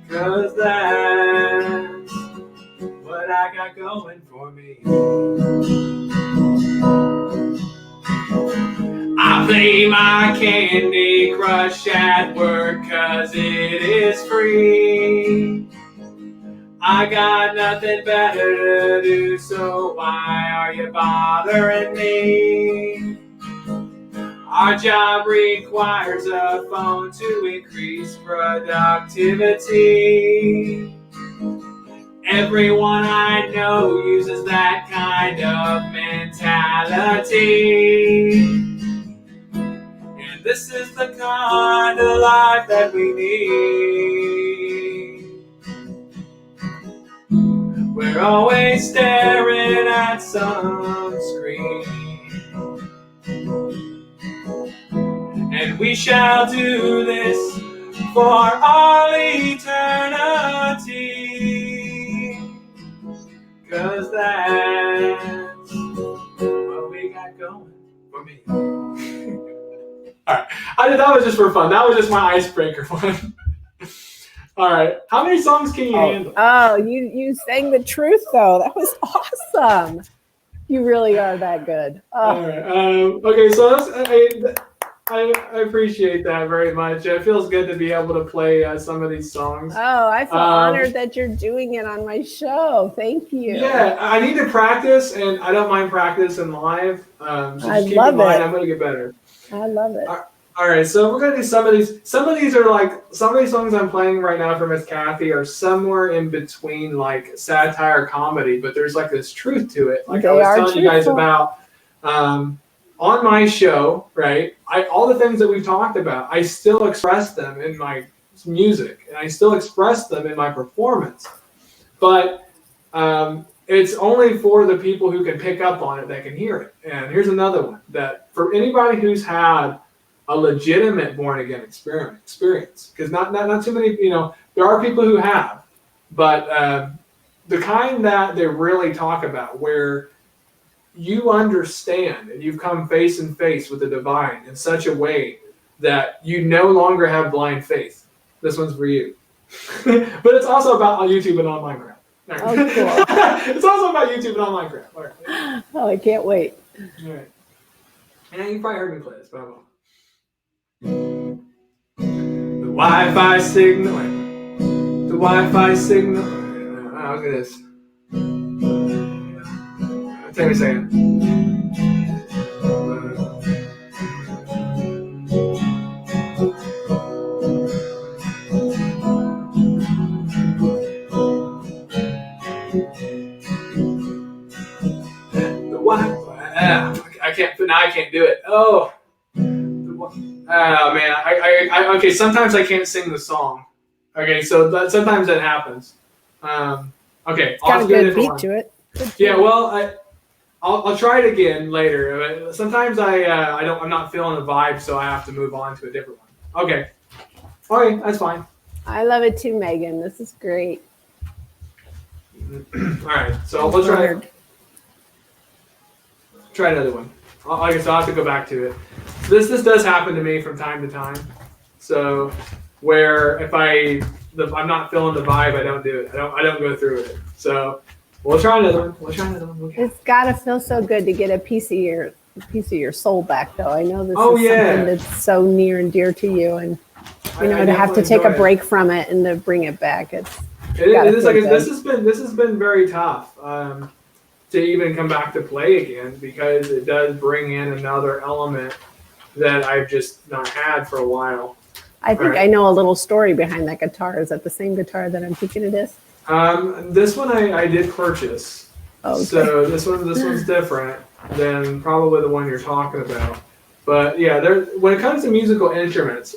'Cause that's what I got going for me. I play my Candy Crush at work 'cause it is free. I got nothing better to do, so why are you bothering me? Our job requires a phone to increase productivity. Everyone I know uses that kind of mentality. This is the kind of life that we need. We're always staring at some screen. And we shall do this for all eternity. 'Cause that's what we got going for me. All right, that was just for fun. That was just my icebreaker one. All right, how many songs can you handle? Oh, you sang the truth though. That was awesome. You really are that good. Oh. All right. Okay, so I appreciate that very much. It feels good to be able to play some of these songs. Oh, I feel honored that you're doing it on my show. Thank you. Yeah, I need to practice, and I don't mind practicing live. So just keep in mind, I'm going to get better. I love it. All right, so we're gonna do some of these. Some of these are like some of these songs I'm playing right now for Miss Kathy are somewhere in between like satire comedy, but there's like this truth to it. Like I was telling you guys about on my show, right? All the things that we've talked about, I still express them in my music, and I still express them in my performance. But it's only for the people who can pick up on it that can hear it. And here's another one that for anybody who's had a legitimate born again experience, because not too many, there are people who have, but the kind that they really talk about, where you understand and you've come face and face with the divine in such a way that you no longer have blind faith. This one's for you. But it's also about on YouTube and online crap. Right. Oh, cool. It's also about YouTube and online crap. All right. Oh, I can't wait. All right. And you probably heard me play this, but I won't. Wi-Fi signal. The Wi-Fi signal. I'll get this. Take me a second. The Wi-Fi. I can't. Now I can't do it. Oh. Man. I okay. Sometimes I can't sing the song. Okay, so sometimes that happens. Okay, Got a good beat to it. Yeah, well, I'll try it again later. Sometimes I'm not feeling the vibe, so I have to move on to a different one. Okay, that's fine. I love it too, Megan. This is great. All right, so we'll try another one. I guess I'll have to go back to it. This does happen to me from time to time. So where if I'm not feeling the vibe, I don't do it. I don't go through it. So we'll try another one. Okay. It's gotta feel so good to get a piece of your soul back, though. I know this is something that's so near and dear to you, and to have to take a break from it and to bring it back. This has been very tough to even come back to play again, because it does bring in another element that I've just not had for a while. I think I know a little story behind that guitar. Is that the same guitar that I'm thinking it is? This one I did purchase. Oh, okay. So this one's different than probably the one you're talking about. But yeah, when it comes to musical instruments,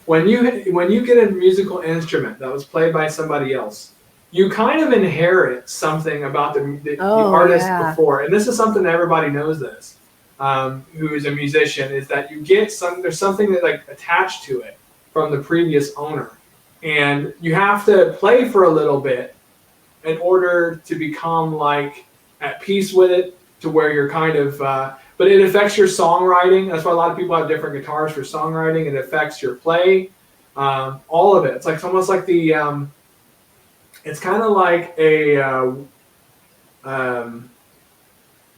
when you get a musical instrument that was played by somebody else, you kind of inherit something about the artist before. And this is something that everybody knows this. Who is a musician, is that you get there's something that like attached to it from the previous owner, and you have to play for a little bit in order to become like at peace with it, to where you're kind of but it affects your songwriting. That's why a lot of people have different guitars for songwriting. It affects your play, all of it. It's like almost like it's kind of like a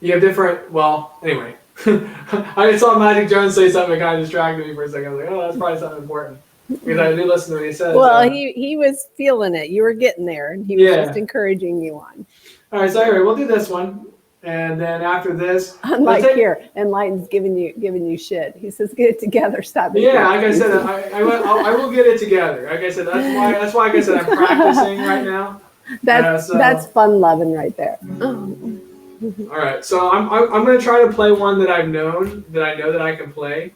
you have different, well, anyway. I saw Magic Jones say something that kind of distracted me for a second. I was like, oh, that's probably something important. Because I did listen to what he said. Well, he was feeling it. You were getting there, and he was just encouraging you on. All right, so anyway, we'll do this one. And then after this... Unlike here, Enlighten's giving you shit. He says, get it together, stop it. Yeah, like I said, I will get it together. Like I said, that's why like I said, I'm practicing right now. That's fun loving right there. All right, so I'm going to try to play one that I know that I can play,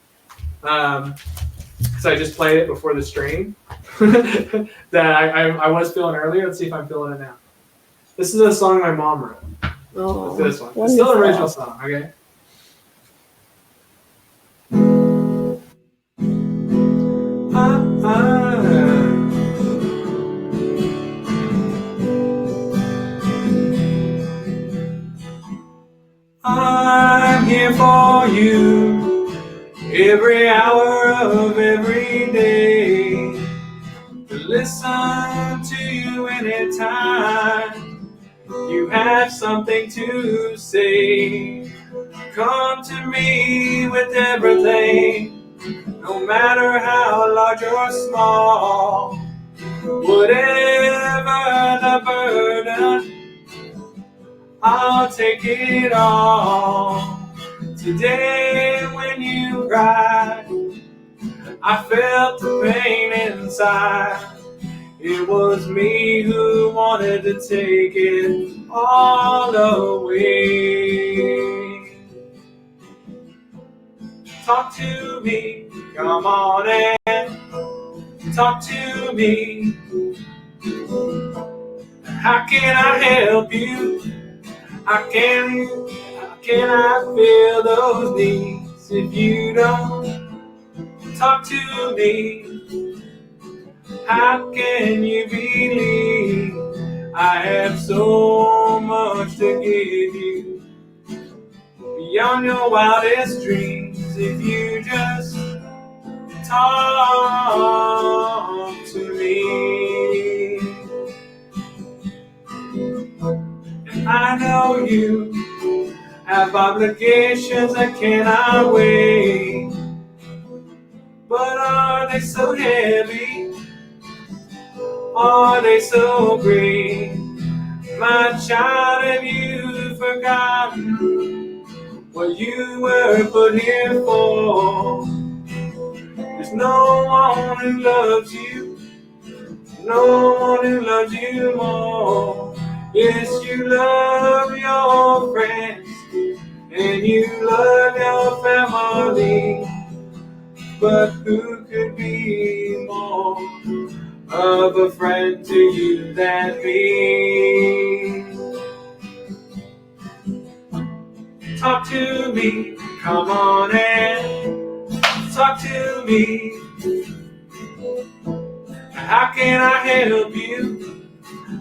because I just played it before the stream that I was feeling earlier. Let's see if I'm feeling it now. This is a song my mom wrote. Oh, this one. It's still an original song. Okay. I'm here for you every hour of every day, to listen to you anytime you have something to say. Come to me with everything, no matter how large or small, whatever the burden, I'll take it all. Today when you cried, I felt the pain inside. It was me who wanted to take it all away. Talk to me, come on and talk to me. How can I help you? How can I feel those needs if you don't talk to me? How can you believe I have so much to give you beyond your wildest dreams if you just talk to me? And I know you have obligations that cannot wait, But are they so heavy? Are they so great? My child, have you forgotten what you were put here for? There's no one who loves you, no one who loves you more. Yes, you love your friends and you love your family, but who could be more of a friend to you than me? Talk to me, come on and talk to me. How can I help you?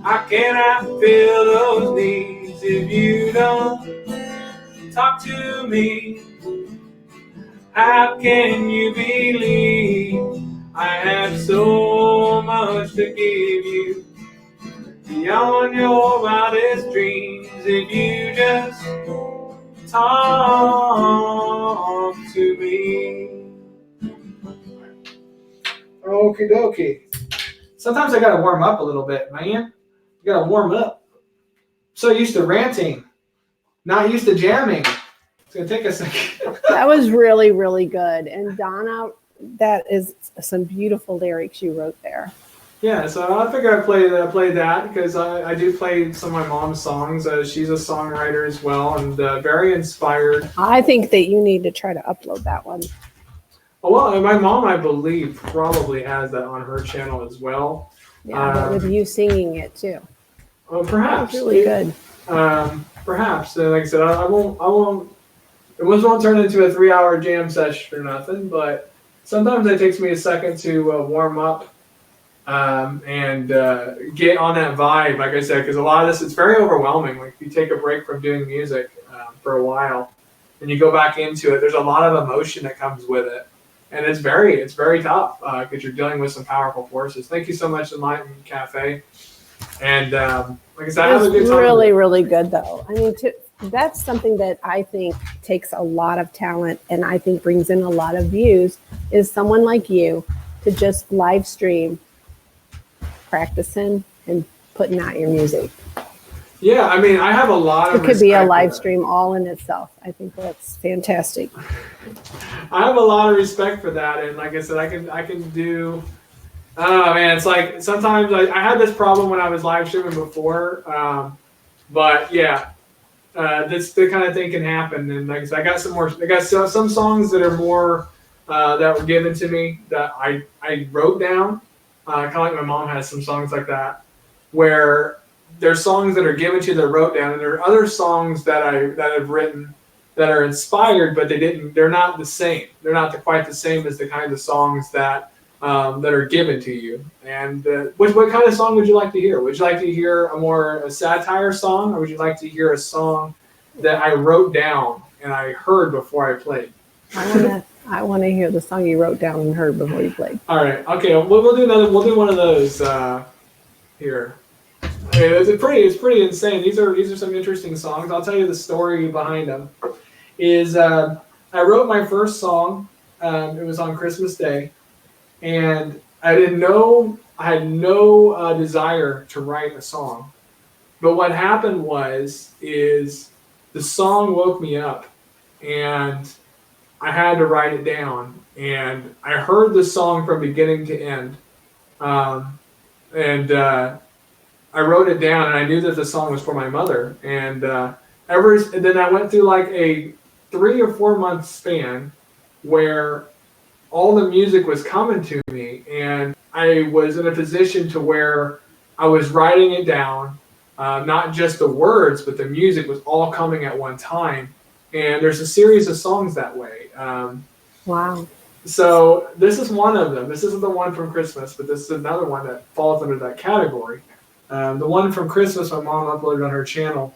How can I fill those needs if you don't talk to me? How can you believe I have so much to give you beyond your wildest dreams if you just talk to me? Okie dokie. Sometimes I gotta warm up a little bit, man. You gotta warm up. So used to ranting, not used to jamming. It's gonna take a second. That was really, really good. And Donna, that is some beautiful lyrics you wrote there. Yeah, so I figured I'd play that because I do play some of my mom's songs. She's a songwriter as well and very inspired. I think that you need to try to upload that one. Well, my mom, I believe, probably has that on her channel as well. Yeah, but with you singing it too. Well, perhaps. That was really good. Perhaps. Like I said, I won't. It won't turn into a 3-hour jam session or nothing. But sometimes it takes me a second to warm up and get on that vibe. Like I said, because a lot of this, it's very overwhelming. Like if you take a break from doing music for a while and you go back into it, there's a lot of emotion that comes with it. And it's very tough because you're dealing with some powerful forces. Thank you so much, Enlightenment Cafe. And like I said, I have a good time. Really, really good though. I mean, that's something that I think takes a lot of talent and I think brings in a lot of views is someone like you to just live stream practicing and putting out your music. Yeah, I mean, I have a lot of. It could be a live stream all in itself. I think that's fantastic. I have a lot of respect for that, and like I said, I can do. Oh man, it's like sometimes I had this problem when I was live streaming before, but yeah, the kind of thing can happen. And like I said, I got some songs that are more that were given to me that I wrote down, kind of like my mom has some songs like that, where there's songs that are given to you that I wrote down, and there are other songs that I've written that are inspired, but they're not the same. They're not quite the same as the kind of songs that are given to you. And what kind of song would you like to hear? Would you like to hear a satire song, or would you like to hear a song that I wrote down and I heard before I played? I want to hear the song you wrote down and heard before you played. All right. Okay. We'll do one of those here. Okay, it's pretty insane. These are some interesting songs. I'll tell you the story behind them. I wrote my first song. It was on Christmas Day, and I had no desire to write a song. But what happened is the song woke me up, and I had to write it down. And I heard the song from beginning to end, I wrote it down, and I knew that the song was for my mother. And then I went through like a 3 or 4 month span where all the music was coming to me, and I was in a position to where I was writing it down, not just the words, but the music was all coming at one time. And there's a series of songs that way. Wow. So this is one of them. This isn't the one from Christmas, but this is another one that falls under that category. The one from Christmas my mom uploaded on her channel,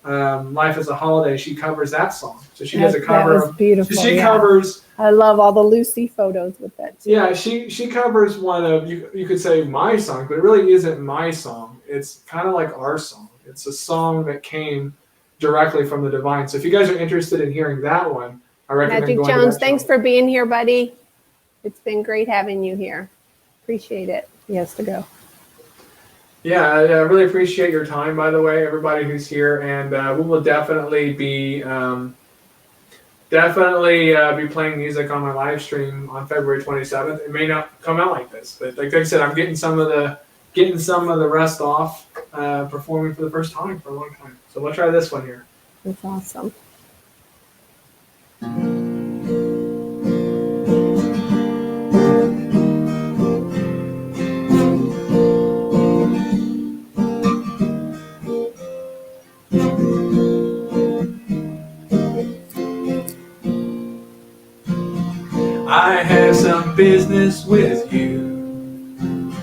Life is a Holiday, she covers that song. So she does a cover. That was beautiful. She covers. I love all the Lucy photos with that too. Yeah, she covers one of, you could say my song, but it really isn't my song. It's kind of like our song. It's a song that came directly from the divine. So if you guys are interested in hearing that one, I recommend Magic going to Jones, that thanks channel. for being here, buddy. It's been great having you here. Appreciate it. He has to go. Yeah, I really appreciate your time, by the way, everybody who's here, and we will definitely be playing music on my live stream on February 27th. It may not come out like this, but like I said, I'm getting some of the rest off, performing for the first time for a long time. So we'll try this one here. That's awesome. I have some business with you.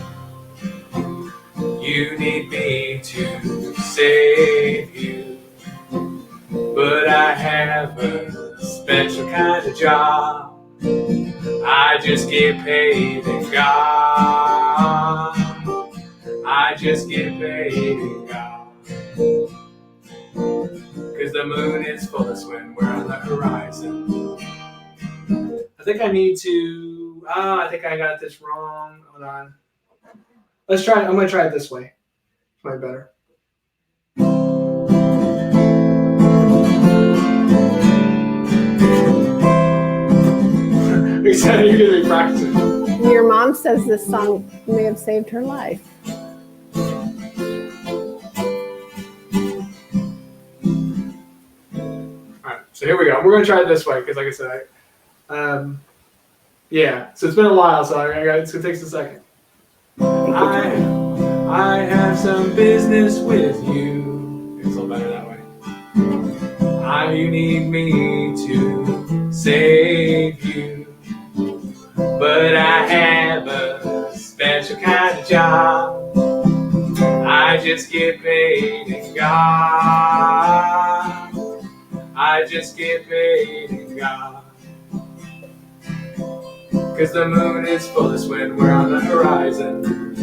You need me to save you. But I have a special kind of job. I just get paid in God. I just get paid in God. 'Cause the moon is full of when we're on the horizon. I think I need to, I think I got this wrong. Hold on. Let's try it. I'm going to try it this way. It's way better. You said you're going to be practicing. Your mom says this song may have saved her life. All right, so here we go. We're going to try it this way because, like I said, yeah. So it's been a while, so it's going to take us a second. I have some business with you. It's a little better that way. You need me to save you, but I have a special kind of job. I just get paid in God. I just get paid in God. 'Cause the moon is fullest when we're on the horizon.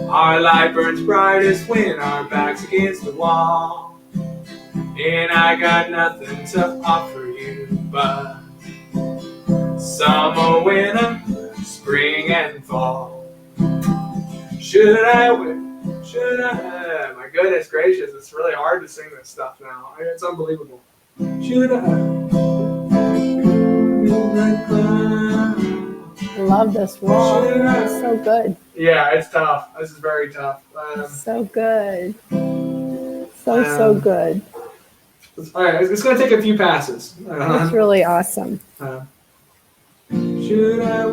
Our light burns brightest when our back's against the wall. And I got nothing to offer you but summer, winter, spring, and fall. Should I? My goodness gracious, it's really hard to sing this stuff now. It's unbelievable. Should I? I love this roll. It's so good. Yeah, it's tough. This is very tough. So good. So good. All right, it's going to take a few passes. That's really awesome. Should I?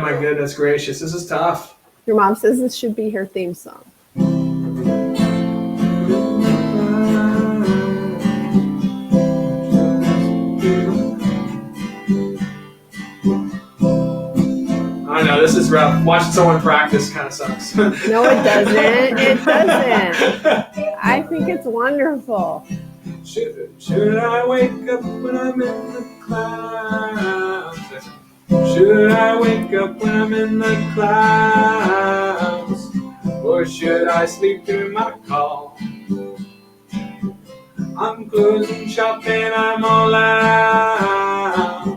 My goodness gracious, this is tough. Your mom says this should be her theme song. I know, this is rough. Watching someone practice kind of sucks. No, it doesn't. It doesn't. I think it's wonderful. Should I wake up when I'm in the clouds? Should I wake up when I'm in the clouds? Or should I sleep through my call? I'm closing shop and I'm all out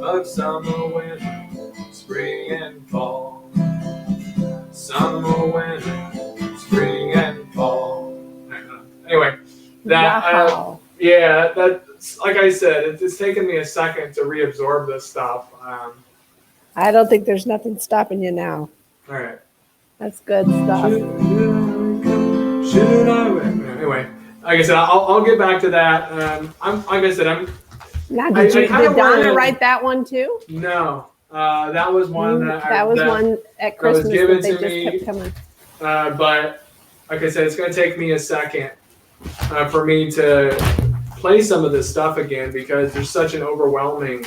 of summer, winter, spring and fall. Summer, winter, spring and fall. Anyway, that Wow. that's like I said, it's taken me a second to reabsorb this stuff. I don't think there's nothing stopping you now. All right. That's good stuff. Should I? Anyway, like I said, I'll get back to that. Now, did did Donna write that one too? No, that was one that was one at Christmas given that they to just me. kept coming. But like I said, it's going to take me a second for me to play some of this stuff again because there's such an overwhelming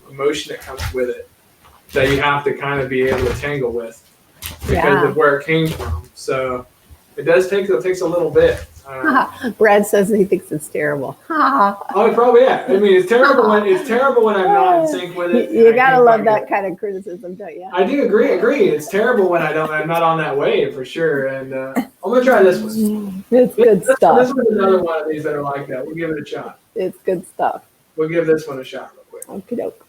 emotion that comes with it that you have to kind of be able to tangle with because of where it came from. So it takes a little bit. Brad says he thinks it's terrible. Oh, probably yeah. I mean, it's terrible when I'm not in sync with it. You gotta love that kind of criticism, don't you? I do agree. It's terrible when I'm not on that wave for sure. And I'm gonna try this one. It's good stuff. This one's another one of these that are like that. We'll give it a shot. It's good stuff. we'll give this one a shot real quick. Okie doke.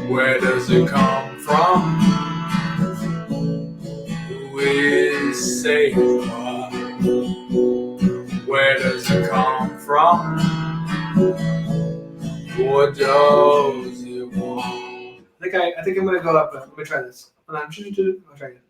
Where does it come from? Who is saying what? Where does it come from? What does it want? I think I'm gonna go up. Let me try this. Hold on. I'll try it.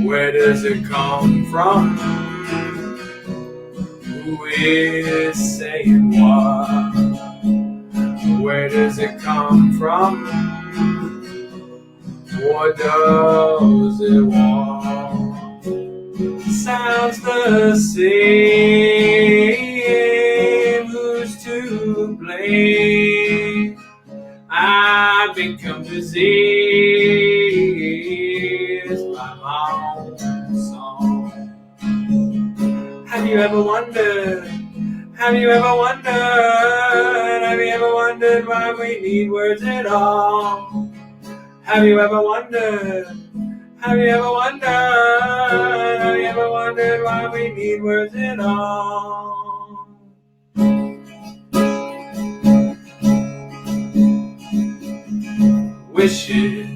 Where does it come from? Who is saying what? Where does it come from? What does it want? Sounds the same. Who's to blame? I've become diseased by my own song. Have you ever wondered? Have you ever wondered? Have you ever wondered why we need words at all? Have you ever wondered? Have you ever wondered? Have you ever wondered why we need words at all? Wishes,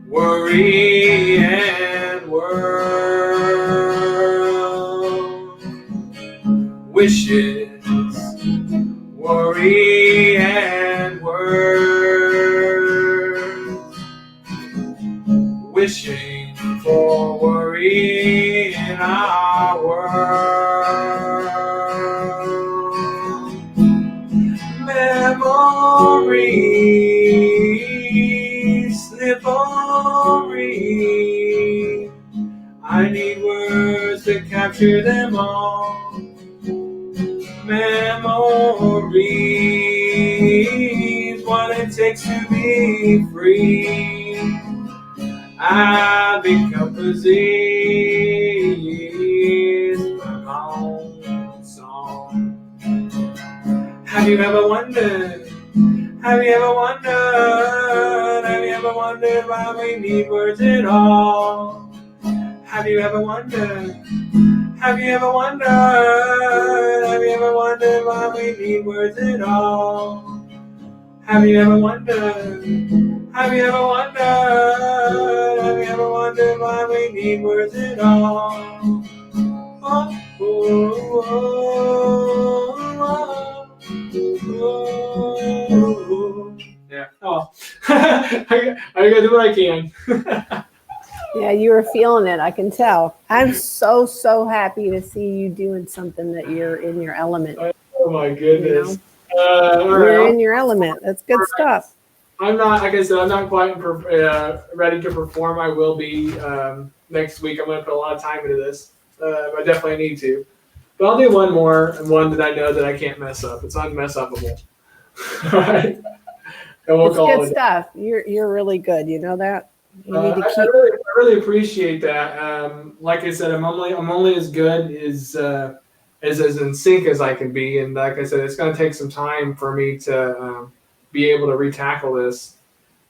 worry, and world. Wishes, worry, and words. Wishing for worry in our world. Memories slippery. I need words to capture them all. Memories, what it takes to be free. I become possessed by my own song. Have you ever wondered? Have you ever wondered? Have you ever wondered why we need words at all? Have you ever wondered? Have you ever wondered? Have you ever wondered why we need words at all? Have you ever wondered? Have you ever wondered? Have you ever wondered why we need words at all? Oh, oh, oh, oh, oh. Yeah. Oh, I gotta do what I can. Yeah, you were feeling it. I can tell. I'm so happy to see you doing something that you're in your element. Oh my goodness. You're in your element. That's good stuff. I'm not, like I said, I'm not quite ready to perform. I will be next week. I'm going to put a lot of time into this. I definitely need to. But I'll do one more, and one that I know that I can't mess up. It's unmess upable. All right. And we'll It's call good it. stuff. You're really good. You know that? You need to keep. I really appreciate that. Like I said, I'm only as good as in sync as I can be, and like I said, it's going to take some time for me to be able to retackle this.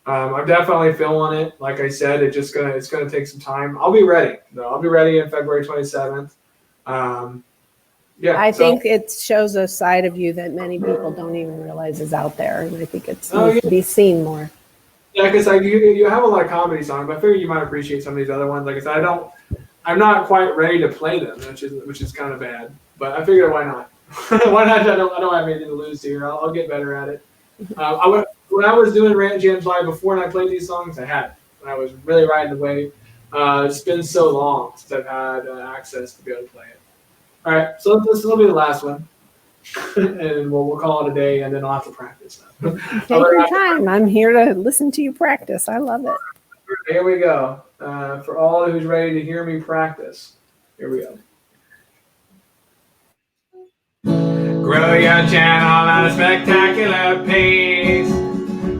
I'm definitely feeling it. Like I said, it's gonna take some time. I'll be ready. No, I'll be ready on February 27th. Yeah, I think it shows a side of you that many people don't even realize is out there, and I think it needs to be seen more. Yeah, because you have a lot of comedy songs, but I figure you might appreciate some of these other ones. Like I said, I'm not quite ready to play them, which is kind of bad. But I figured, why not? Why not? I don't have anything to lose here. I'll get better at it. When I was doing Rant Jamz Live before and I played these songs, I had it. When I was really riding the wave. It's been so long since I've had access to be able to play it. All right, so this will be the last one. And we'll call it a day, and then I'll have to practice. Take your time. I'm here to listen to you practice. I love it. Here we go. For all who's ready to hear me practice, here we go. Grow your channel at a spectacular pace.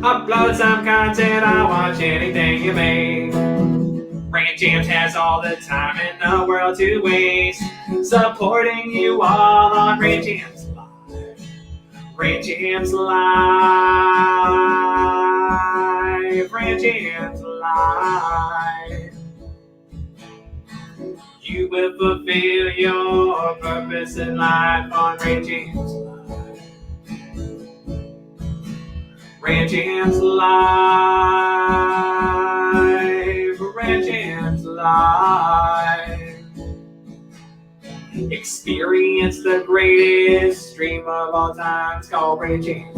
Upload some content, I'll watch anything you make. Rant Jamz has all the time in the world to waste, supporting you all on Rant Jamz Live. Rant Jamz Live. Rant Jamz Live. You will fulfill your purpose in life on Rant Jamz Live. Rant Jamz Live. Rant Jamz Live. Experience the greatest stream of all time. It's called Rant Jamz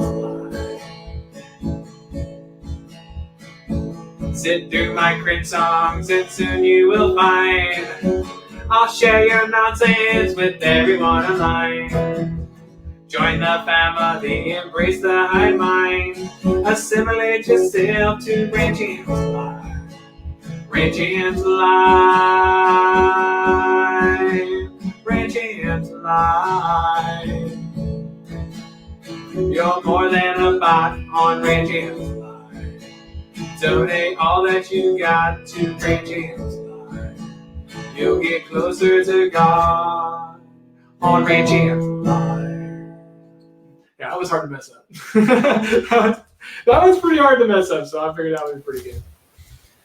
Live. Sit through my cringe songs and soon you will find I'll share your nonsense with everyone online. Join the family, embrace the high mind. Assimilate yourself to Rant Jamz Live. Rant Jamz Live. Rant Jamz Live. You're more than a bot on Rant Jamz Live. Donate all that you got to Rant Jamz Live. You'll get closer to God on Rant Jamz Live. Yeah, that was hard to mess up. that was pretty hard to mess up, so I figured that would be pretty good.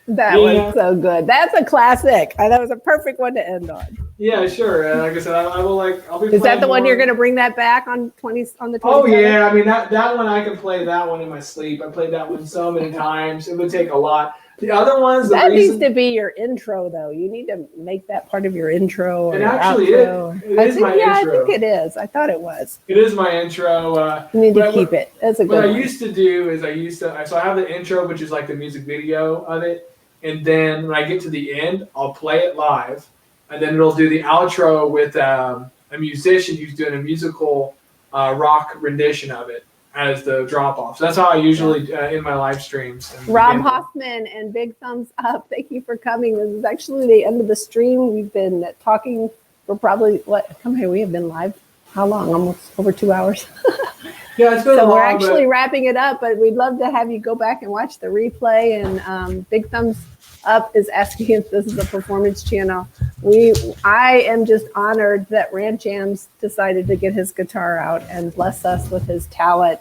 That was so good. That's a classic. That was a perfect one to end on. Yeah, sure. Like I said, I'll be. Is that the one you're going to bring that back on the 27th? Oh yeah, I mean that one I can play that one in my sleep. I played that one so many times. It would take a lot. The other ones, needs to be your intro, though. You need to make that part of your intro. Or it actually outro. It is my intro. I think it is. I thought it was. It is my intro. You need to keep it. That's a good What one. I used to do is so I have the intro, which is like the music video of it, and then when I get to the end, I'll play it live, and then it'll do the outro with a musician who's doing a musical rock rendition of it as the drop off. So that's how I usually in my live streams. Rob Hoffman and Big Thumbs Up. Thank you for coming. This is actually the end of the stream. We've been talking for probably we have been live. How long? Almost over 2 hours. Yeah, it's been so long, we're actually wrapping it up, but we'd love to have you go back and watch the replay. And Big Thumbs Up is asking if this is a performance channel. I am just honored that Rant Jamz decided to get his guitar out and bless us with his talent.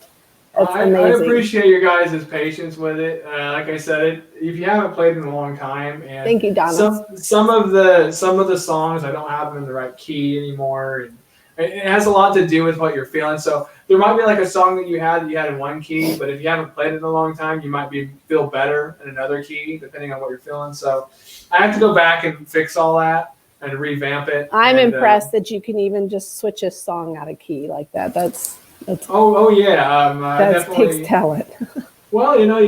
It's amazing. I appreciate your guys' patience with it. Like I said, if you haven't played in a long time, and thank you, Donna. Some of the songs I don't have them in the right key anymore, and it has a lot to do with what you're feeling. So there might be like a song that you had in one key, but if you haven't played it in a long time, you might feel better in another key, depending on what you're feeling. So I have to go back and fix all that and revamp it. I'm impressed that you can even just switch a song out of key like that. That's yeah. That takes talent. Well, you know,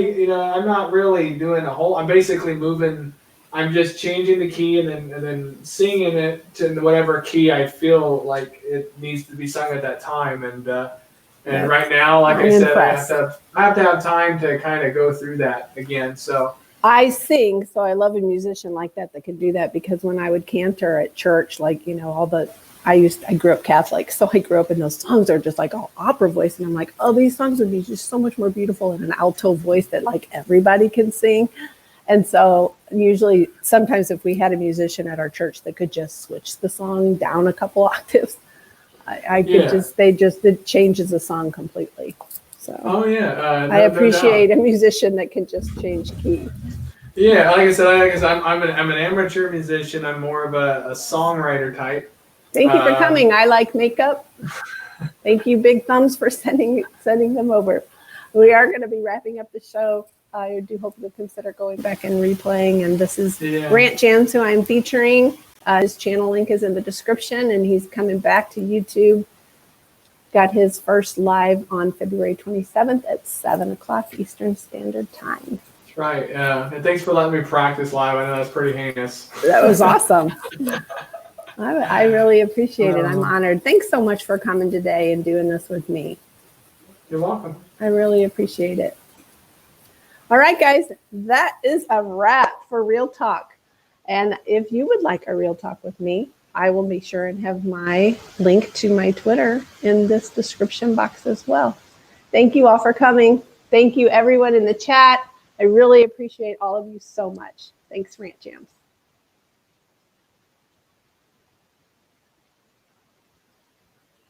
I'm not really doing I'm basically moving. I'm just changing the key and then singing it to whatever key I feel like it needs to be sung at that time. And right now, like I said, I have to have time to kind of go through that again. So I sing, so I love a musician like that can do that, because when I would cantor at church, I grew up Catholic, so I grew up in those songs are just like all opera voice, and I'm like, oh, these songs would be just so much more beautiful in an alto voice that like everybody can sing. And so usually, sometimes if we had a musician at our church that could just switch the song down a couple octaves, it changes the song completely. So I appreciate a musician that can just change key. Yeah, like I said, I'm an amateur musician. I'm more of a songwriter type. Thank you for coming. I like makeup. Thank you, Big Thumbs, for sending them over. We are going to be wrapping up the show. I do hope you'll consider going back and replaying. And this is Rant Jamz, who I'm featuring. His channel link is in the description, and he's coming back to YouTube. Got his first live on February 27th at 7 o'clock Eastern Standard Time. That's right. And thanks for letting me practice live. I know that's pretty heinous. That was awesome. I really appreciate it. I'm honored. Thanks so much for coming today and doing this with me. You're welcome. I really appreciate it. All right, guys, that is a wrap for Real Talk. And if you would like a Real Talk with me, I will be sure and have my link to my Twitter in this description box as well. Thank you all for coming. Thank you, everyone in the chat. I really appreciate all of you so much. Thanks, Rant Jamz.